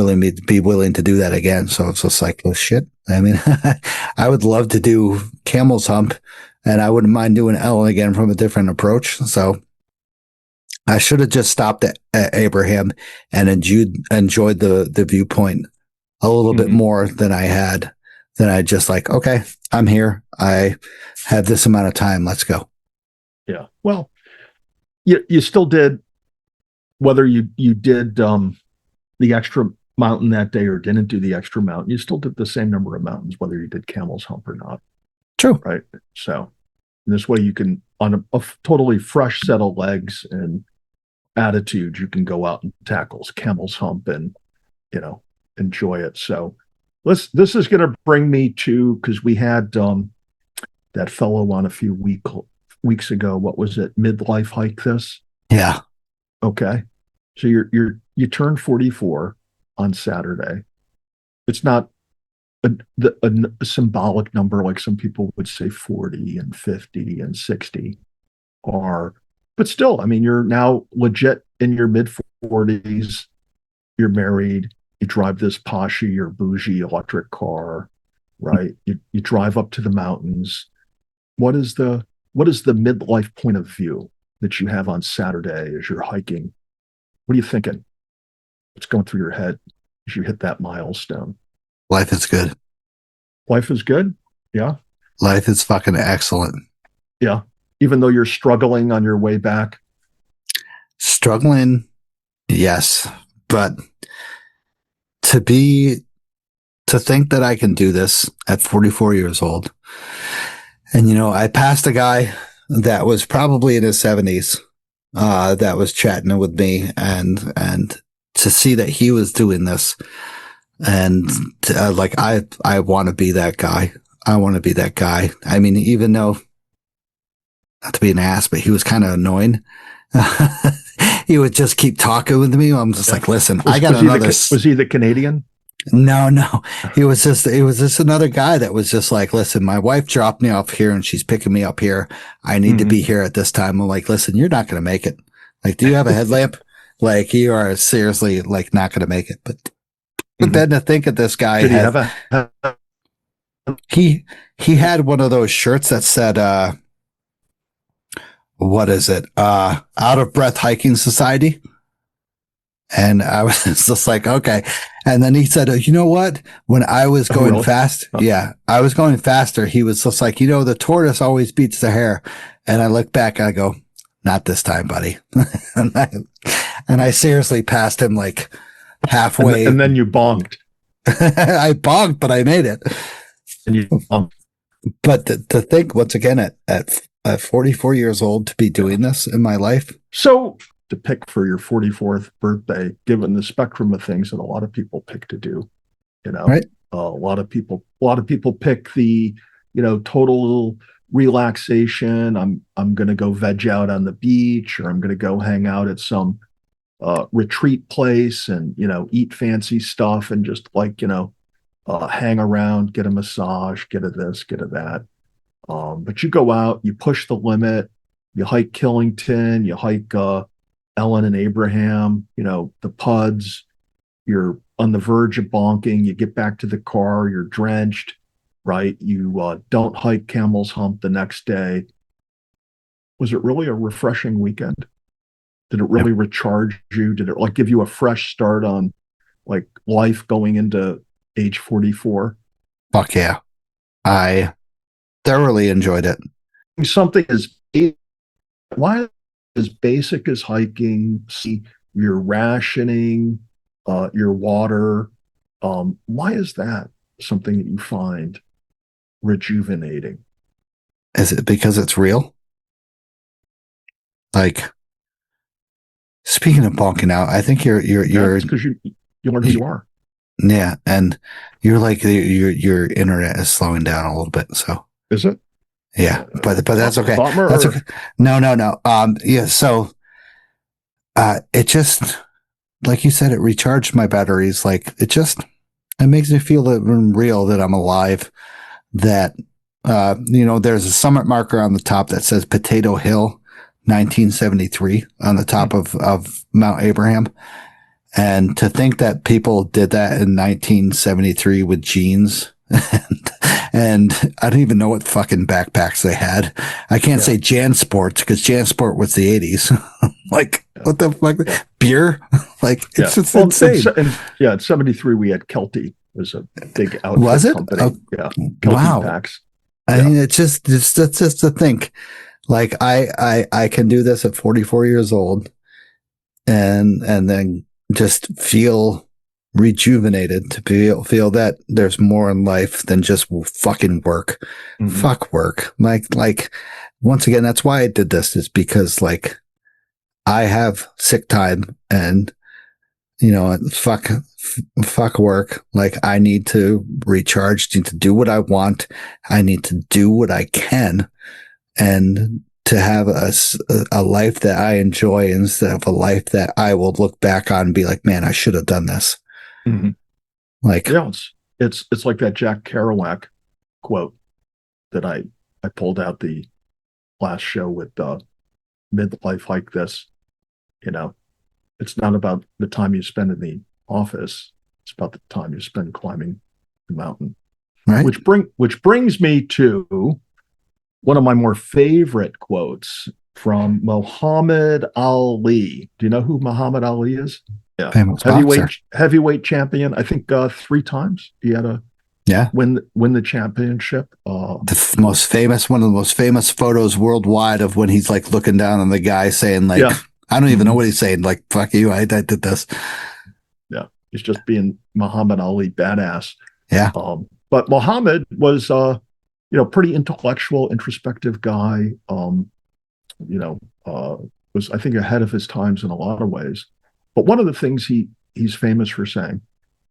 be willing to do that again. So it's just like, well, shit. I mean, I would love to do Camel's Hump, and I wouldn't mind doing Ellen again from a different approach. So I should have just stopped at Abraham and enjoyed the viewpoint a little bit more than I had. Then I just like, okay, I'm here. I have this amount of time. Let's go. Yeah. Well, you still did, whether you did the extra mountain that day or didn't do the extra mountain, you still did the same number of mountains, whether you did Camel's Hump or not. True. Right. So this way you can, on a totally fresh set of legs and attitude, you can go out and tackle Camel's Hump and, enjoy it. So this is going to bring me to, because we had that fellow on a few weeks ago. What was it? Midlife hike this? Yeah. Okay. So you turned 44 on Saturday. It's not a symbolic number like some people would say 40 and 50 and 60 are, but still, I mean, you're now legit in your mid 40s. You're married. You drive this poshy or bougie electric car, right? You drive up to the mountains. What is the midlife point of view that you have on Saturday as you're hiking? What are you thinking? What's going through your head as you hit that milestone? Life is good. Life is good? Yeah. Life is fucking excellent. Yeah. Even though you're struggling on your way back? Struggling, yes. But to think that I can do this at 44 years old. And, I passed a guy that was probably in his 70s that was chatting with me, and to see that he was doing this, and I want to be that guy. I want to be that guy. I mean, even though, not to be an ass, but he was kind of annoying. He would just keep talking with me. I'm just like, listen, I got another. Was he the Canadian? No. It was just another guy that was just like, listen, my wife dropped me off here and she's picking me up here. I need to be here at this time. I'm like, listen, you're not going to make it. Like, do you have a headlamp? Like, you are seriously like not going to make it. But then to think of this guy, he had one of those shirts that said, what is it? Out of Breath Hiking Society. And I was just like, okay. And then he said, you know what? When I was going fast, I was going faster. He was just like, the tortoise always beats the hare. And I look back and I go, not this time, buddy. and I seriously passed him like halfway. And then you bonked. I bonked, but I made it. And you bonked. But to think once again at at 44 years old to be doing this in my life. So to pick for your 44th birthday, given the spectrum of things that a lot of people pick to do, right? A lot of people pick the, total relaxation. I'm going to go veg out on the beach, or I'm going to go hang out at some retreat place and, eat fancy stuff and just hang around, get a massage, get a this, get a that. But you go out, you push the limit, you hike Killington, you hike Ellen and Abraham, the Puds, you're on the verge of bonking, you get back to the car, you're drenched, right? You don't hike Camel's Hump the next day. Was it really a refreshing weekend? Did it really recharge you? Did it give you a fresh start on life going into age 44? Fuck yeah. I thoroughly enjoyed it. Something why as basic as hiking, see your rationing, your water. Why is that something that you find rejuvenating? Is it because it's real? Speaking of bonking out, I think you're because you learn who you are. Yeah, and you're your internet is slowing down a little bit. So is it? Yeah, but that's okay. That's okay. No. Yeah. So, it just, like you said, it recharged my batteries. It makes me feel that I'm real, that I'm alive. That, there's a summit marker on the top that says Potato Hill, 1973 on the top of Mount Abraham. And to think that people did that in 1973 with jeans and I don't even know what fucking backpacks they had. I can't say JanSports because JanSport was the 80s. What the fuck? Beer? It's just insane. In 73 we had Kelty. It was a big outfit company. Kelty packs. I mean, it's just to think, I can do this at 44 years old and then just feel rejuvenated, to feel that there's more in life than just fucking work. Mm-hmm. Fuck work. Once again, that's why I did this, is because I have sick time and fuck work. I need to recharge, need to do what I want. I need to do what I can and to have a life that I enjoy instead of a life that I will look back on and be like, man, I should have done this. Mm-hmm. It's like that Jack Kerouac quote that I pulled out the last show with Midlife Hike This. It's not about the time you spend in the office. It's about the time you spend climbing the mountain. Right. Which brings me to one of my more favorite quotes from Muhammad Ali. Do you know who Muhammad Ali is? Yeah, heavyweight champion. I think 3 times he had win the championship. One of the most famous photos worldwide of when he's looking down on the guy saying I don't even know what he's saying. Fuck you, I did this. Yeah, he's just being Muhammad Ali badass. Yeah. But Muhammad was pretty intellectual, introspective guy. Was I think ahead of his times in a lot of ways. But one of the things he's famous for saying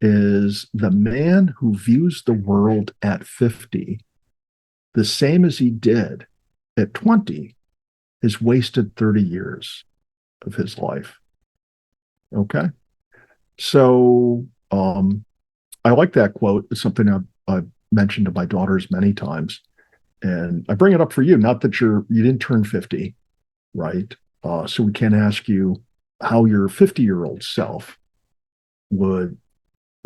is the man who views the world at 50 the same as he did at 20 has wasted 30 years of his life. Okay. So I like that quote. It's something I've mentioned to my daughters many times. And I bring it up for you, not that you didn't turn 50, right? So we can't ask you how your 50-year-old self would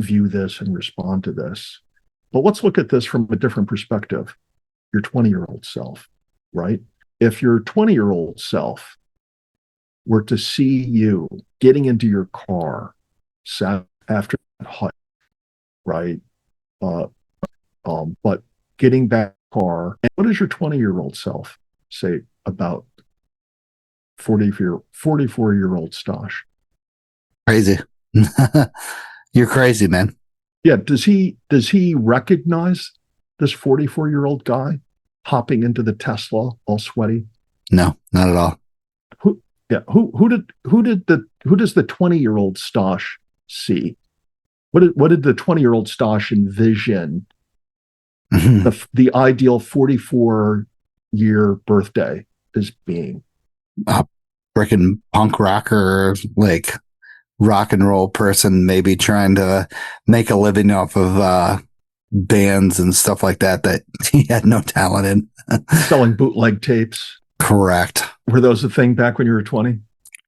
view this and respond to this. But let's look at this from a different perspective. Your 20-year-old self, right? If your 20-year-old self were to see you getting into your car after that hike, right? But getting back in the car, what does your 20-year-old self say about 44-year-old Stosh? Crazy. You're crazy, man. Yeah. Does he recognize this 44-year-old guy hopping into the Tesla all sweaty? No, not at all. Who does the 20-year-old Stosh see? What did the 20-year-old Stosh envision the ideal 44-year birthday as being? A freaking punk rocker, like rock and roll person, maybe trying to make a living off of bands and stuff like that he had no talent in. Selling bootleg tapes. Correct. Were those a thing back when you were 20?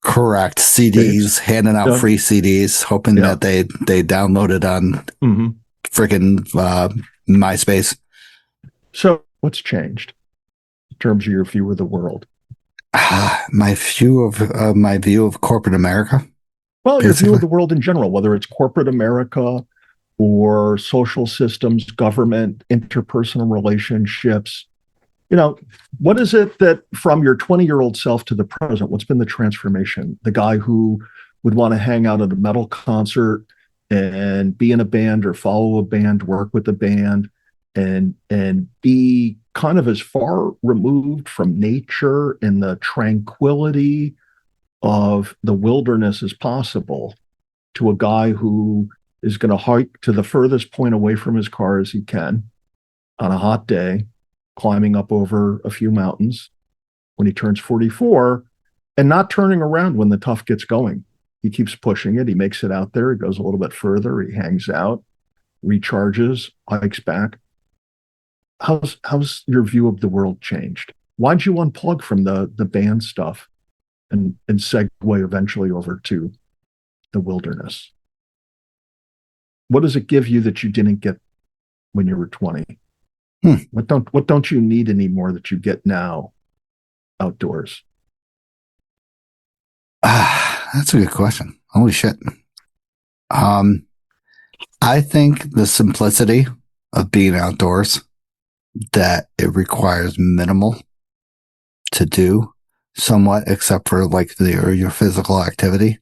Correct. CDs, handing out free CDs, hoping that they downloaded on freaking MySpace. So what's changed in terms of your view of the world? My view of corporate America. Well, your view of the world in general, whether it's corporate America or social systems, government, interpersonal relationships. What is it that from your 20-year-old self to the present, what's been the transformation? The guy who would want to hang out at a metal concert and be in a band or follow a band, work with a band, and be kind of as far removed from nature and the tranquility of the wilderness as possible, to a guy who is going to hike to the furthest point away from his car as he can on a hot day, climbing up over a few mountains when he turns 44, and not turning around when the tough gets going. He keeps pushing it. He makes it out there. He goes a little bit further. He hangs out, recharges, hikes back. How's your view of the world changed? Why'd you unplug from the band stuff and segue eventually over to the wilderness? What does it give you that you didn't get when you were 20? What don't you need anymore that you get now outdoors? That's a good question. Holy shit. I think the simplicity of being outdoors, that it requires minimal to do somewhat, except for like your physical activity.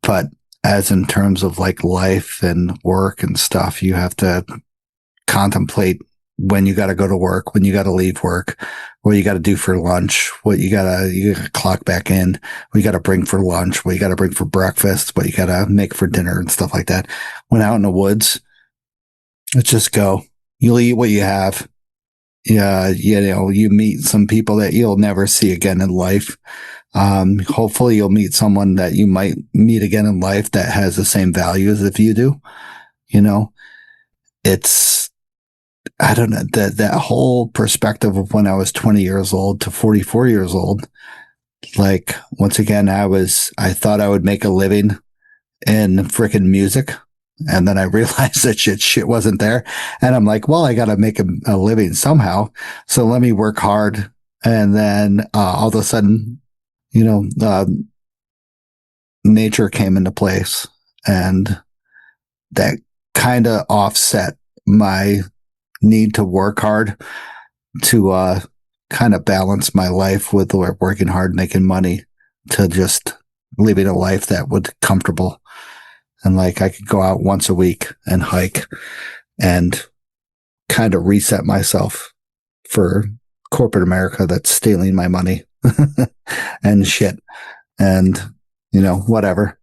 But as in terms of like life and work and stuff, you have to contemplate when you got to go to work, when you got to leave work, what you got to do for lunch, what you got to clock back in, what you got to bring for lunch, what you got to bring for breakfast, what you got to make for dinner and stuff like that. When out in the woods, let's just go. You'll eat what you have. Yeah, you meet some people that you'll never see again in life. Hopefully you'll meet someone that you might meet again in life that has the same values as you do. It's, I don't know, that whole perspective of when I was 20 years old to 44 years old. Like, once again, I thought I would make a living in freaking music. And then I realized that shit wasn't there. And I'm like, well, I got to make a living somehow. So let me work hard. And then all of a sudden, nature came into place, and that kind of offset my need to work hard to kind of balance my life with working hard, making money, to just living a life that was comfortable. And like, I could go out once a week and hike and kind of reset myself for corporate America that's stealing my money and shit. And, whatever.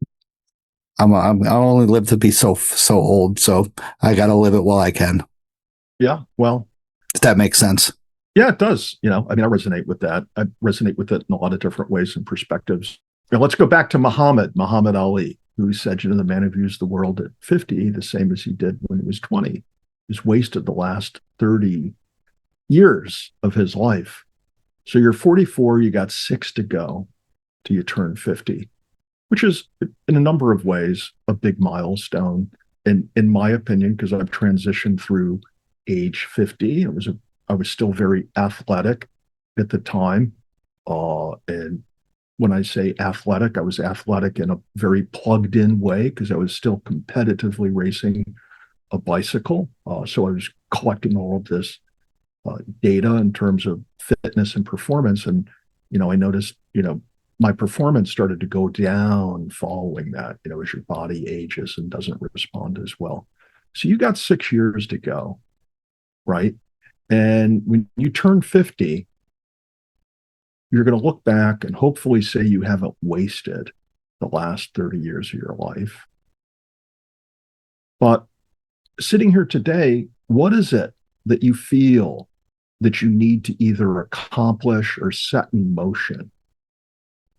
I only live to be so old, so I got to live it while I can. Yeah, well, if that makes sense. Yeah, it does. I resonate with that. I resonate with it in a lot of different ways and perspectives. Now, let's go back to Muhammad Ali, who said, the man who views the world at 50, the same as he did when he was 20, has wasted the last 30 years of his life. So you're 44, you got 6 to go till you turn 50, which is, in a number of ways, a big milestone. And in my opinion, because I've transitioned through age 50, I was still very athletic at the time. And when I say athletic, I was athletic in a very plugged in way, because I was still competitively racing a bicycle. So I was collecting all of this data in terms of fitness and performance. And, I noticed, my performance started to go down following that, as your body ages and doesn't respond as well. So you got 6 years to go, right? And when you turn 50, you're going to look back and hopefully say you haven't wasted the last 30 years of your life. But sitting here today, what is it that you feel that you need to either accomplish or set in motion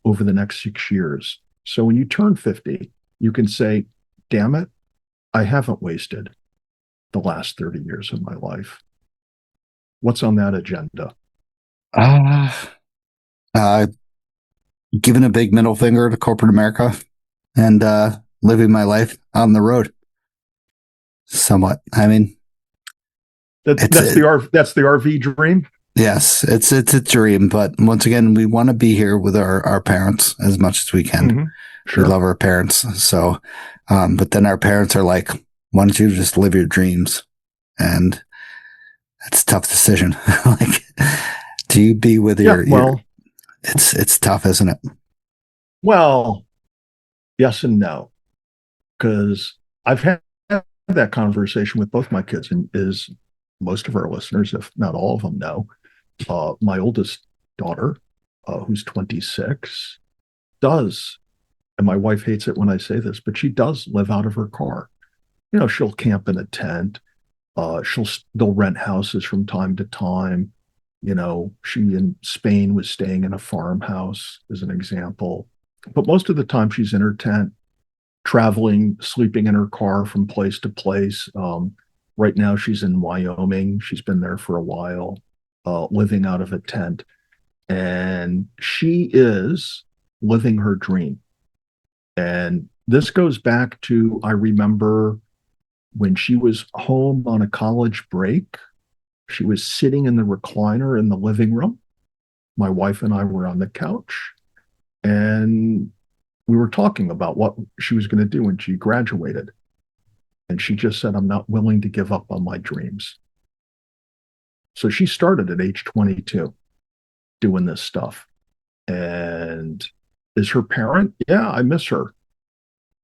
over the next 6 years? So when you turn 50, you can say, damn it, I haven't wasted the last 30 years of my life. What's on that agenda? Giving a big middle finger to corporate America and living my life on the road. Somewhat. I mean, that's the RV dream. Yes, it's a dream, but once again, we want to be here with our parents as much as we can. Mm-hmm. Sure. We love our parents, so but then our parents are like, "Why don't you just live your dreams?" And it's a tough decision. Like, do you be with your? It's tough, isn't it? Well, yes and no, because I've had that conversation with both my kids, and is most of our listeners, if not all of them, know. My oldest daughter, who's 26, does, and my wife hates it when I say this, but she does live out of her car. You know, she'll camp in a tent. They'll rent houses from time to time. You know, she in Spain was staying in a farmhouse, as an example. But most of the time she's in her tent, traveling, sleeping in her car from place to place. Right now she's in Wyoming. She's been there for a while, living out of a tent. And she is living her dream. And this goes back to, I remember when she was home on a college break, she was sitting in the recliner in the living room. My wife and I were on the couch, and we were talking about what she was going to do when she graduated. And she just said, I'm not willing to give up on my dreams. So she started at age 22 doing this stuff. And is her parent? Yeah, I miss her.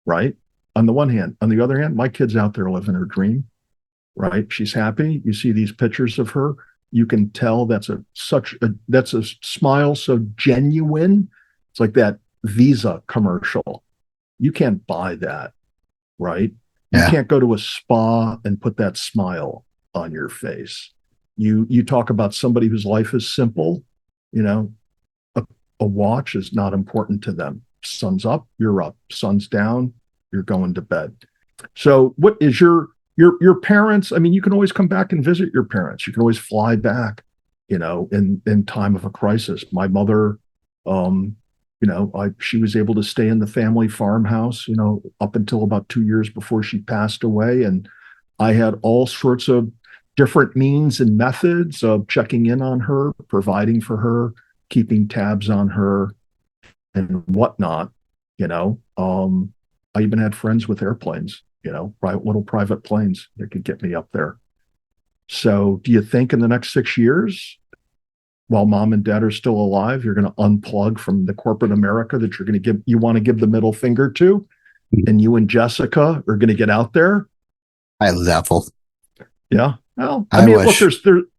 Right? On the one hand. On the other hand, my kid's out there living her dream. Right? She's happy. You see these pictures of her. You can tell that's a smile so genuine. It's like that Visa commercial. You can't buy that, right? Yeah. You can't go to a spa and put that smile on your face. You talk about somebody whose life is simple, you know, a watch is not important to them. Sun's up, you're up. Sun's down, you're going to bed. So what is your parents? I mean, you can always come back and visit your parents. You can always fly back, you know, in time of a crisis. My mother, you know, she was able to stay in the family farmhouse, you know, up until about 2 years before she passed away. And I had all sorts of different means and methods of checking in on her, providing for her, keeping tabs on her and whatnot, you know. I even had friends with airplanes, you know, little private planes that could get me up there. So do you think in the next 6 years, while mom and dad are still alive, you're going to unplug from the corporate America that you want to give the middle finger to, and you and Jessica are going to get out there? I level. Yeah. Well, I mean, look,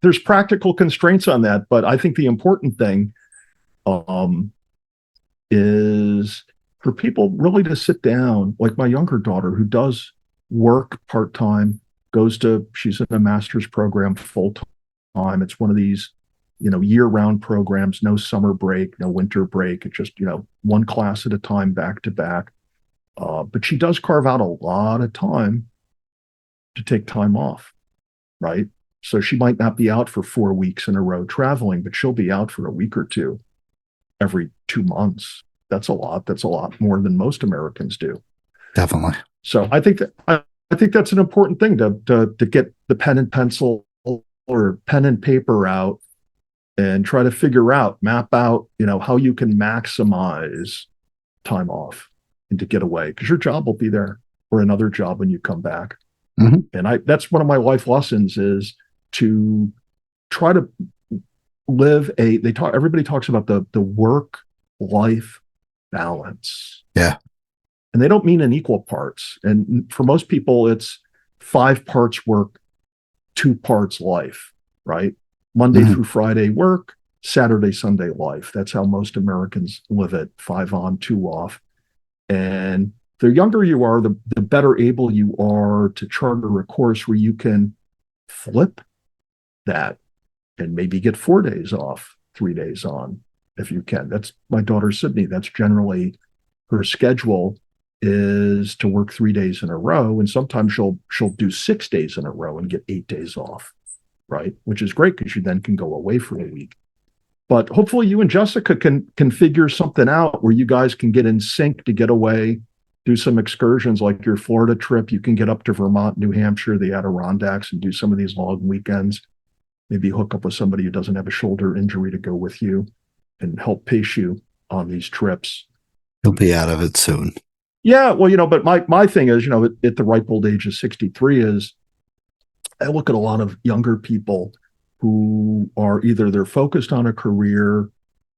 there's practical constraints on that, but I think the important thing is for people really to sit down, like my younger daughter who does work part-time, she's in a master's program full-time. It's one of these, you know, year-round programs, no summer break, no winter break. It's just, you know, one class at a time, back to back. But she does carve out a lot of time to take time off, right? So she might not be out for 4 weeks in a row traveling, but she'll be out for a week or two every 2 months. That's a lot. That's a lot more than most Americans do. Definitely. So I think that's an important thing to get the pen and pencil or pen and paper out and try to map out, you know, how you can maximize time off and to get away, because your job will be there or another job when you come back. Mm-hmm. And that's one of my life lessons, is to try to live everybody talks about the work-life balance. Yeah. And they don't mean in equal parts. And for most people, it's 5 parts work, 2 parts life, right? Monday through Friday work, Saturday, Sunday life. That's how most Americans live it, 5 on, 2 off. And the younger you are, the better able you are to charter a course where you can flip that and maybe get 4 days off, 3 days on, if you can. That's my daughter, Sydney. That's generally her schedule, is to work 3 days in a row. And sometimes she'll do 6 days in a row and get 8 days off, right? Which is great because you then can go away for a week. But hopefully you and Jessica can figure something out where you guys can get in sync to get away, do some excursions like your Florida trip. You can get up to Vermont, New Hampshire, the Adirondacks, and do some of these long weekends. Maybe hook up with somebody who doesn't have a shoulder injury to go with you and help pace you on these trips. You'll be out of it soon. Yeah, well, but my thing is, at the ripe old age of 63 is I look at a lot of younger people who are either they're focused on a career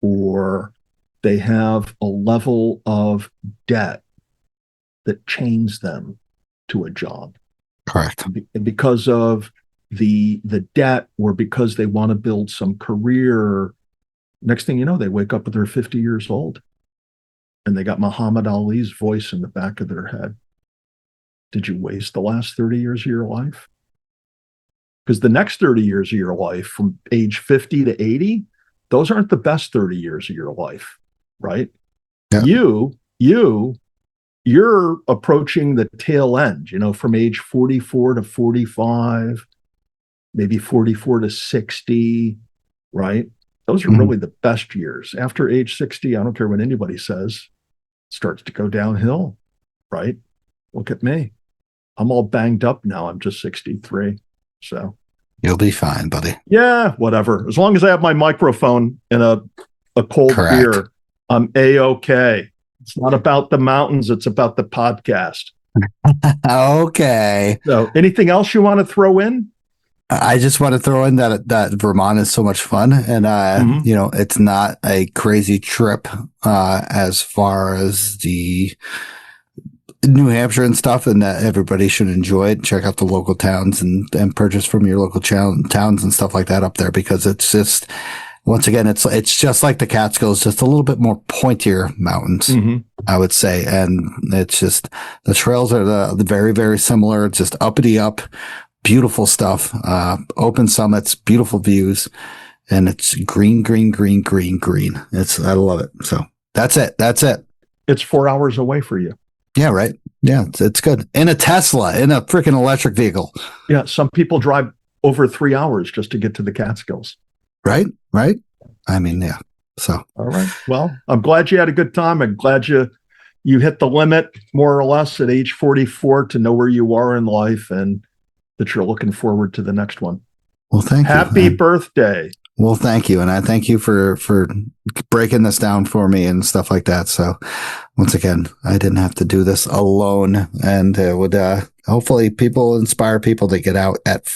or they have a level of debt that chains them to a job. Correct. And because of the debt, or because they want to build some career, next thing you know, they wake up and they're 50 years old and they got Muhammad Ali's voice in the back of their head. Did you waste the last 30 years of your life? Because the next 30 years of your life, from age 50 to 80, those aren't the best 30 years of your life, right? Yeah. You're approaching the tail end, from age 44 to 45, maybe 44 to 60, right? Those are really the best years. After age 60, I don't care what anybody says, it starts to go downhill, right? Look at me. I'm all banged up now. I'm just 63. So you'll be fine, buddy. Yeah, whatever. As long as I have my microphone and a cold beer, I'm A-okay. It's not about the mountains. It's about the podcast. Okay. So anything else you want to throw in? I just want to throw in that Vermont is so much fun, and it's not a crazy trip as far as the New Hampshire and stuff, and that everybody should enjoy it. Check out the local towns and purchase from your local towns and stuff like that up there, because it's just, once again, it's just like the Catskills, just a little bit more pointier mountains, I would say. And it's just, the trails are the very, very similar. It's just uppity up, beautiful stuff, open summits, beautiful views, and it's green. I love it. So that's it. It's 4 hours away for you. Yeah, right. Yeah, it's good. In a Tesla, in a freaking electric vehicle. Yeah, some people drive over 3 hours just to get to the Catskills. Right. I mean, yeah. So, all right. Well, I'm glad you had a good time. I'm glad you hit the limit, more or less, at age 44 to know where you are in life, and that you're looking forward to the next one. Well, thank you. Happy birthday. Well, thank you. And I thank you for breaking this down for me and stuff like that. So once again, I didn't have to do this alone, and it would hopefully inspire people to get out at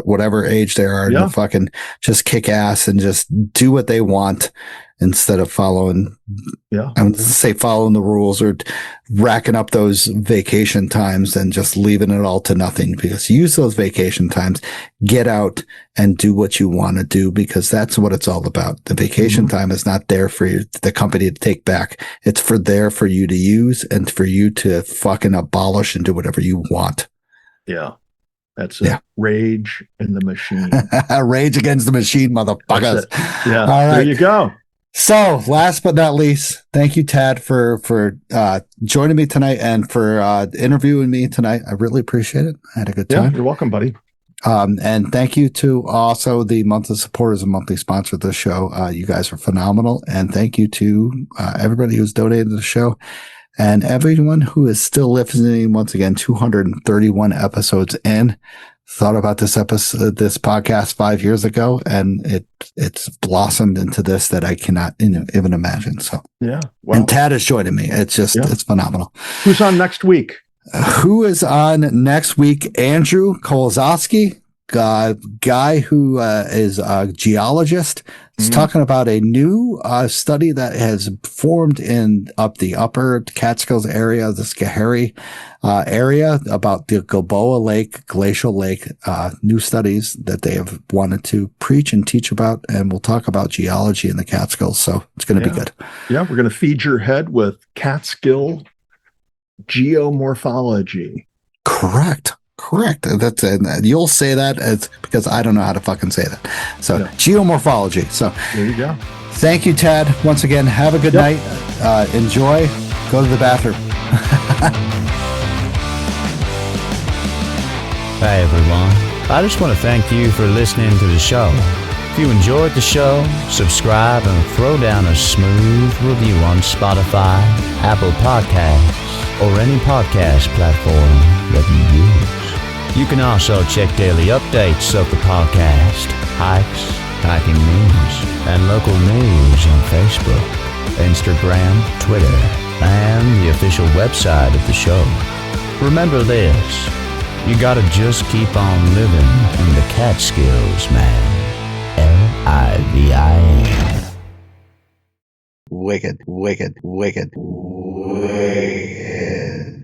whatever age they are and fucking just kick ass and just do what they want, instead of following the rules or racking up those vacation times and just leaving it all to nothing. Because use those vacation times, get out and do what you want to do, because that's what it's all about. The vacation time is not there for the company to take back. It's there for you to use and for you to fucking abolish and do whatever you want. Yeah. That's it. Rage in the machine. Rage against the machine, motherfuckers. Yeah. All right. There you go. So, last but not least, thank you, Tad, for joining me tonight and for interviewing me tonight. I really appreciate it. I had a good time. Yeah, you're welcome, buddy. And thank you to also the monthly supporters and monthly sponsors of the show. You guys are phenomenal. And thank you to everybody who's donated to the show and everyone who is still listening. Once again, 231 episodes in. Thought about this podcast 5 years ago, and it's blossomed into this that I cannot even imagine. So yeah, and Tad is joining me. It's just it's phenomenal. Who's on next week? Who is on next week? Andrew Kolozowski, guy who is a geologist It's talking about a new study that has formed in the upper Catskills area, the Schoharie area, about the Gilboa Lake, Glacial Lake, new studies that they have wanted to preach and teach about. And we'll talk about geology in the Catskills. So it's going to be good. Yeah, we're going to feed your head with Catskill geomorphology. Correct. That's you'll say that as because I don't know how to fucking say that. So geomorphology. So there you go. Thank you, Tad. Once again, have a good night. Enjoy. Go to the bathroom. Hey everyone. I just want to thank you for listening to the show. If you enjoyed the show, subscribe and throw down a smooth review on Spotify, Apple Podcasts, or any podcast platform that you use. You can also check daily updates of the podcast, hikes, hiking news, and local news on Facebook, Instagram, Twitter, and the official website of the show. Remember this, you gotta just keep on living in the Catskills, man. Livin. Wicked.